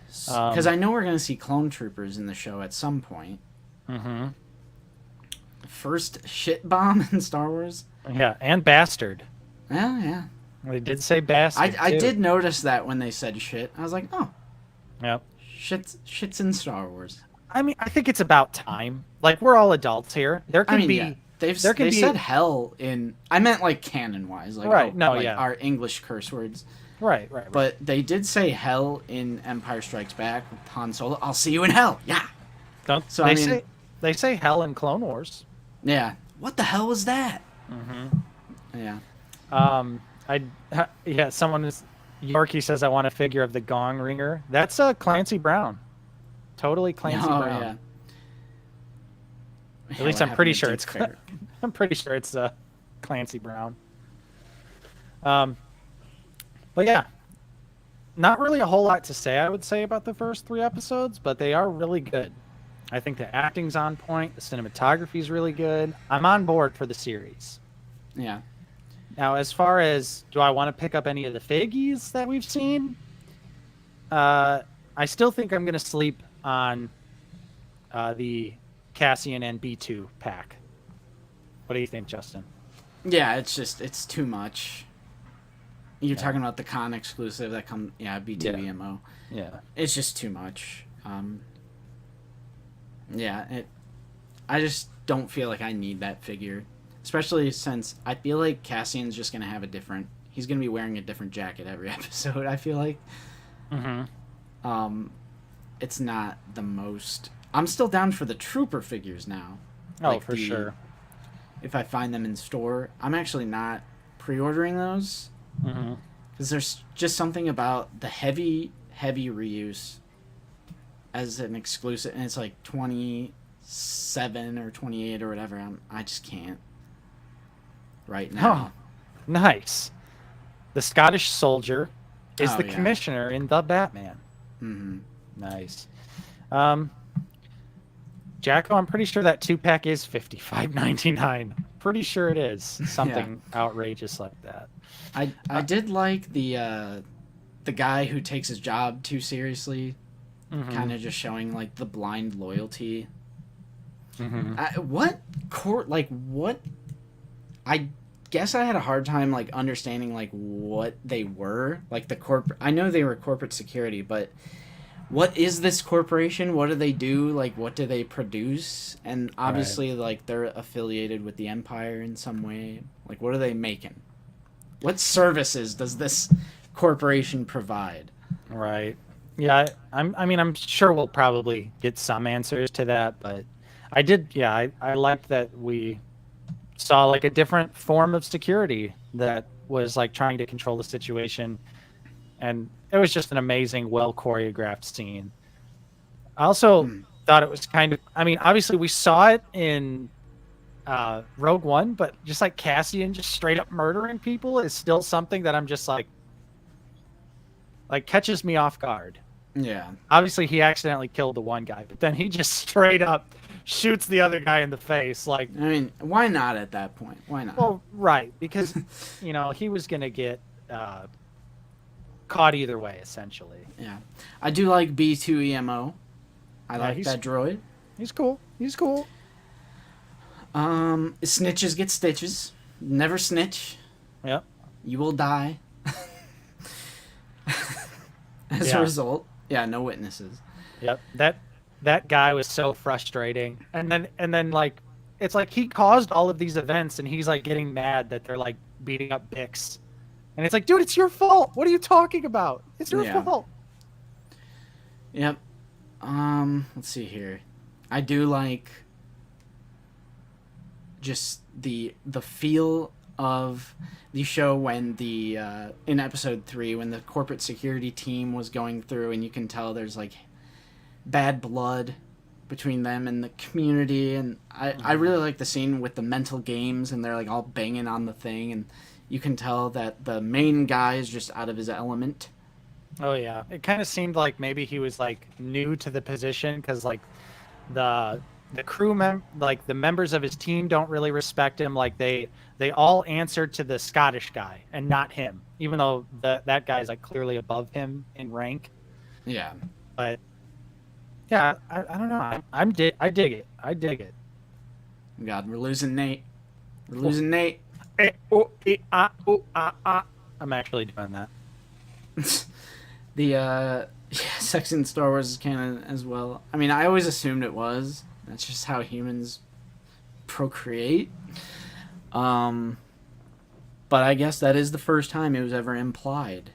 Because I know we're going to see clone troopers in the show at some point. First shit bomb in Star Wars. Yeah, and bastard. Yeah. They did say bastard. I did notice that when they said shit. I was like, oh, Yep. Shit's in Star Wars. I mean, I think it's about time. Like, we're all adults here. There can be. Yeah, there can they be. said hell in. I meant like canon wise, like Right. No. like Yeah. our English curse words. Right. Right. Right. But they did say hell in Empire Strikes Back with Han Solo. I'll see you in hell. Yeah. Don't So they I mean, say hell in Clone Wars? yeah. What the hell was that? Mm-hmm. Yeah. Someone is. Yorkie says I want a figure of the Gong Ringer. That's Clancy Brown. Totally Clancy Brown. Yeah. At least I'm pretty sure it's. I'm pretty sure it's Clancy Brown. But yeah, not really a whole lot to say, I would say, about the first 3 episodes, but they are really good. I think the acting's on point. The cinematography's really good. I'm on board for the series. Yeah. Now, as far as do I want to pick up any of the figgies that we've seen, I still think I'm going to sleep on the Cassian and B2 pack. What do you think, Justin? Yeah, it's too much. You're talking about the con exclusive that B2 EMO. Yeah. It's just too much. I just don't feel like I need that figure. Especially since I feel like Cassian's just going to have he's going to be wearing a different jacket every episode, I feel like. Mm-hmm. It's not the most... I'm still down for the Trooper figures now. Oh, for sure. If I find them in store. I'm actually not pre-ordering those. Mm-hmm. Because there's just something about the heavy reuse as an exclusive, and it's like 27 or 28 or whatever. I just can't right now. Oh, nice. The Scottish soldier is the commissioner in The Batman. Mm-hmm. Nice. Jacko, I'm pretty sure that 2-pack is $55.99. Pretty sure it is something outrageous like that. I did like the guy who takes his job too seriously, kind of just showing like the blind loyalty. What? I guess I had a hard time like understanding like what they were, like the corporate. I know they were corporate security, but what is this corporation? What do they do? Like, what do they produce? And obviously, like, they're affiliated with the Empire in some way. Like, what are they making? What services does this corporation provide? Right. Yeah, I'm sure we'll probably get some answers to that, but I liked that we saw, like, a different form of security that was, like, trying to control the situation, and it was just an amazing, well-choreographed scene. I also thought it was kind of... I mean, obviously, we saw it in Rogue One, but just, like, Cassian just straight-up murdering people is still something that I'm just, like, catches me off guard. Yeah. Obviously, he accidentally killed the one guy, but then he just straight-up shoots the other guy in the face. Like, I mean, why not at that point? Why not? Well, right, because, he was going to get... caught either way, essentially. Yeah. I do like B2 EMO. I like that droid. He's cool. Snitches get stitches. Never snitch. Yep. You will die. As a result. Yeah, no witnesses. Yep. That guy was so frustrating. And then like it's like he caused all of these events and he's like getting mad that they're like beating up Bix. And it's like, dude, it's your fault. What are you talking about? It's your fault. Yep. Let's see here. I do like just the feel of the show when in episode 3 when the corporate security team was going through, and you can tell there's like bad blood between them and the community, and I really like the scene with the mental games and they're like all banging on the thing, and you can tell that the main guy is just out of his element. Oh yeah, it kind of seemed like maybe he was like new to the position because like the the members of his team don't really respect him. Like they all answer to the Scottish guy and not him, even though that guy's like clearly above him in rank. Yeah, but yeah, I don't know. I dig it. God, we're losing Nate. Nate. I'm actually doing that. Yeah, sex in Star Wars is canon as well. I mean, I always assumed it was. That's just how humans procreate. But I guess that is the first time it was ever implied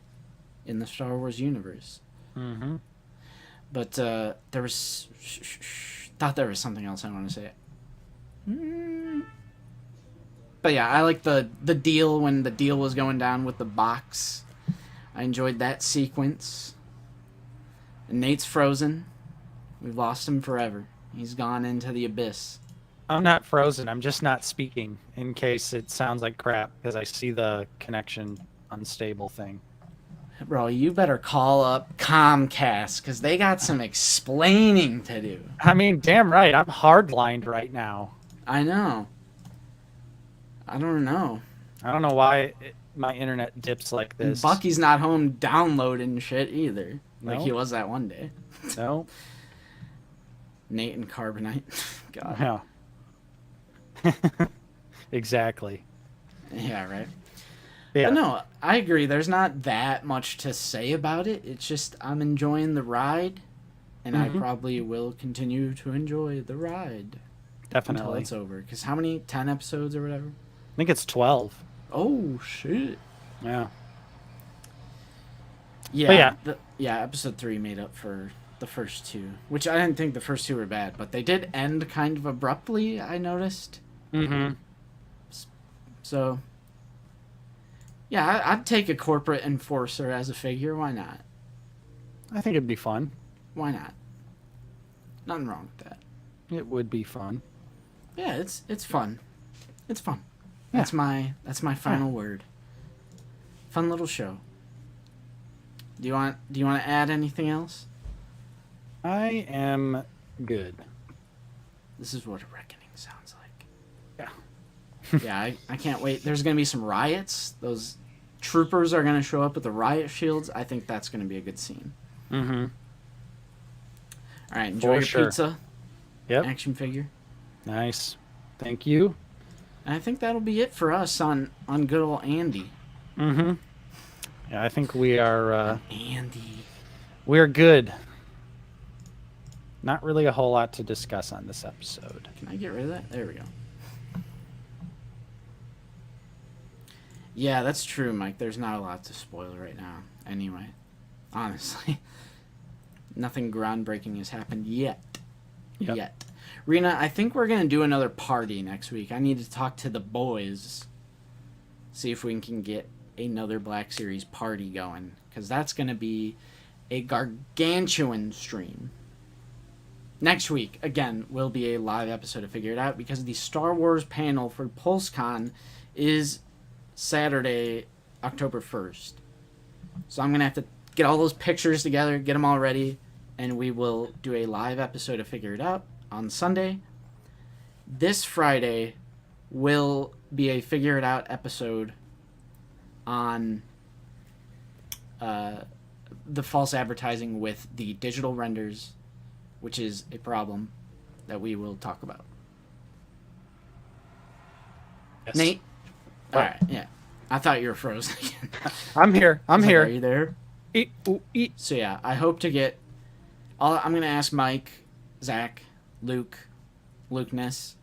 in the Star Wars universe. Mm-hmm. But there was... thought there was something else I want to say. But yeah, I like the deal when the deal was going down with the box. I enjoyed that sequence. And Nate's frozen. We've lost him forever. He's gone into the abyss. I'm not frozen. I'm just not speaking in case it sounds like crap because I see the connection unstable thing. Bro, you better call up Comcast because they got some explaining to do. I mean, damn right. I'm hardlined right now. I know. I don't know. I don't know why my internet dips like this. Bucky's not home downloading shit either. Like No. he was that one day. No. Nate and Carbonite. God. Yeah. Exactly. Yeah, right. Yeah. But no, I agree. There's not that much to say about it. It's just I'm enjoying the ride, and I probably will continue to enjoy the ride until Definitely. it's over. Because how many? 10 episodes or whatever? I think it's 12. Oh, shit. Yeah. Yeah. But yeah, episode 3 made up for the first 2, which I didn't think the first 2 were bad, but they did end kind of abruptly, I noticed. Mm-hmm. So, yeah, I'd take a corporate enforcer as a figure. Why not? I think it'd be fun. Why not? Nothing wrong with that. It would be fun. Yeah, it's fun. It's fun. Yeah. That's my final word. Fun little show. Do you want to add anything else? I am good. This is what a reckoning sounds like. Yeah. Yeah, I can't wait. There's going to be some riots. Those troopers are going to show up with the riot shields. I think that's going to be a good scene. Mm-hmm. All right, enjoy For your sure. pizza. Yep. Action figure. Nice. Thank you. And I think that'll be it for us on good old Andy. Mm-hmm. Yeah, I think we are Andy. we're good. Not really a whole lot to discuss on this episode. Can I get rid of that? There we go. Yeah, that's true, Mike. There's not a lot to spoil right now. Anyway, honestly. Nothing groundbreaking has happened yet. Yep. Yet. Rena, I think we're going to do another party next week. I need to talk to the boys. See if we can get another Black Series party going. Because that's going to be a gargantuan stream. Next week, again, will be a live episode of Figure It Out. Because the Star Wars panel for PulseCon is Saturday, October 1st. So I'm going to have to get all those pictures together, get them all ready, and we will do a live episode of Figure It Out on Sunday. This Friday will be a Figure It Out episode on the false advertising with the digital renders, which is a problem that we will talk about. Yes. Nate? Alright, yeah. I thought you were frozen again. I'm here. I'm here. Are you there? Eat, ooh, eat. So yeah, I hope to get... I'm going to ask Mike, Zach, Luke, Ness,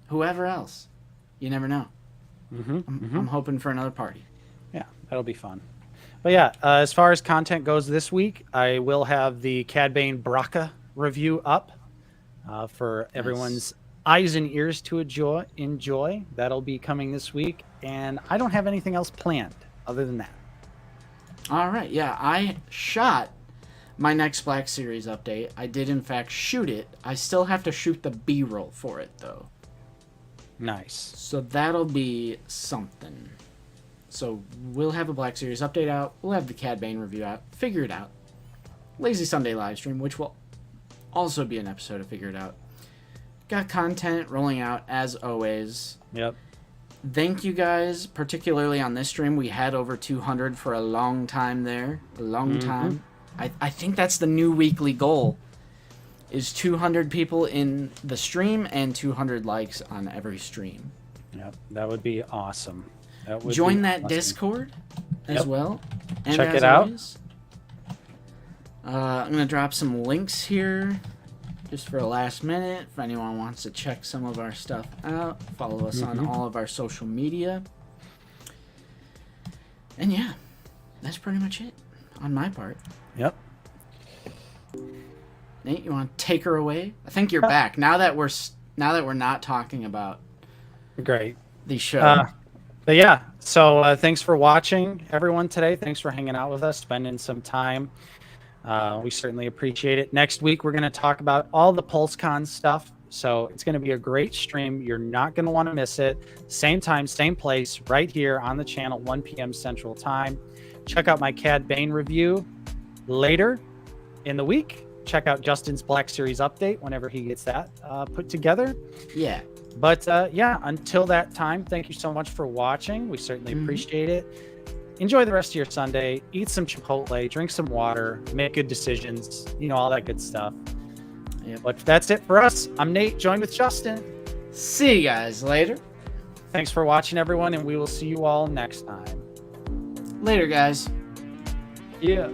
whoever else. You never know. I'm hoping for another party. Yeah, that'll be fun. But yeah, as far as content goes this week, I will have the Cad Bane Braca review up for everyone's eyes and ears to enjoy. That'll be coming this week. And I don't have anything else planned other than that. All right, yeah, I shot my next Black Series update. I did, in fact, shoot it. I still have to shoot the B-roll for it, though. Nice. So that'll be something. So we'll have a Black Series update out. We'll have the Cad Bane review out. Figure It Out. Lazy Sunday live stream, which will also be an episode of Figure It Out. Got content rolling out, as always. Yep. Thank you guys, particularly on this stream. We had over 200 for a long time there. A long time. I think that's the new weekly goal, is 200 people in the stream and 200 likes on every stream. Yep. That would be awesome. That would Join be that awesome. Discord as well. And Check as it out. always, I'm gonna drop some links here just for a last minute if anyone wants to check some of our stuff out. Follow us on all of our social media. And yeah, that's pretty much it on my part. Yep. Nate, you want to take her away? I think you're back now that we're not talking about Great. the show. But yeah, so thanks for watching, everyone, today. Thanks for hanging out with us, spending some time. We certainly appreciate it. Next week, we're going to talk about all the PulseCon stuff. So it's going to be a great stream. You're not going to want to miss it. Same time, same place, right here on the channel, 1 p.m. Central Time. Check out my Cad Bane review later in the week. Check out Justin's Black Series update whenever he gets that put together. Yeah. But yeah, until that time, thank you so much for watching. We certainly appreciate it. Enjoy the rest of your Sunday. Eat some Chipotle, drink some water, make good decisions, you know, all that good stuff. Yep. But that's it for us. I'm Nate, joined with Justin. See you guys later. Thanks for watching, everyone, and we will see you all next time. Later, guys. Yeah.